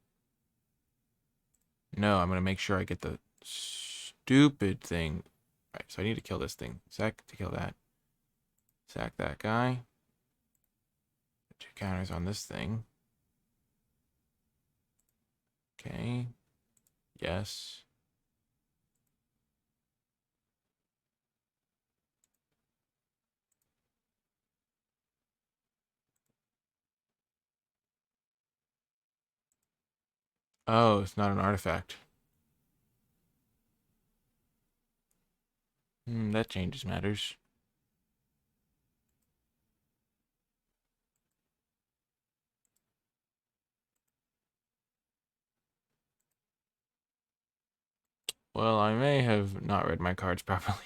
No, I'm going to make sure I get the stupid thing. Right, so I need to kill this thing. Sack to kill that. Sack that guy. 2 counters on this thing. Okay. Yes. Oh, it's not an artifact. That changes matters. Well, I may have not read my cards properly.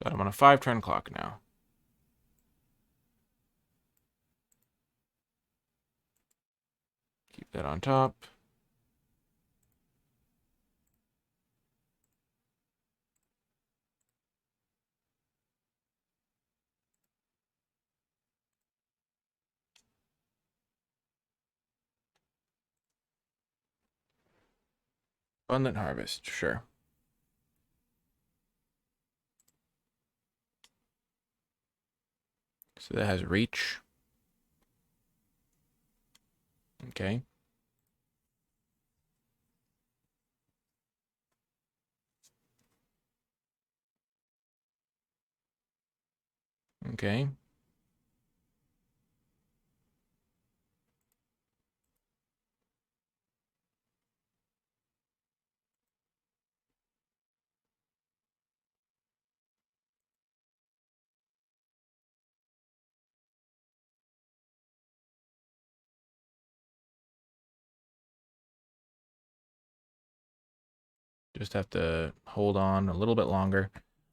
God, I'm on a 5-turn clock now. Keep that on top. Abundant Harvest, sure. So that has reach. Okay. Okay. Just have to hold on a little bit longer.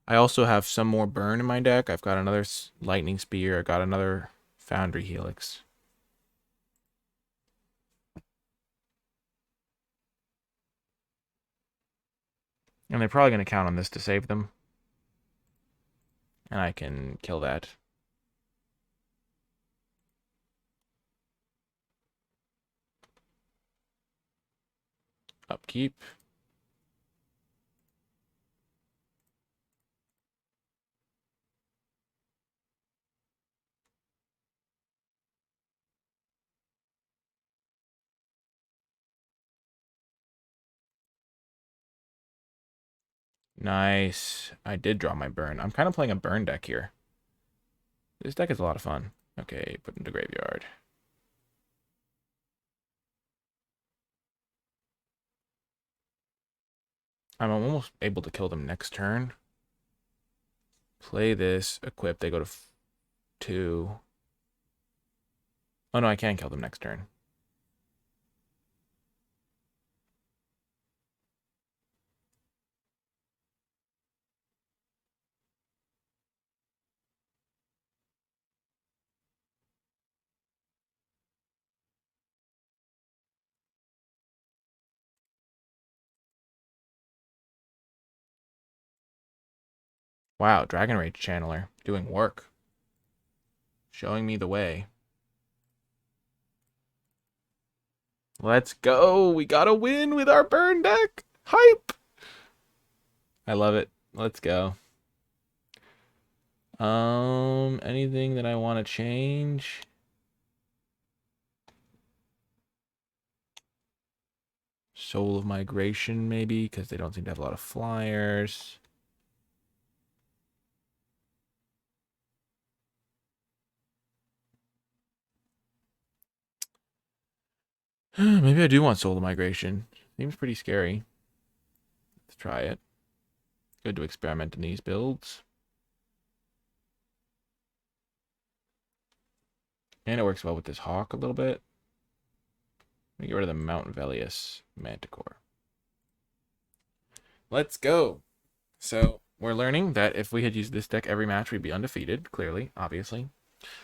I also have some more burn in my deck. I've got another lightning spear. I got another foundry helix. And they're probably going to count on this to save them. And I can kill that. Upkeep. Nice. I did draw my burn. I'm kind of playing a burn deck here. This deck is a lot of fun. Okay, put in the graveyard. I'm almost able to kill them next turn. Play this, equip, they go to 2. Oh no, I can kill them next turn. Wow, Dragon Rage Channeler, doing work. Showing me the way. Let's go! We got a win with our burn deck! Hype! I love it. Let's go. Anything that I want to change? Soul of Migration, maybe, because they don't seem to have a lot of flyers. Maybe I do want Soul of Migration. Seems pretty scary. Let's try it. Good to experiment in these builds. And it works well with this Hawk a little bit. Let me get rid of the Mount Velius Manticore. Let's go. So we're learning that if we had used this deck every match, we'd be undefeated, clearly, obviously.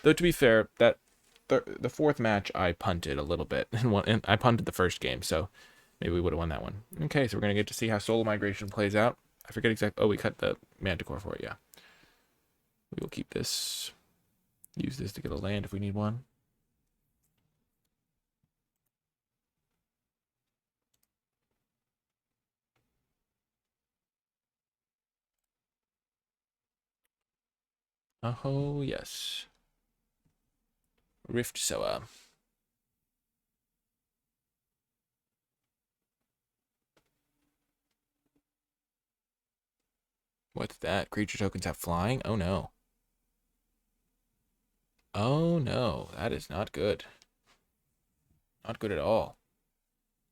Though to be fair, that the fourth match I punted a little bit, and I punted the first game, so maybe we would have won that one. Okay, so we're gonna get to see how Soul Migration plays out. I forget exactly. Oh, we cut the Manticore for it. Yeah, we will keep this. Use this to get a land if we need one. Oh yes, Rift Soa. What's that? Creature tokens have flying? Oh no. Oh no, that is not good. Not good at all.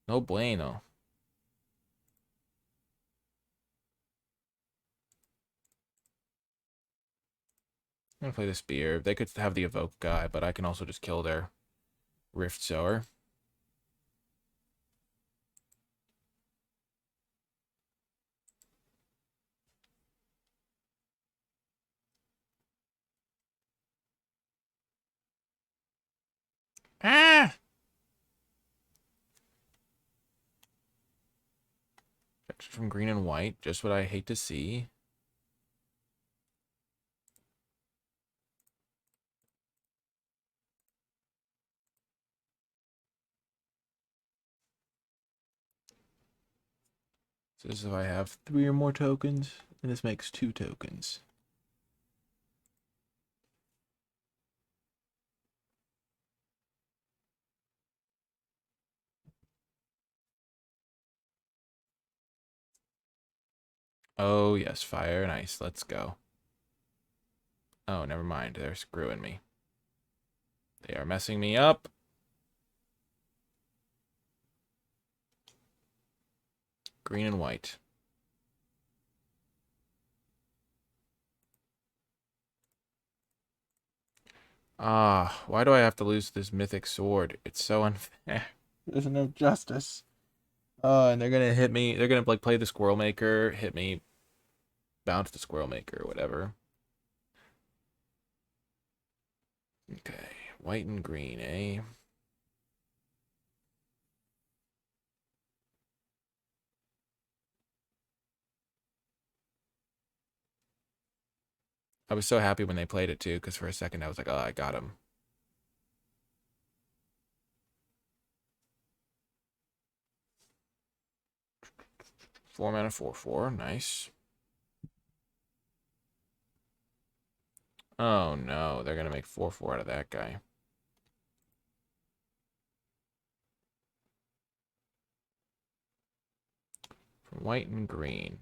No bueno. I'm gonna play the Spear. They could have the Evoke guy, but I can also just kill their Rift Sower. Ah! Fetch from green and white, just what I hate to see. So this is if I have 3 or more tokens, and this makes 2 tokens. Oh yes, fire, nice, let's go. Oh, never mind, they're screwing me. They are messing me up. Green and white. Ah, why do I have to lose this mythic sword? It's so unfair. There's no justice. And they're gonna hit me. They're gonna like play the Squirrel Maker, hit me, bounce the Squirrel Maker, or whatever. Okay, white and green, eh? I was so happy when they played it too, because for a second I was like, oh, I got him. 4 mana, 4/4, nice. Oh no, they're gonna make 4/4 out of that guy. From white and green.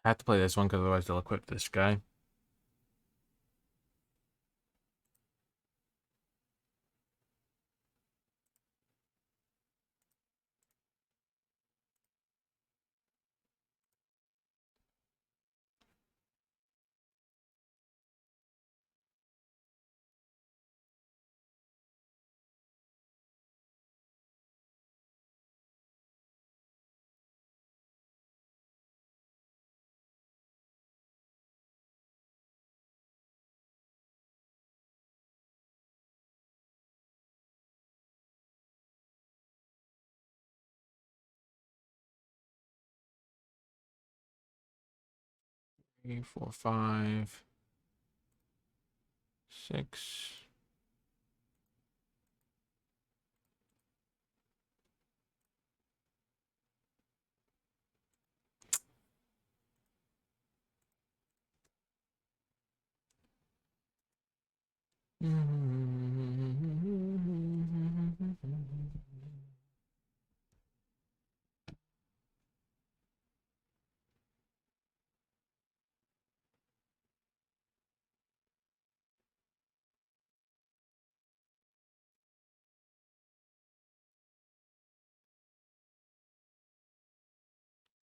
I have to play this one because otherwise they'll equip this guy. 3, 4, 5, 6.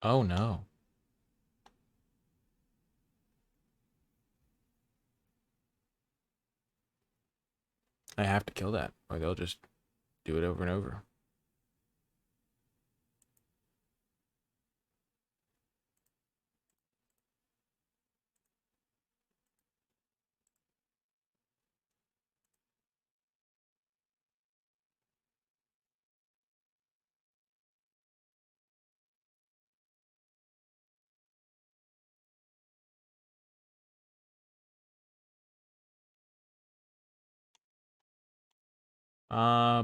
Oh no. I have to kill that, or they'll just do it over and over.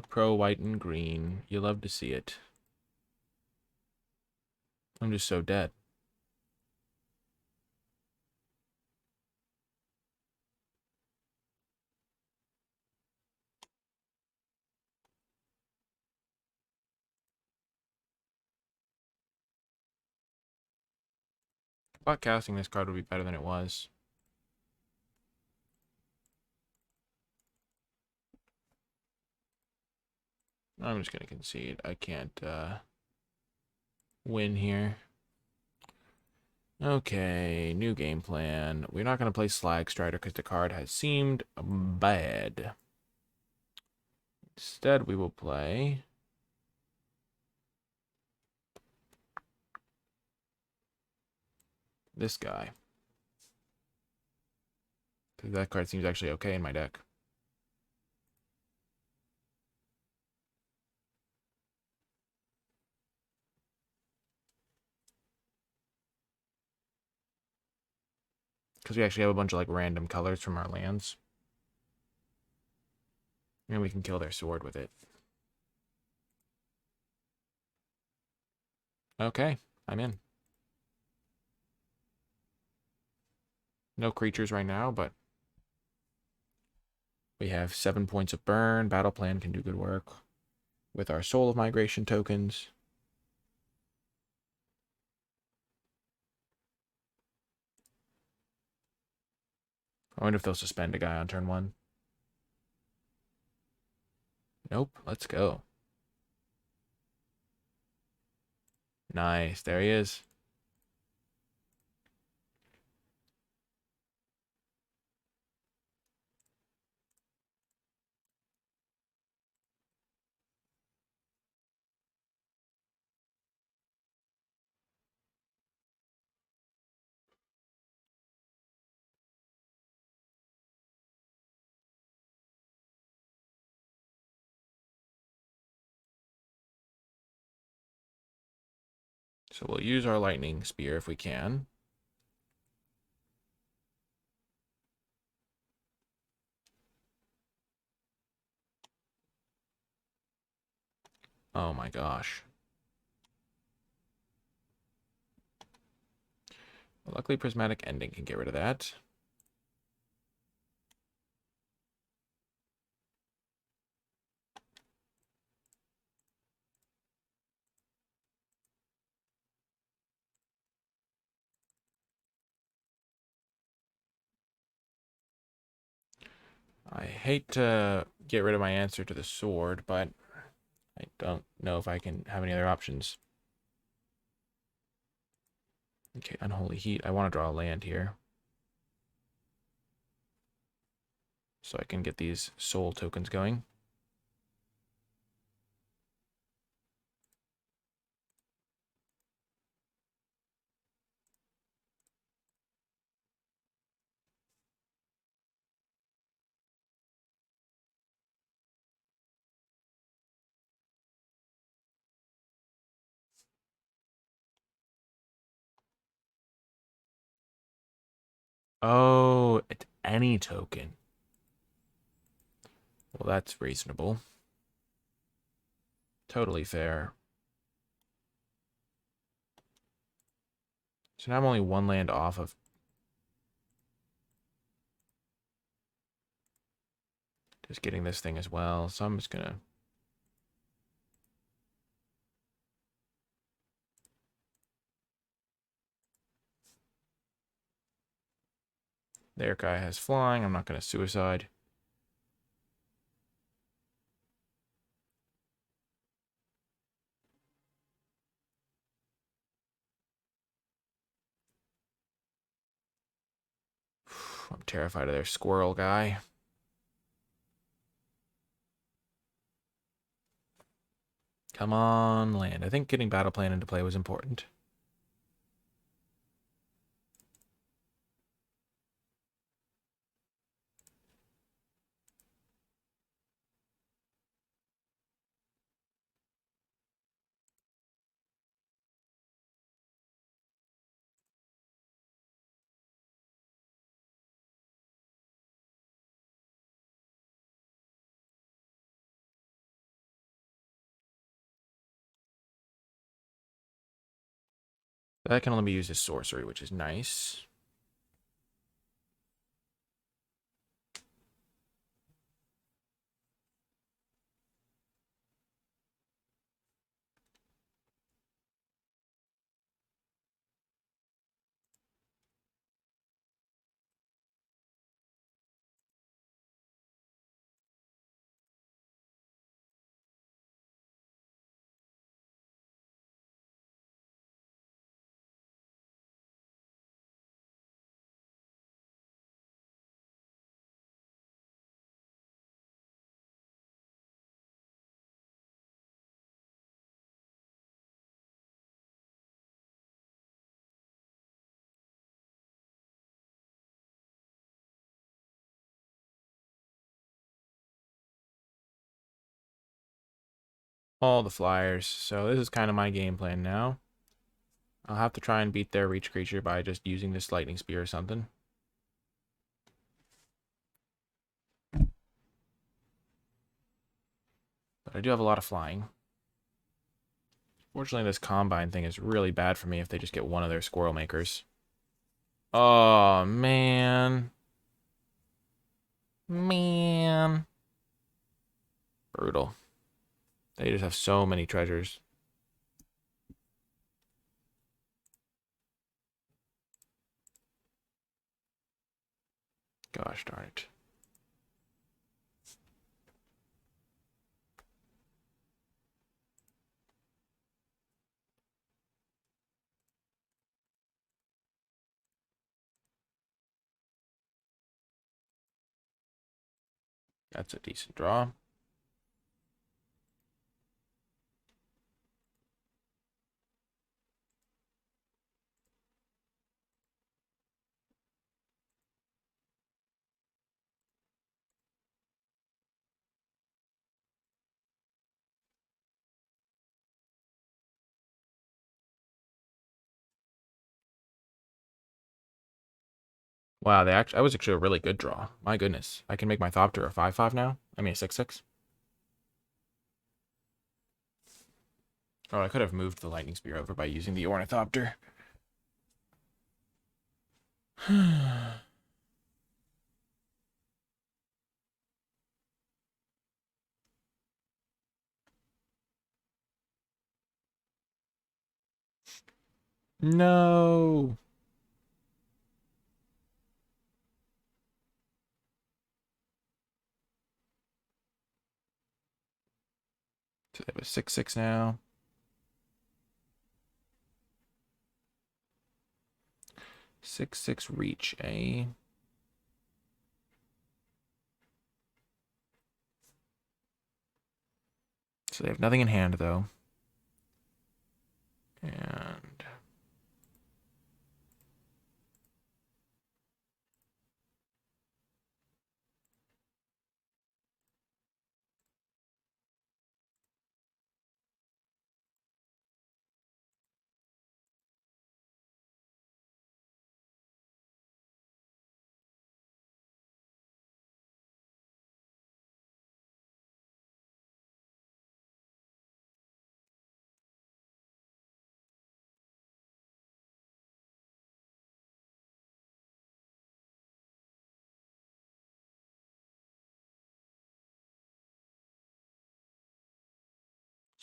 Pro white and green. You love to see it. I'm just so dead. I thought casting this card would be better than it was. I'm just gonna concede. I can't win here. Okay, new game plan. We're not gonna play Slag Strider because the card has seemed bad. Instead, we will play this guy. Because that card seems actually okay in my deck. Because we actually have a bunch of like random colors from our lands. And we can kill their sword with it. Okay, I'm in. No creatures right now, but we have 7 points of burn. Battle plan can do good work with our Soul of Migration tokens. I wonder if they'll suspend a guy on turn 1. Nope, let's go. Nice, there he is. So we'll use our Lightning Spear if we can. Oh my gosh. Luckily, Prismatic Ending can get rid of that. I hate to get rid of my answer to the sword, but I don't know if I can have any other options. Okay, Unholy Heat. I want to draw a land here. So I can get these soul tokens going. Oh, it's any token. Well, that's reasonable. Totally fair. So now I'm only one land off of just getting this thing as well. So I'm just gonna... Their guy has flying. I'm not gonna suicide. I'm terrified of their squirrel guy. Come on, land. I think getting battle plan into play was important. That can only be used as sorcery, which is nice. All the flyers. So this is kind of my game plan now. I'll have to try and beat their reach creature by just using this lightning spear or something. But I do have a lot of flying. Fortunately, this combine thing is really bad for me if they just get one of their squirrel makers. Oh, man. Man. Brutal. They just have so many treasures. Gosh darn it. That's a decent draw. Wow, that was actually a really good draw. My goodness. I can make my Thopter a 5/5 now? I mean a 6/6. Oh, I could have moved the Lightning Spear over by using the Ornithopter. No. So they have a 6/6 now. 6/6 reach, eh? So they have nothing in hand, though. And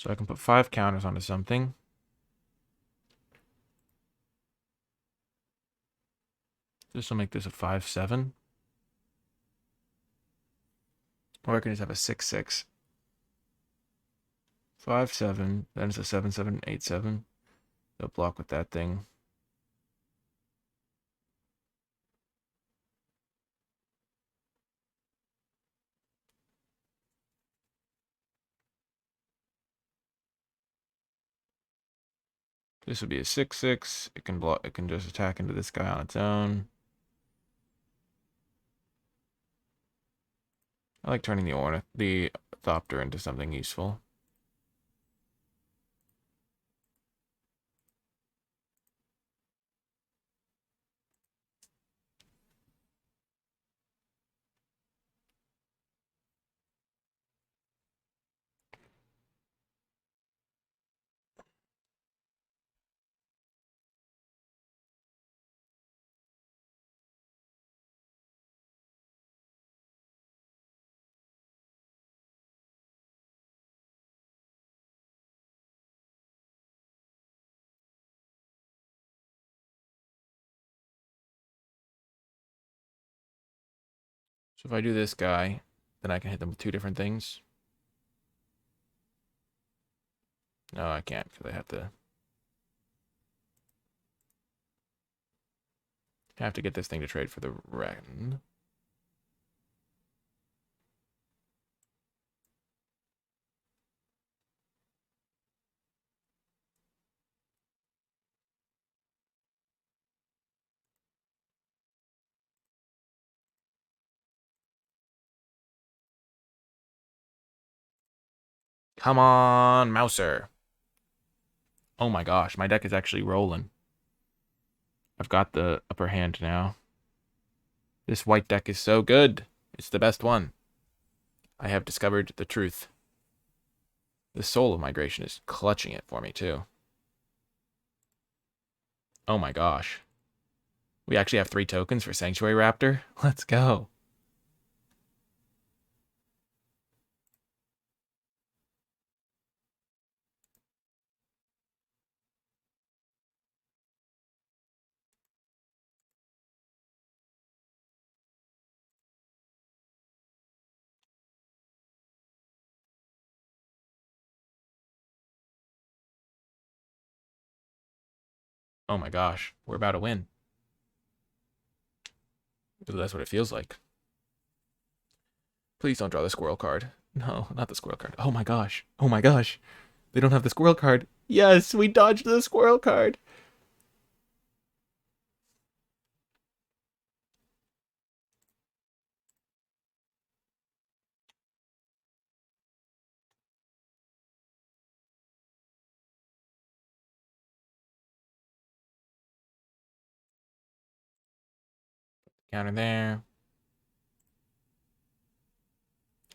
So I can put 5 counters onto something. This will make this a 5/7. Or I can just have a 6/6. 5/7. Then it's a 7/7, 8/7. They'll block with that thing. This would be a 6/6. It can block. It can just attack into this guy on its own. I like turning the Ornithopter into something useful. So if I do this guy, then I can hit them with 2 different things. No, I can't because I have to get this thing to trade for the Ren. Come on, Mouser. Oh my gosh, my deck is actually rolling. I've got the upper hand now. This white deck is so good. It's the best one. I have discovered the truth. The Soul of Migration is clutching it for me, too. Oh my gosh. We actually have 3 tokens for Sanctuary Raptor? Let's go. Oh my gosh. We're about to win. That's what it feels like. Please don't draw the squirrel card. No, not the squirrel card. Oh my gosh. Oh my gosh. They don't have the squirrel card. Yes, we dodged the squirrel card. Counter there.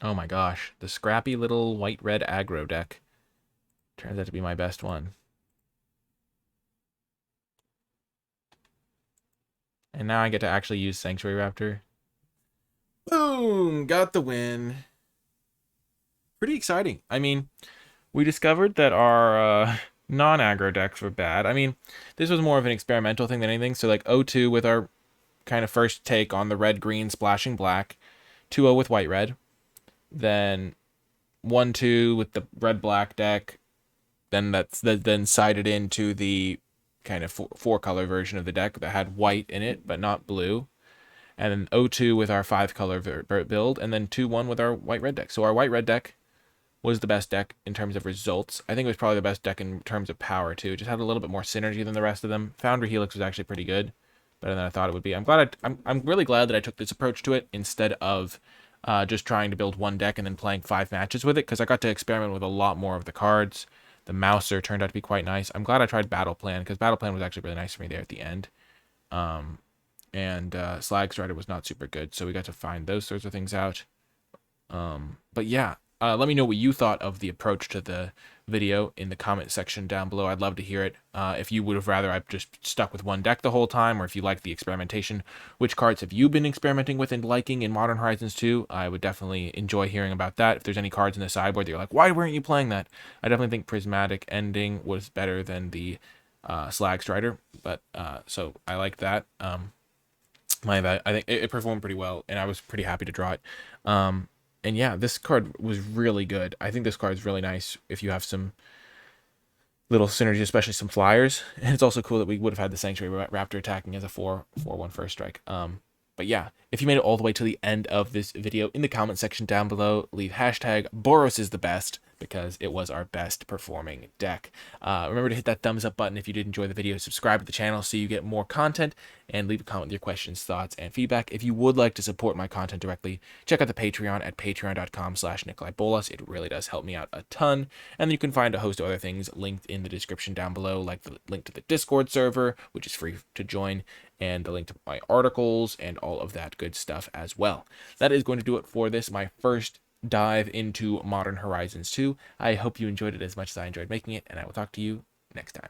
Oh my gosh. The scrappy little white-red aggro deck turns out to be my best one. And now I get to actually use Sanctuary Raptor. Boom! Got the win. Pretty exciting. I mean, we discovered that our non-aggro decks were bad. I mean, this was more of an experimental thing than anything. So like 0-2 with our kind of first take on the red-green splashing black. 2-0 with white-red. Then 1-2 with the red-black deck. Then then sided into the kind of four-color version of the deck that had white in it, but not blue. And then 0-2 with our 5-color build. And then 2-1 with our white-red deck. So our white-red deck was the best deck in terms of results. I think it was probably the best deck in terms of power, too. It just had a little bit more synergy than the rest of them. Foundry Helix was actually pretty good, better than I thought it would be. I'm really glad that I took this approach to it instead of just trying to build one deck and then playing 5 matches with it, because I got to experiment with a lot more of the cards. The Mouser turned out to be quite nice. I'm glad I tried Battle Plan, because Battle Plan was actually really nice for me there at the end. Slag Strider was not super good, so we got to find those sorts of things out. But yeah, let me know what you thought of the approach to the video in the comment section down below. I'd love to hear it. If you would have rather I've just stuck with one deck the whole time, or if you like the experimentation, which cards have you been experimenting with and liking in Modern Horizons 2? I would definitely enjoy hearing about that. If there's any cards in the sideboard that you're like, why weren't you playing that? I definitely think Prismatic Ending was better than the Slag Strider, but so I like that. I think it performed pretty well, and I was pretty happy to draw it. And yeah, this card was really good. I think this card is really nice if you have some little synergy, especially some flyers. And it's also cool that we would have had the Sanctuary Raptor attacking as a 4/1 first strike. But yeah, if you made it all the way to the end of this video, in the comment section down below, leave hashtag Boros is the best, because it was our best performing deck. Remember to hit that thumbs up button if you did enjoy the video, subscribe to the channel so you get more content, and leave a comment with your questions, thoughts, and feedback. If you would like to support my content directly, check out the Patreon at patreon.com/NicolaiBolas. It really does help me out a ton. And then you can find a host of other things linked in the description down below, like the link to the Discord server, which is free to join, and the link to my articles and all of that good stuff as well. That is going to do it for this, my first dive into Modern Horizons 2. I hope you enjoyed it as much as I enjoyed making it, and I will talk to you next time.